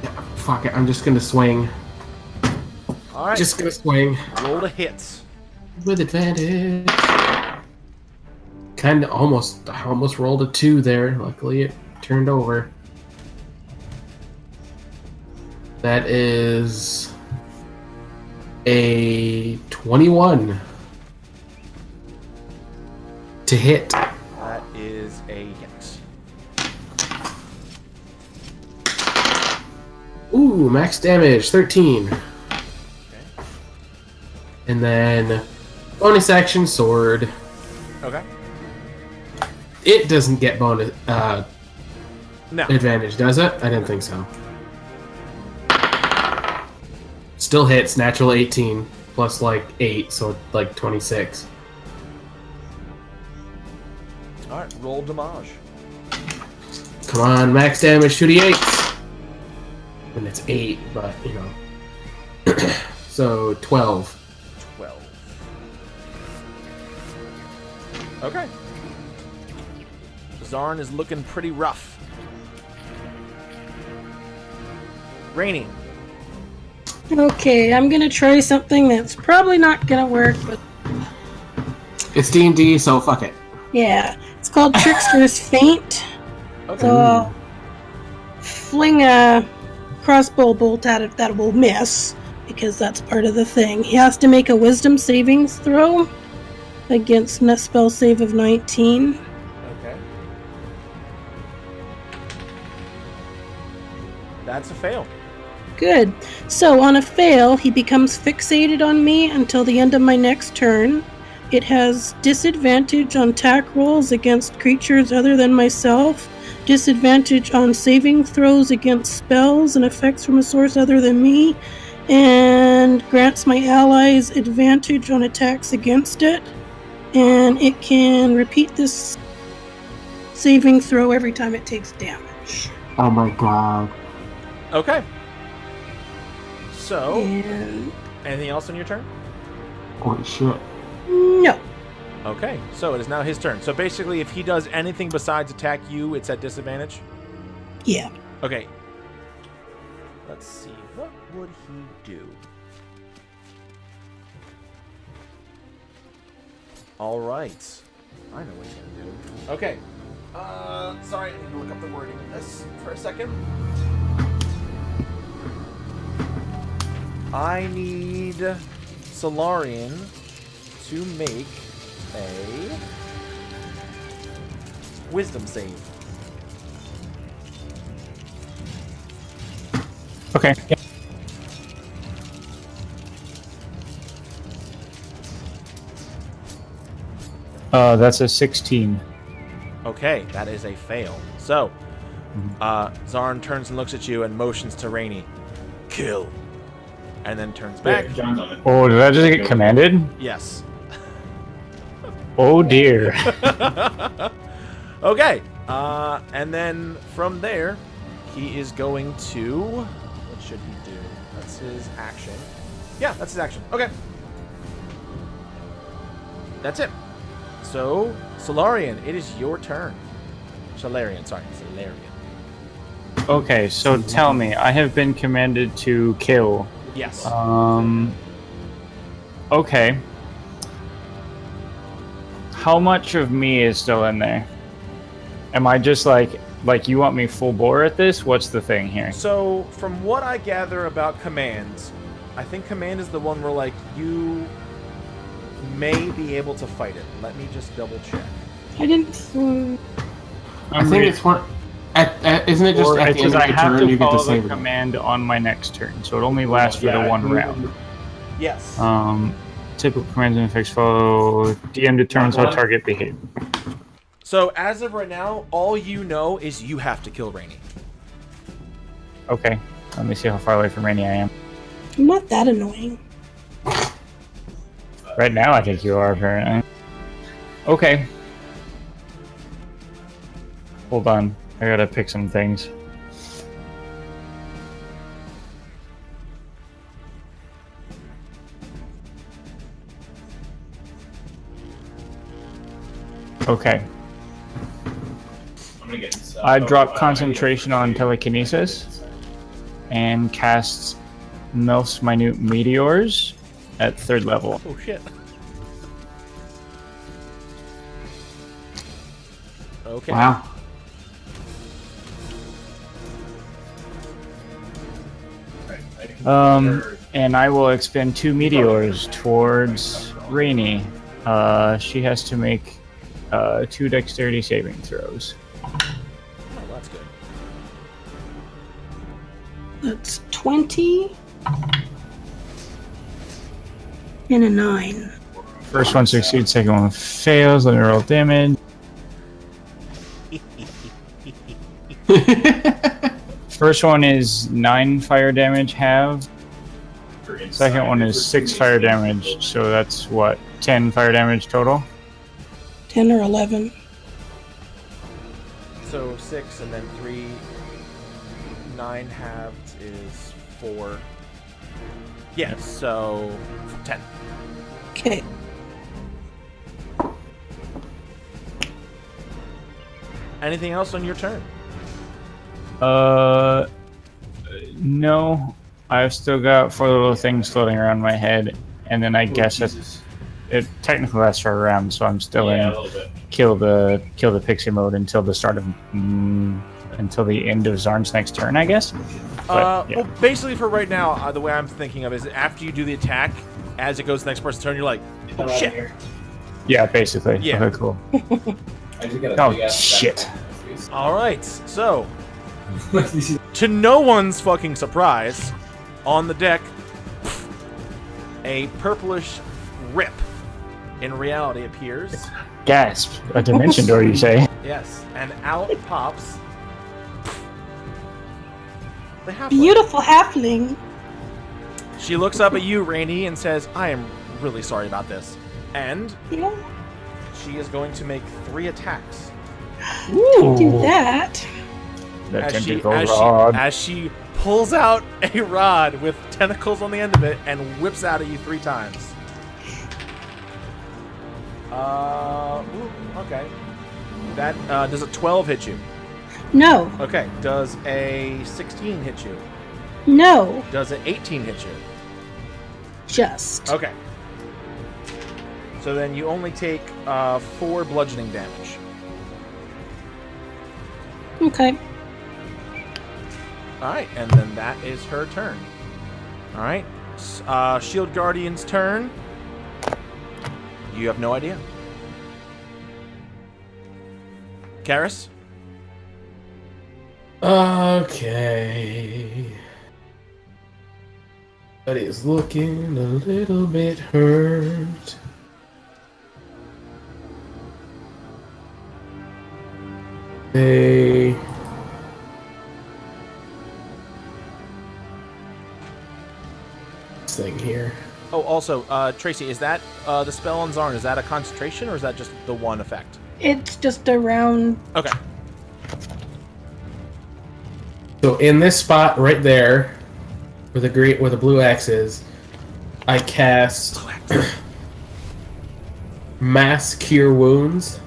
Yeah, fuck it, I'm just gonna swing. All right. Just gonna swing. Roll to hit. With advantage. I almost rolled a 2 there. Luckily it turned over. That is a 21 to hit. That is a hit. Ooh, max damage 13. Okay. And then bonus action sword. Okay. It doesn't get bonus No. advantage, does it? I didn't think so. Still hits, natural 18 plus like 8, so like 26. All right. Roll damage. Come on, max damage to the 8. And it's 8, but you know. So 12. 12. Okay. Zarn is looking pretty rough. Rainy. Okay, I'm gonna try something that's probably not gonna work, but It's D&D, so fuck it. yeah. It's called Trickster's Feint. Okay. So I'll fling a crossbow bolt at it that will miss, because that's part of the thing. He has to make a wisdom savings throw against a spell save of 19. Okay. That's a fail. Good. So on a fail, he becomes fixated on me until the end of my next turn. It has disadvantage on attack rolls against creatures other than myself, disadvantage on saving throws against spells and effects from a source other than me, and grants my allies advantage on attacks against it. And it can repeat this saving throw every time it takes damage. Oh my god. Okay. So, And anything else on your turn? Holy shit. no. Okay, so it is now his turn. So basically, if he does anything besides attack you, it's at disadvantage? Yeah. Okay. Let's see. What would he do? All right. I know what he's going to do. Okay. Sorry, I need to look up the wording of this for a second. I need Solarian to make a wisdom save. Okay. That's a 16. Okay, that is a fail. So, Zarn turns and looks at you and motions to Rainey. Kill. And then turns back. Yeah, John's on it. Oh, did I just get commanded? Yes. Oh dear. Okay. And then from there, he is going to... What should he do? That's his action. Yeah, that's his action. Okay. That's it. So, Solarian, it is your turn. Solarian. Okay, so tell me, I have been commanded to kill. Yes. Okay. How much of me is still in there? Am I just like you want me full bore at this? What's the thing here? So, from what I gather about Command, I think Command is the one where, like, you may be able to fight it. Let me just double check. I didn't. I think it's one. Isn't it just Or at it the end says of I the have turn to you get to follow the save it? command on my next turn, so it only lasts for Yeah. the one round. Yes. Typical commands and effects follow. DM determines how target behaves. So, as of right now, all you know is you have to kill Rainey. Okay, let me see how far away from Rainy I am. I'm not that annoying. Right now, I think you are apparently. Okay. Hold on. I gotta pick some things. Okay. I'm gonna get this. I drop concentration on telekinesis and cast Melf's Minute Meteors at 3rd level. Oh shit. Okay. Wow. And I will expend 2 meteors towards Rainy. She has to make 2 dexterity saving throws. Oh, that's good. That's 20 and a 9. First one succeeds, second one fails. Let me roll damage. First one is 9 fire damage halved. Second one is 6 fire damage, so that's what, 10 fire damage total? 10 or 11. So 6 and then 3. 9 halved is 4. Yeah, so 10. Okay. Anything else on your turn? No. I've still got 4 little things floating around my head, and then I guess it technically lasts for a round, so I'm still Yeah, a in little bit. kill the pixie mode until the start of until the end of Zarn's next turn, I guess. But, yeah. Well, basically for right now, the way I'm thinking of it is after you do the attack, as it goes to the next person's turn, you're like, Get oh that out of shit. here. Yeah, basically. Yeah. Okay, cool. I just got a Oh, big ass shit. All right, so to no one's fucking surprise, on the deck, a purplish rip in reality appears. Gasp. A dimension door, you say? Yes, and out pops the halfling. Beautiful halfling. She looks up at you, Rainy, and says, I am really sorry about this. And Yeah. she is going to make 3 attacks. Can do that. The As she, tentacle as, she, rod. as she pulls out a rod with tentacles on the end of it and whips out at you 3 times. Okay. That, does a 12 hit you? No. Okay. Does a 16 hit you? No. Does an 18 hit you? Just. Okay. So then you only take 4 bludgeoning damage. Okay. Alright, and then that is her turn. Alright. Shield Guardian's turn. You have no idea. Karis? Okay. But he's looking a little bit hurt. They... This thing here. Oh, also, Tracy, is that the spell on Zarn? Is that a concentration or is that just the one effect? It's just around. Okay. So in this spot right there, where the blue X is, I cast Mass Cure Wounds,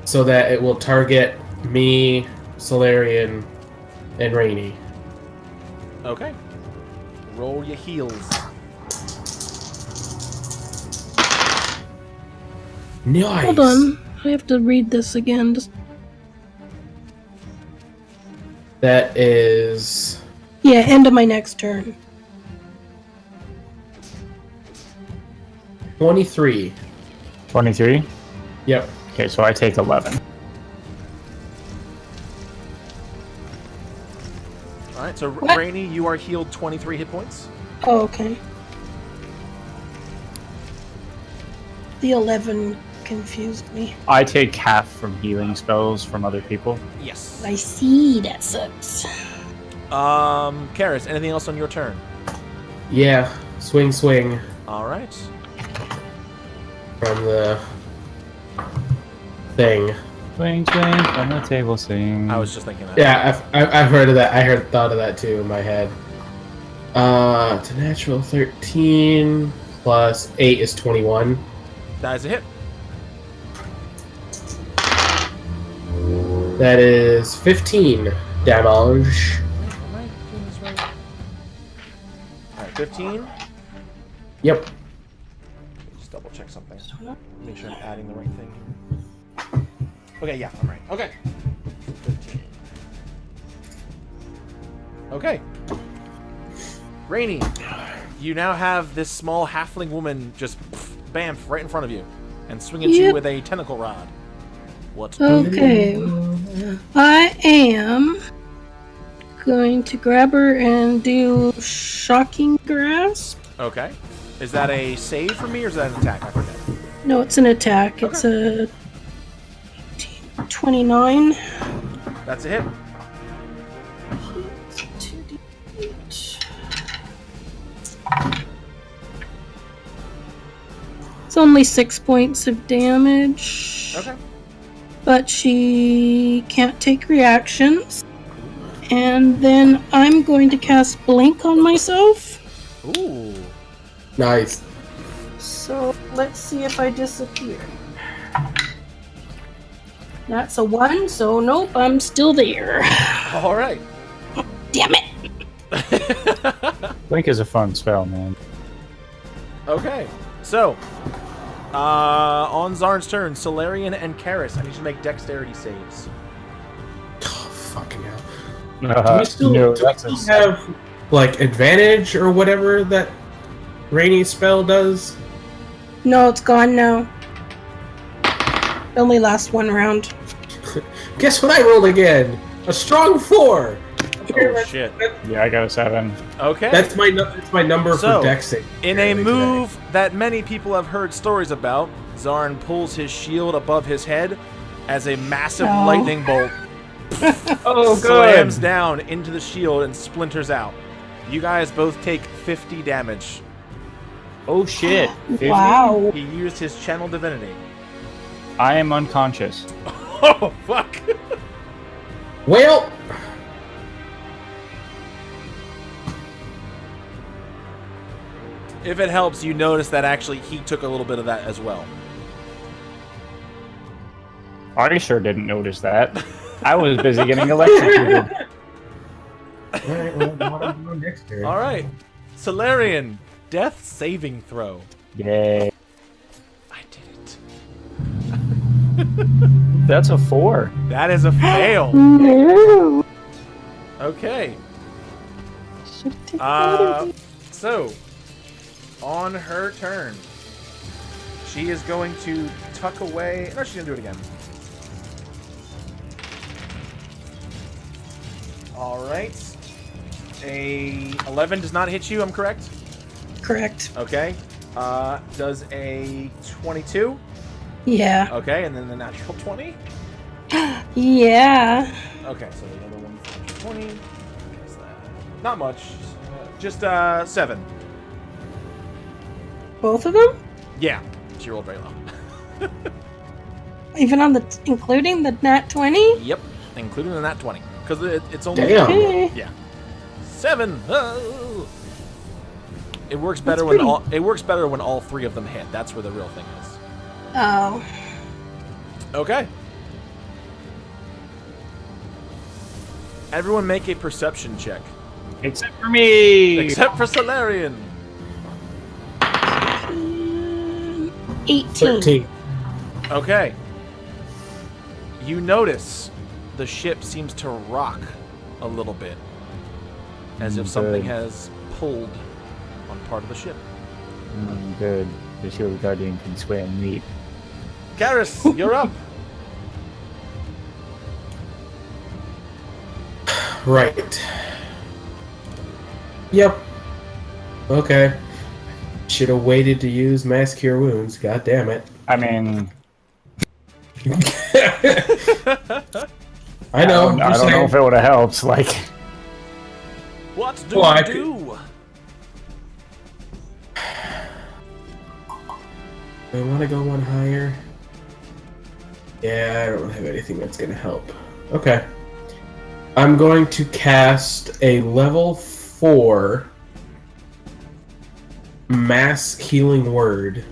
so that it will target me, Solarian, and Rainy. Okay. Roll your heals. Nice. Hold on. I have to read this again. Just... That is Yeah, end of my next turn. 23. 23? Yep. Okay, so I take 11. Alright, so What? Rainy, you are healed 23 hit points. Oh, okay. The 11 confused me. I take half from healing spells from other people. Yes. I see, that sucks. Karis, anything else on your turn? Yeah. Swing, swing. Alright. from the thing. Swing, swing, from the table swing. I was just thinking that. Yeah, I've heard of that. Thought of that too in my head. It's a natural 13 plus 8 is 21. That is a hit. That is 15 damage. Am I doing this right? Alright, 15. Yep. Just double check something. Make sure I'm adding the right thing here. Okay, yeah, I'm right. Okay. 15. Okay. Rainy, you now have this small halfling woman just bam right in front of you and swinging at you with a tentacle rod. What? Okay. I am going to grab her and do shocking grasp. Okay. Is that a save for me or is that an attack? I forget. No, it's an attack. It's a 29. That's a hit. 2d8. It's only 6 points of damage. Okay. But she can't take reactions. And then I'm going to cast Blink on myself. Ooh. Nice. So let's see if I disappear. That's a 1, so nope, I'm still there. All right. Damn it! Blink is a fun spell, man. Okay. So, on Zarn's turn, Solarian and Karis, I need you to make dexterity saves. Oh, fucking hell. Do Do we still, have like advantage or whatever that rainy spell does? No, it's gone now. It only lasts 1 round. Guess what I rolled again? A strong 4. Oh, shit. Yeah, I got a 7. Okay. That's my number So, for dex save. In a today. move that many people have heard stories about, Zarn pulls his shield above his head as a massive No. lightning bolt Oh, slams down into the shield and splinters out. You guys both take 50 damage. Oh, shit. 50? Wow. He used his channel divinity. I am unconscious. Oh, fuck. Well, If it helps, you notice that actually he took a little bit of that as well. I sure didn't notice that. I was busy getting electrocuted. alright, well, what am I doing next turn? All right. Solarian, death saving throw. Yay. I did it. That's a 4. That is a fail. No. Okay. Should've taken that of you. So, on her turn, she is going to tuck away. No, she's going to do it again. All right. A 11 does not hit you, I'm correct? Correct. Okay. Does a 22? Yeah. Okay, and then the natural 20? Yeah. Okay, so the other one's 20. What's that? Not much. Just 7. Both of them? Yeah, she rolled very low. Even on the, including the nat 20? Yep, including the nat 20. Because it's only... Damn. Okay. Yeah. 7! Oh. It works better That's when pretty- it works better when all 3 of them hit. That's where the real thing is. Oh. Okay. Everyone make a perception check. Except for me! Except for Solarian. 18. 13. Okay. You notice the ship seems to rock a little bit. As if something Good. has pulled on part of the ship. Good. The shield guardian can swim neat. Karis, you're up. Right. Yep. Okay. Should have waited to use Mass Cure Wounds. God damn it. I mean, I know. I don't know if it would have helped. Like, What do Well, I you could- do? I want to go one higher. Yeah, I don't have anything that's going to help. Okay. I'm going to cast a level 4 mass healing word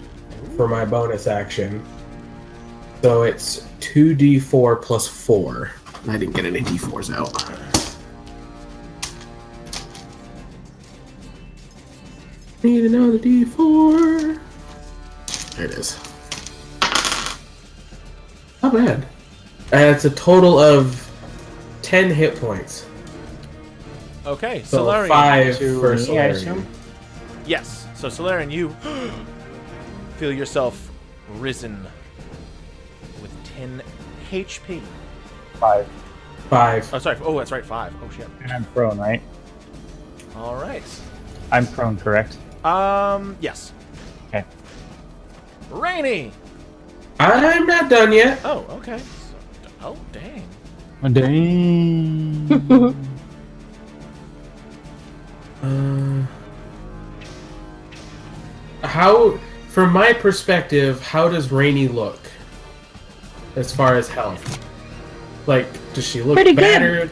for my bonus action. So it's 2d4 plus 4. I didn't get any d4s out. Need another d4. There it is. Not bad. And it's a total of 10 hit points. Okay, So Solarian. 5 To for me, I Solarian. assume? Yes. So Solarian, you feel yourself risen with 10 HP. 5. 5. Oh, sorry. Oh, that's right. 5. Oh shit. And I'm prone, right? All right. I'm prone, correct? Yes. Okay. Rainy. I'm not done yet. Oh, okay. So, oh, dang. Dang. How, from my perspective, how does Rainy look as far as health? Like, does she look Pretty good. battered?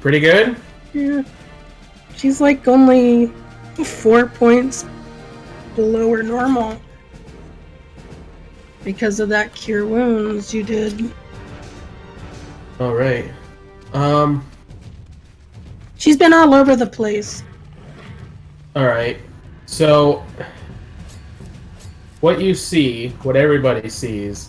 Pretty good? Yeah. She's like only 4 points below her normal. Because of that cure wounds you did. All right. She's been all over the place. All right. So, what you see, what everybody sees,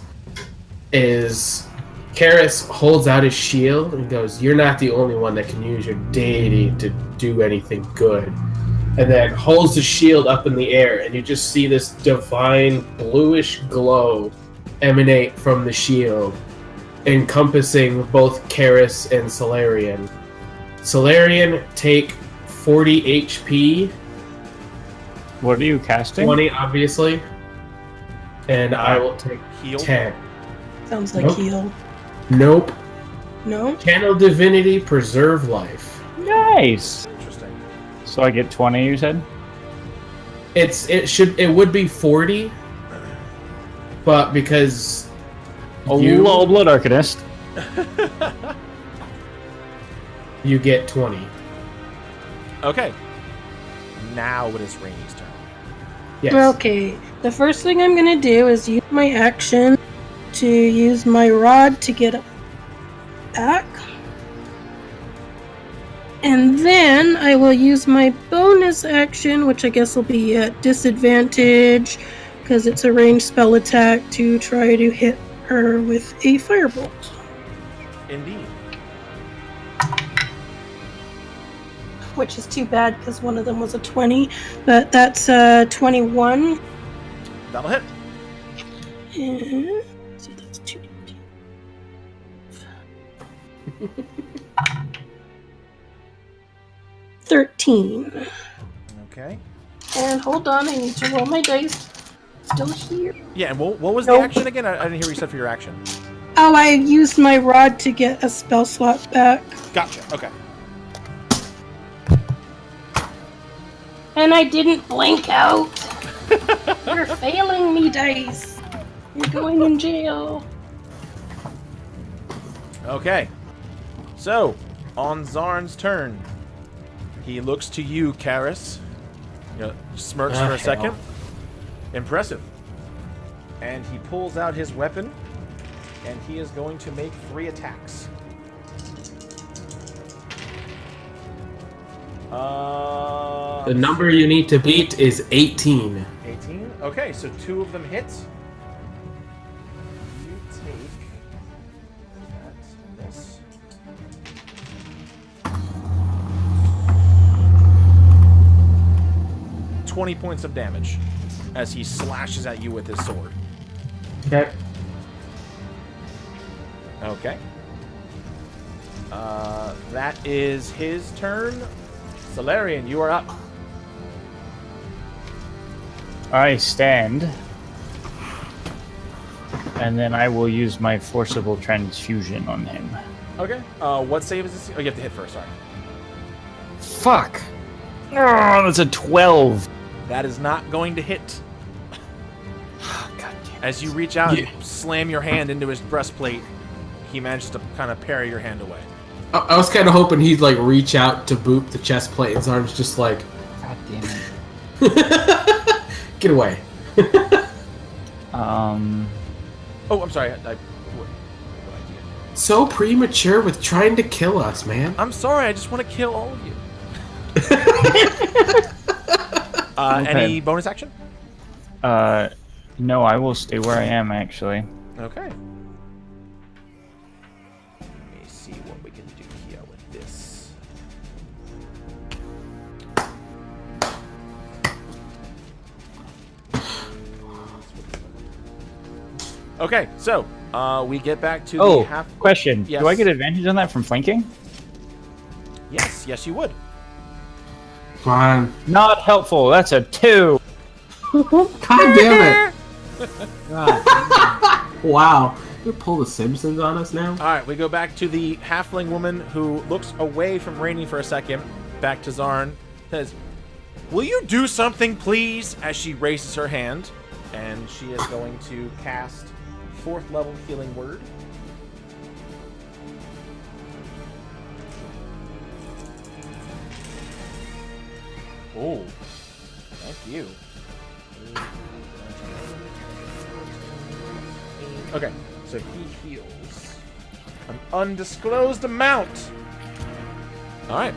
is Karis holds out his shield and goes, "You're not the only one that can use your deity to do anything good." And then holds the shield up in the air, and you just see this divine bluish glow emanate from the shield, encompassing both Karis and Solarian. Solarian, take 40 HP, What are you casting? 20 obviously, and I will take Heal. 10. Sounds like Nope. heal. Nope. No? Channel Divinity, preserve life. Nice. Interesting. So I get 20, you said? It would be 40, but because Oh, you low blood arcanist. you get 20. Okay. Now it is Rainy's turn. Yes. Okay. The first thing I'm gonna do is use my action to use my rod to get back. And then I will use my bonus action, which I guess will be at disadvantage because it's a ranged spell attack, to try to hit her with a firebolt. Indeed. Which is too bad because one of them was a 20, but that's 21. That'll hit. And so that's 2d10. 13. Okay. And hold on, I need to roll my dice. Still here. Yeah, and what was the Nope. action again? I didn't hear what you said for your action. Oh, I used my rod to get a spell slot back. Gotcha. Okay. And I didn't blink out. You're failing me, dice. You're going in jail. Okay. So, on Zarn's turn, he looks to you, Karis. You know, smirks for a second. Impressive. And he pulls out his weapon, and he is going to make 3 attacks. The number you need to beat is 18. 18. Okay, so 2 of them hit. You take this. 20 points of damage as he slashes at you with his sword. Okay. Okay. That is his turn. Solarian, you are up. I stand. And then I will use my forcible transfusion on him. Okay. What save is this? Oh, you have to hit first, sorry. Fuck! Oh, that's a 12. That is not going to hit. God As you reach out and slam your hand into his breastplate, he manages to kind of parry your hand away. I was kind of hoping he'd like reach out to boop the chest plate. His arm's just like, God damn it. get away. Oh, I'm sorry. What idea? So premature with trying to kill us, man. I'm sorry. I just want to kill all of you. Any bonus action? No, I will stay where I am, actually. Okay. Let me see what we can do here with this. Okay, so we get back to the half. Question. Yes. Do I get advantage on that from flanking? Yes, you would. Come on. Not helpful. That's a 2. God damn it. Wow. You pull the Simpsons on us now? All right, we go back to the halfling woman who looks away from Rainy for a second, back to Zarn, says, "Will you do something, please?" As she raises her hand, and she is going to cast 4th level Healing Word. Oh, thank you. Okay, so he heals an undisclosed amount. All right.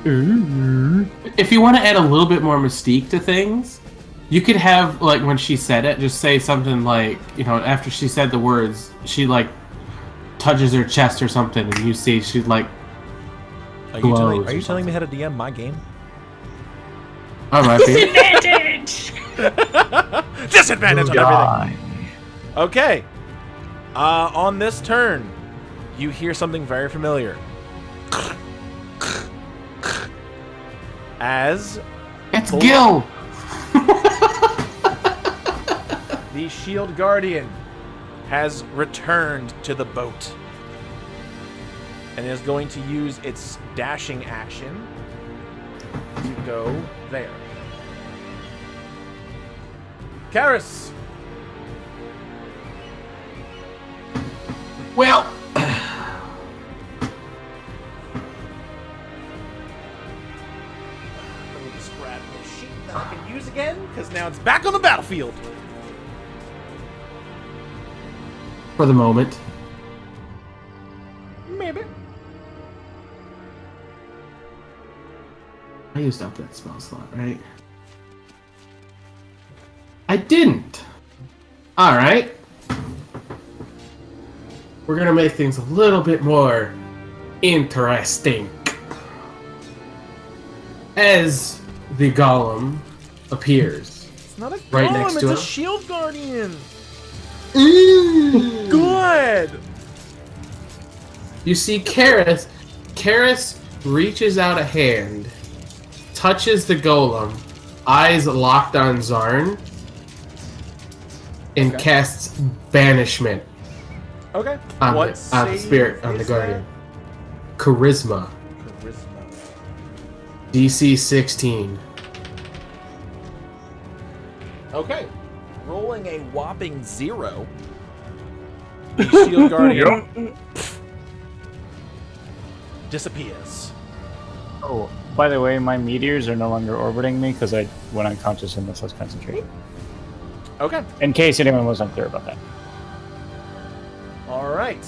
If you want to add a little bit more mystique to things, you could have, like, when she said it, just say something like, you know, after she said the words, she, like, touches her chest or something, and you see she's, like, Are glows you or telling me how to DM my game? All right, babe. Advantage! Disadvantage on everything. Okay. On this turn, you hear something very familiar. As It's Gil! the Shield Guardian has returned to the boat and is going to use its dashing action to go there. Karis! Well, Let me just grab the sheet that I can use again, because now it's back on the battlefield. for the moment. Maybe. I used up that spell slot, right? I didn't! Alright. We're gonna make things a little bit more interesting. As the golem appears. It's not a Right golem, next to it's it. a Shield Guardian. Mm. Good. You see Karis. Karis reaches out a hand, touches the golem, eyes locked on Zarn, and casts banishment Okay. on What the spirit on the is guardian. Charisma. that? Charisma. DC 16. Okay. Rolling a whopping 0. The Shield Guardian disappears. Oh, by the way, my meteors are no longer orbiting me because I went unconscious in this less concentration. Okay. In case anyone was unclear about that. All right.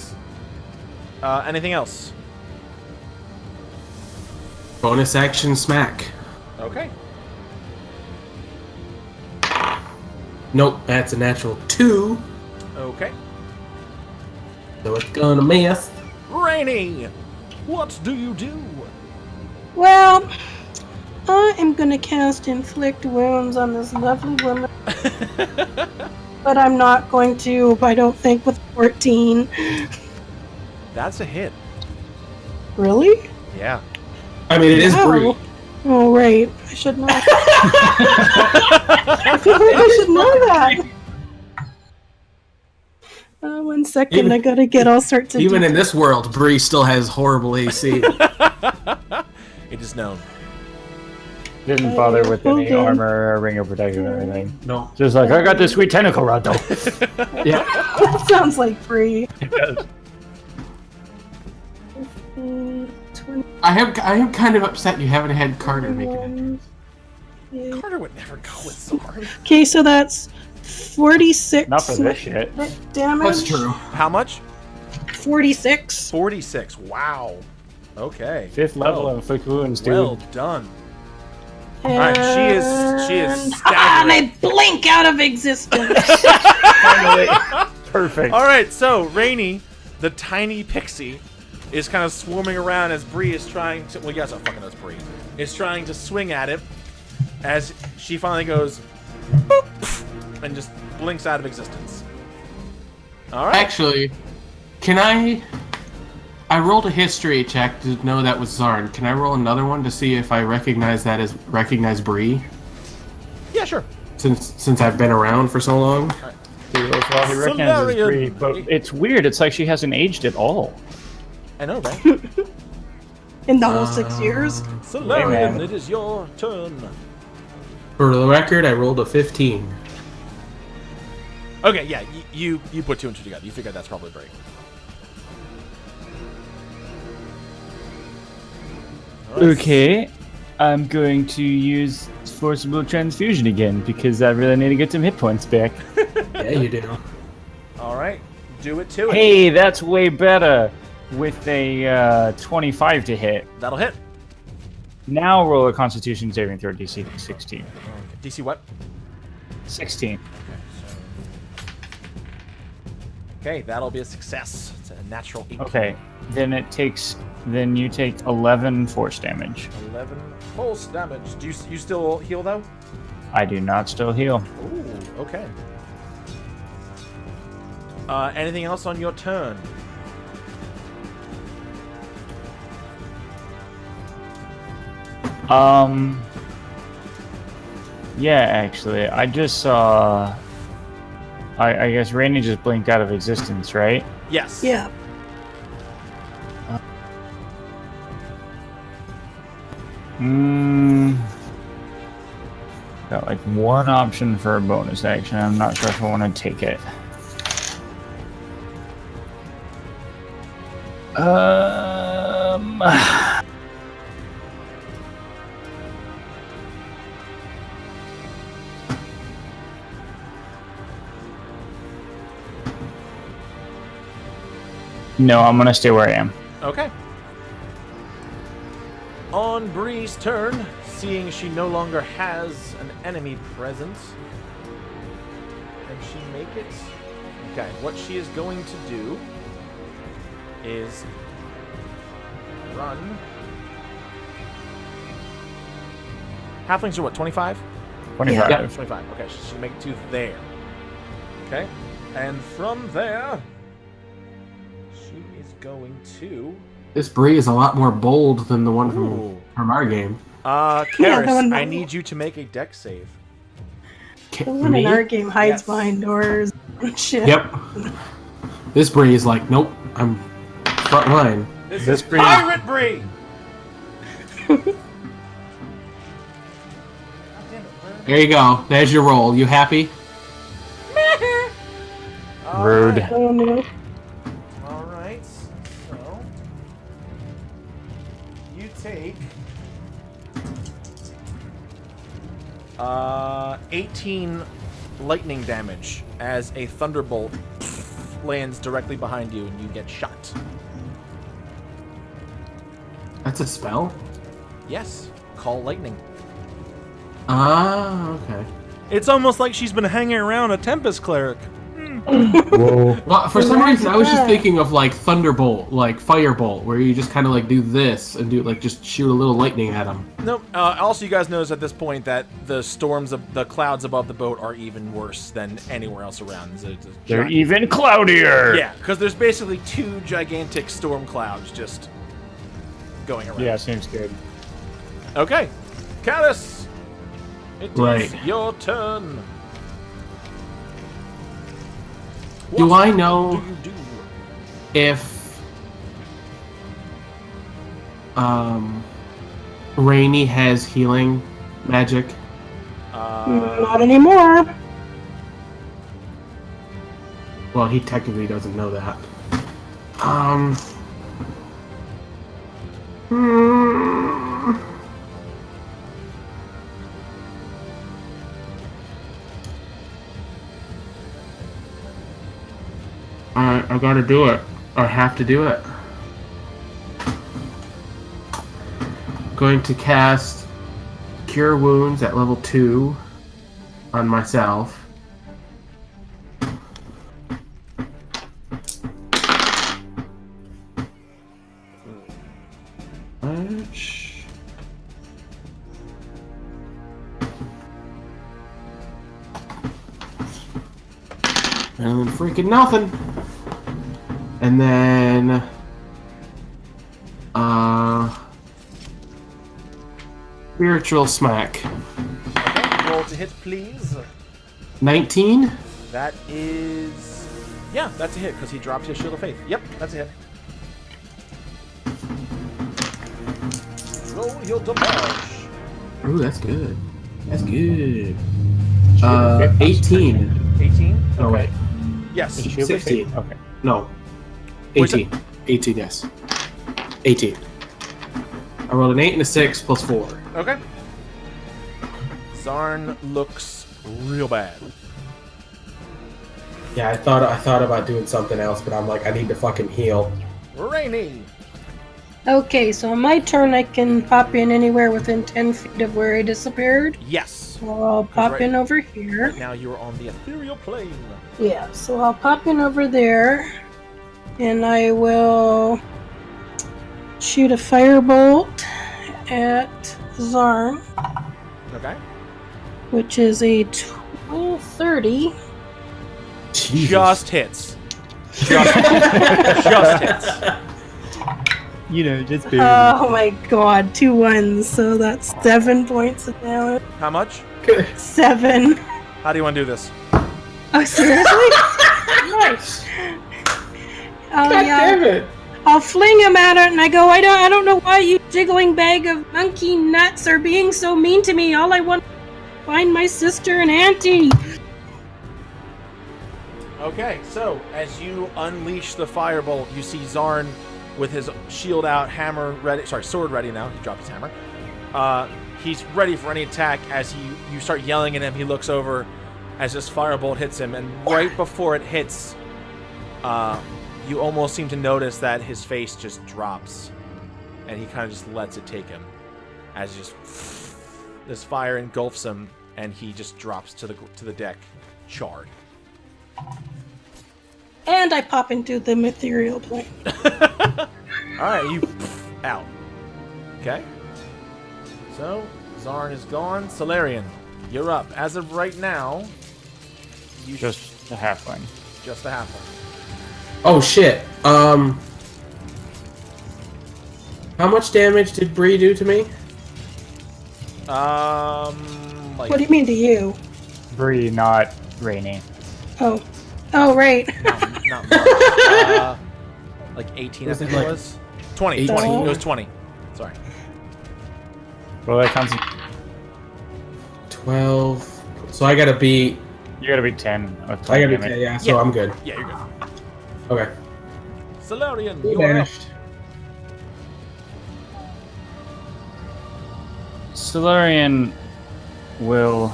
Anything else? Bonus action smack. Okay. Nope, that's a natural 2. Okay. So it's gonna miss. Rainy, what do you do? Well, I am gonna cast Inflict Wounds on this lovely woman. But I'm not going to, I don't think, with 14. That's a hit. Really? Yeah. I mean, it is Wow. brute. Oh, right. I should know. I feel like I should know that. 1 second, Even- I gotta get all sorts of Even in details. this world, Bree still has horrible AC. It is known. Didn't bother with any armor or ring of protection or anything. No. Just like, I got this sweet tentacle rod though. Yeah. That sounds like free. It does. 20, I am kind of upset you haven't had Carter make an entrance. yeah. Carter would never go with Zorn. Okay, so that's 46 Not for this shit. damage. That's true. How much? 46. 46. Wow. Okay. 5th level Well, and inflict wounds, dude. well done. And... Alright, she is and staggering. I blink out of existence. Finally. Perfect. Alright, so Rainy, the tiny pixie, is kind of swarming around as Bree is trying to. Well, you guys don't fucking know it's Bree. Is trying to swing at it as she finally goes boop, and just blinks out of existence. Alright. Actually, can I rolled a history check to know that was Zarn. Can I roll another one to see if I recognize Bree? Yeah, sure. Since I've been around for so long. He recognizes Bree, but it's weird. It's like she hasn't aged at all. I know, right? In the whole 6 years. Solarian, it is your turn. For the record, I rolled a 15. Okay, yeah, you put two and two together. You figured that's probably Bree. Okay, I'm going to use forcible transfusion again because I really need to get some hit points back. Yeah, you do. Alright, do it to it. Hey, that's way better with a 25 to hit. That'll hit. Now roll a Constitution saving throw DC 16. DC what? 16. Okay, that'll be a success. It's a natural 8. Okay, then you take 11 force damage. 11 pulse damage. Do you still heal though? I do not still heal. Ooh, okay. Anything else on your turn? Yeah, actually, I just saw. I guess Rainy just blinked out of existence, right? Yes. Yeah. Got like one option for a bonus action. I'm not sure if I want to take it. No, I'm gonna stay where I am. Okay. On Bree's turn, seeing she no longer has an enemy present, can she make it? Okay, what she is going to do is run. Halflings are what, 25? 25. Yeah. 25. Okay, she should make it to there. Okay, and from there, she is going to. This Bree is a lot more bold than the one Ooh. from our game. Karis, the one- I need you to make a dex save. The one Me? in our game hides Yes. behind doors and shit. Yep. This Bree is like, nope, I'm front line. This This is Bree- Pirate Bree! There you go. There's your roll. You happy? Rude. Oh no. Alright, so you take 18 lightning damage as a thunderbolt lands directly behind you and you get shot. That's a spell? Yes, call lightning. Ah, okay. It's almost like she's been hanging around a Tempest Cleric. Whoa. Well, for some reason, I was just that? thinking of like Thunderbolt, like Firebolt, where you just kind of like do this and do like just shoot a little lightning at them. Nope. Also, you guys notice at this point that the storms of the clouds above the boat are even worse than anywhere else around. It's a They're giant- even cloudier. Yeah, because there's basically two gigantic storm clouds just going around. Yeah, seems good. Okay, Callus, it is Right. your turn. Do What I know do you do? if Rainy has healing Magic. Not anymore. Well, he technically doesn't know that. Hmm. Alright, I gotta do it. I have to do it. Going to cast Cure Wounds at level 2 on myself. And then freaking nothing. And then Spiritual Smack. Okay, roll to hit, please. 19? That is... Yeah, that's a hit, because he dropped his Shield of Faith. Yep, that's a hit. Roll your damage. Ooh, that's good. That's good. 18. 18? Oh, wait. Yes. 16. Okay. No. What's 18. 18, yes. 18. I rolled an 8 and a 6 plus 4. Okay. Zarn looks real bad. Yeah, I thought about doing something else, but I'm like, I need to fucking heal. Rainy. Okay, so on my turn, I can pop in anywhere within 10 feet of where I disappeared. Yes. So I'll pop right- in over here. Now you are on the ethereal plane. Yeah, so I'll pop in over there, and I will shoot a firebolt at Zarn, Okay. which is a 30. Jesus. Just hits. Just hits. You know, just Oh my god, 2 ones, so that's 7 points of damage. How much? 7. How do you want to do this? Oh, seriously? Nice. Oh, God yeah. damn it! I'll fling him at it, and I go, I don't know why you jiggling bag of monkey nuts are being so mean to me. All I want is to find my sister and auntie. Okay, so as you unleash the firebolt, you see Zarn with his shield out, hammer ready. Sorry, sword ready now. He dropped his hammer. He's ready for any attack. As you start yelling at him, he looks over as this firebolt hits him, and right before it hits, you almost seem to notice that his face just drops, and he kind of just lets it take him, as just this fire engulfs him, and he just drops to the deck, charred. And I pop into the ethereal plane. Alright, you out. Okay. So, Zarn is gone. Solarian, you're up. As of right now, you Just a halfling. just a halfling. Oh shit. How much damage did Bree do to me? Like What do you mean to you? Bree, not Rainy. Oh. Oh, right. not much. Like 18, I Was it think it like was. 20, 18? 20. It was 20. Sorry. Well, that counts. 12. So I gotta beat. You gotta be 10. Or I 20 gotta beat. damage. Yeah, so Yeah. I'm good. Yeah, you're good. Okay. Solarian, He you are up. vanished. Solarian will.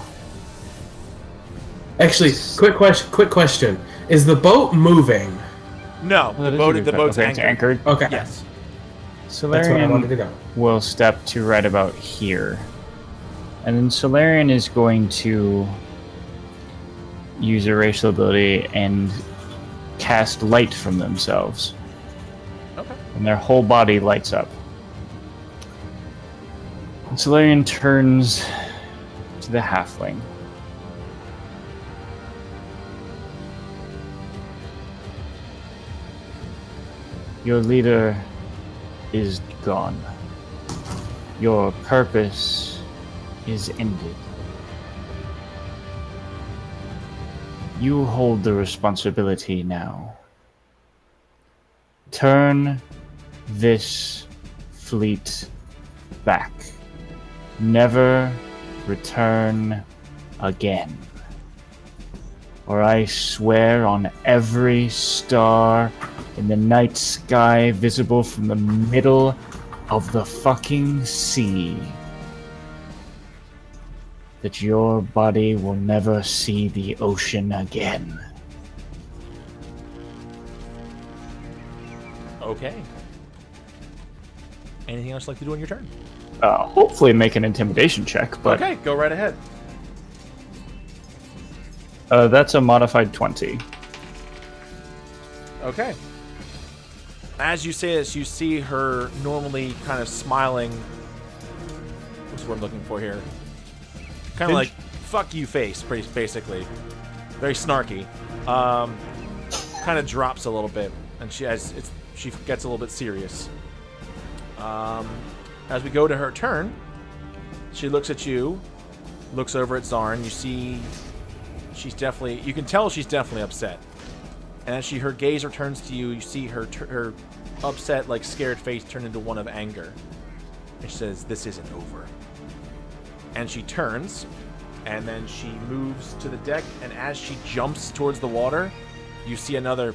Actually, quick question. Is the boat moving? No, Well, that the is a good boat's question. Okay, it's anchored. anchored. Okay. Yes. That's what I Solarian wanted to know. will step to right about here. And then Solarian is going to use a racial ability and cast light from themselves. Okay. And their whole body lights up. And Solarian turns to the halfling. Your leader is gone. Your purpose is ended. You hold the responsibility now. Turn this fleet back. Never return again. Or I swear on every star in the night sky visible from the middle of the fucking sea that your body will never see the ocean again. Okay. Anything else you'd like to do on your turn? Hopefully make an intimidation check, but Okay, go right ahead. that's a modified 20. Okay. As you say this, you see her normally kind of smiling. What's the word I'm looking for here? Kind of like "fuck you" face, basically. Very snarky. Kind of drops a little bit, and she gets a little bit serious. As we go to her turn, she looks at you, looks over at Zarn. You see, you can tell she's definitely upset. And as her gaze returns to you, you see her upset, like scared face turn into one of anger. And she says, "This isn't over." And she turns, and then she moves to the deck, and as she jumps towards the water, you see another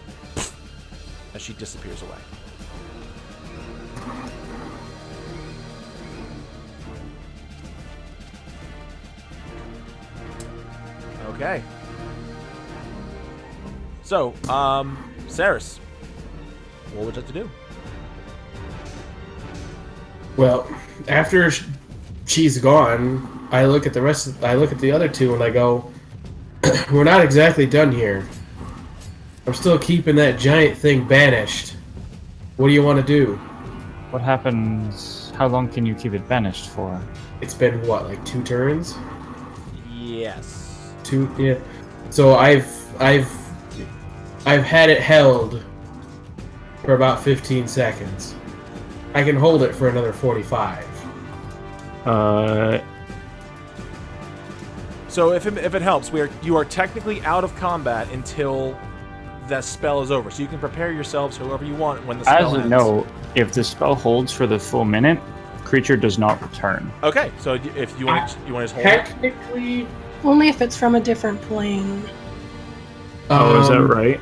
as she disappears away. Okay. So, Saris, what would you like to do? Well, after she's gone, I look at the other two, and I go, "We're not exactly done here. I'm still keeping that giant thing banished. What do you want to do?" What happens? How long can you keep it banished for? It's been what, like 2 turns? Yes. 2, yeah. So I've had it held for about 15 seconds. I can hold it for another 45. So if it helps, you are technically out of combat until that spell is over. So you can prepare yourselves however you want when the spell ends. As a note, if the spell holds for the full minute, creature does not return. Okay, so if you want to just hold it. Technically, Only if it's from a different plane. Oh, is that right?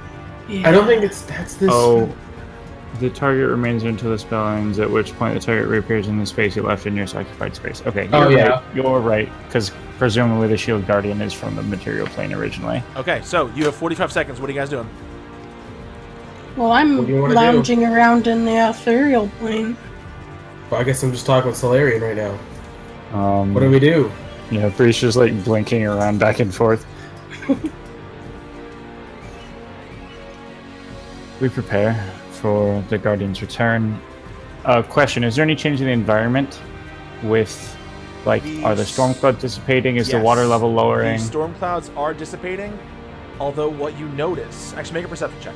Yeah. I don't think that's this. Oh, the target remains until the spell ends, at which point the target reappears in the space you left in your occupied space. Okay, you're right, because presumably the Shield Guardian is from the material plane originally. Okay, so you have 45 seconds. What are you guys doing? Well, What I'm do you wanna lounging around in the ethereal plane. Well, I guess I'm just talking with Solarian right now. What What do we do? Yeah, Bree's just like blinking around back and forth. We prepare for the Guardian's return. Question, is there any change in the environment with, like, are the storm clouds dissipating? Is the Yes. water level lowering? The storm clouds are dissipating, although what you notice... Actually, make a perception check.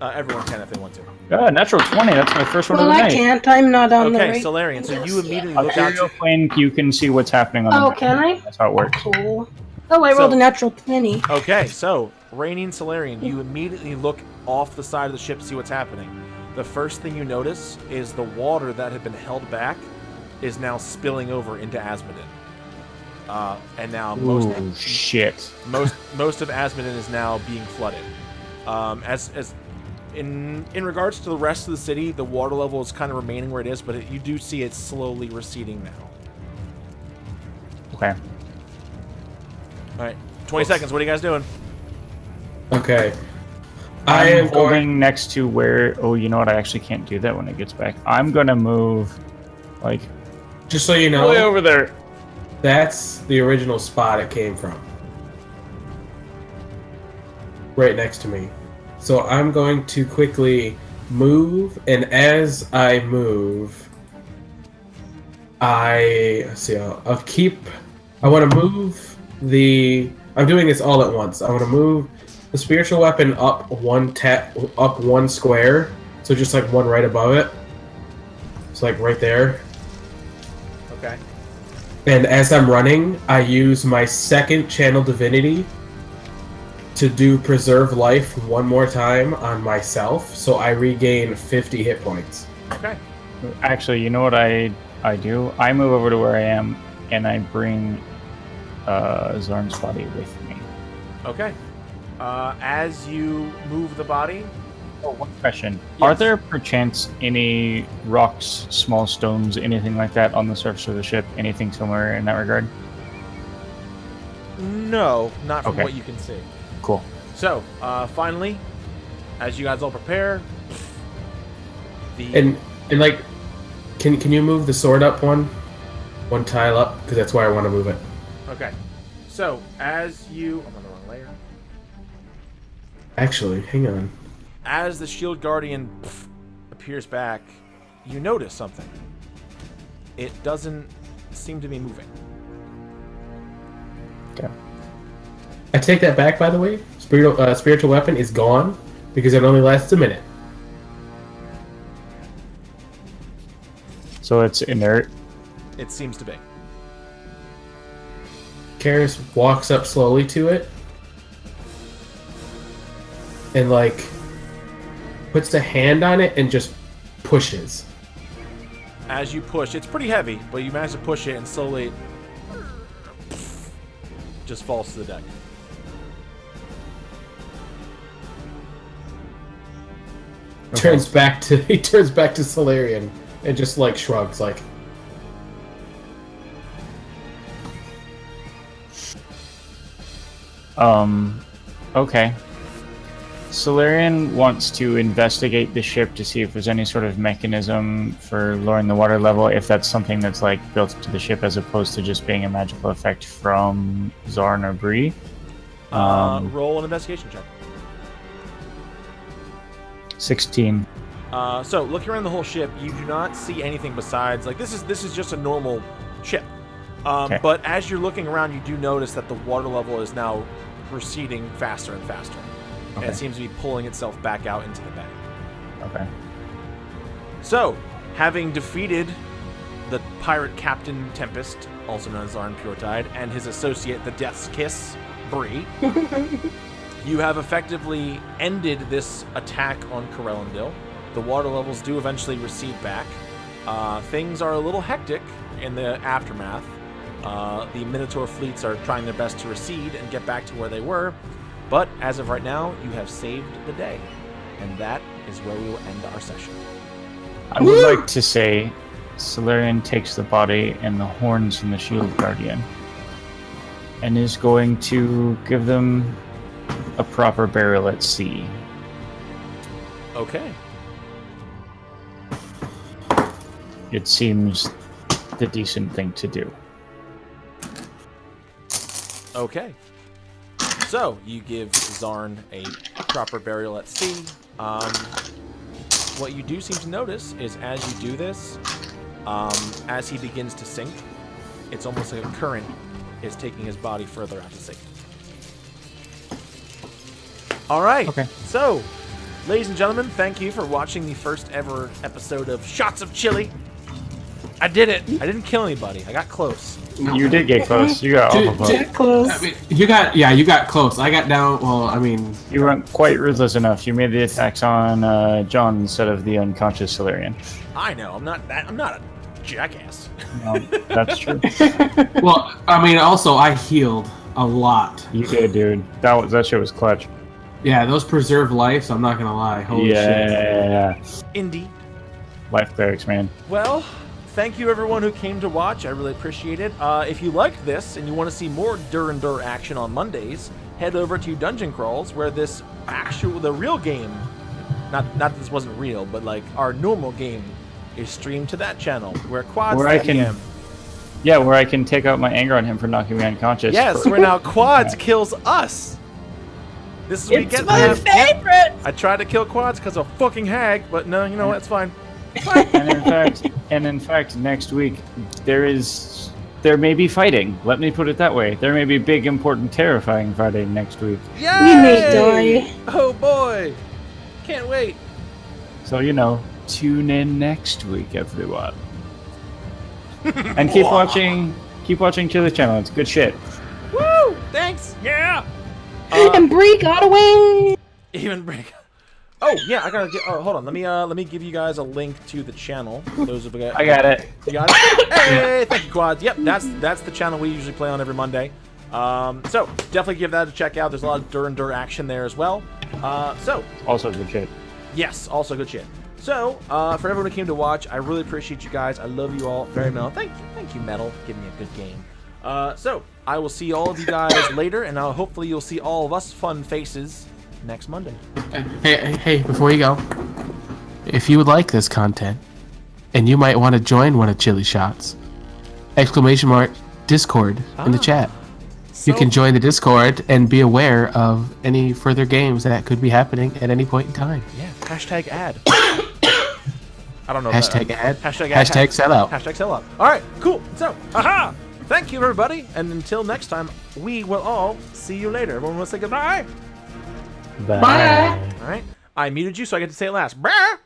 Everyone can if they want to. Natural 20, that's my first one Well, of the I night. can't. I'm not on the Okay, right. Solarian, so you immediately look out Material to... plane, you can see what's happening on the Oh, ground. can I? That's how it works. Cool. Oh, I rolled a natural 20. Okay, so, Rainy and Solarian, you immediately look off the side of the ship to see what's happening. The first thing you notice is the water that had been held back is now spilling over into Asmodin. And now most of Asmodin is now being flooded. In regards to the rest of the city, the water level is kind of remaining where it is, but you do see it slowly receding now. Okay. All right, 20 seconds. What are you guys doing? Okay. I am holding going next to where... Oh, you know what? I actually can't do that when it gets back. I'm going to move, like, just so you know, way over there. that's the original spot it came from. Right next to me. So I'm going to quickly move, and as I move, I want to move I'm doing this all at once. I want to move the spiritual weapon up one square, so just like one right above it. It's like right there. Okay. And as I'm running, I use my second channel divinity to do preserve life one more time on myself, so I regain 50 hit points. Okay. Actually, you know what I do? I move over to where I am, and I bring Zorn's body with me. Okay. As you move the body... Oh, one question. Yes. Are there perchance any rocks, small stones, anything like that on the surface of the ship? Anything similar in that regard? No, not from Okay. what you can see. Cool. So, finally, as you guys all prepare, And like, can you move the sword up one tile up? Because that's where I want to move it. Okay. So, as you... I'm on the wrong layer. Actually, hang on. As the shield guardian appears back, you notice something. It doesn't seem to be moving. Okay. I take that back, by the way. Spiritual weapon is gone because it only lasts a minute. So it's inert. It seems to be. Karis walks up slowly to it and like puts the hand on it and just pushes. As you push, it's pretty heavy, but you manage to push it and slowly just falls to the deck. Turns back to Solarian and just like shrugs like Okay. Solarian wants to investigate the ship to see if there's any sort of mechanism for lowering the water level, if that's something that's like built into the ship as opposed to just being a magical effect from Zarn or Bree. Roll an investigation check. 16. So looking around the whole ship, you do not see anything besides this is just a normal ship. Okay. But as you're looking around, you do notice that the water level is now receding faster and faster. And it seems to be pulling itself back out into the bay. Okay. So, having defeated the pirate Captain Tempest, also known as Zarn Puretide, and his associate, the Death's Kiss, Bree, you have effectively ended this attack on Corellendil. The water levels do eventually recede back. Things are a little hectic in the aftermath. The Minotaur fleets are trying their best to recede and get back to where they were. But as of right now, you have saved the day. And that is where we will end our session. I would like to say Solarian takes the body and the horns from the Shield Guardian and is going to give them a proper burial at sea. Okay. It seems the decent thing to do. Okay. So, you give Zarn a proper burial at sea. What you do seem to notice is as you do this, as he begins to sink, it's almost like a current is taking his body further out to sea. Alright, Okay. So, ladies and gentlemen, thank you for watching the first ever episode of Shots of Chilii. I did it! I didn't kill anybody. I got close. You did get close. You got awful close. Get close. I mean, you got close. I got down. Well, I mean, You weren't quite ruthless enough. You made the attacks on John instead of the unconscious Solarian. I know, I'm not a jackass. No, that's true. well, I mean, also I healed a lot. You did, dude. That shit was clutch. Yeah, those preserve lives. I'm not gonna lie. Holy shit. Yeah. Indeed. Life clerics, man. Well, thank you everyone who came to watch. I really appreciate it. If you liked this and you want to see more Dur and Dur action on Mondays, head over to Dungeon Crawls, where the real game, not that this wasn't real, but like our normal game is streamed to that channel, where Quad's Where I the can- DM. Yeah, where I can take out my anger on him for knocking me unconscious. Yes, where now Quads kills us. This is what we It's get. my favorite. I tried to kill Quads because of fucking hag, but no, you know what? It's fine. And in fact, next week there may be fighting. Let me put it that way. There may be big, important, terrifying fighting next week. We may die. Oh boy! Can't wait. So tune in next week, everyone. And keep watching Chili's channel. It's good shit. Woo! Thanks. Yeah. And Bree got away. Even break. Oh yeah, I gotta get. Oh, hold on. Let me give you guys a link to the channel. Those of I got it. You got it. Hey, thank you, Quads. Yep, that's the channel we usually play on every Monday. So definitely give that a check out. There's a lot of dur action there as well. So Also good shit. yes, also good shit. So for everyone who came to watch, I really appreciate you guys. I love you all very much. Thank you, Metal. Give me a good game. So I will see all of you guys later, and hopefully you'll see all of us fun faces next Monday. Hey, before you go, if you would like this content, and you might want to join one of Chili Shots, ! Discord in the chat. You can join the Discord and be aware of any further games that could be happening at any point in time. Yeah, hashtag ad. I don't know. Hashtag ad. Hashtag ad. Hashtag sellout. Hashtag sellout. All right, cool. So, aha! Thank you, everybody. And until next time, we will all see you later. Everyone want to say goodbye? Bye. All right. I muted you, so I get to say it last. Brah!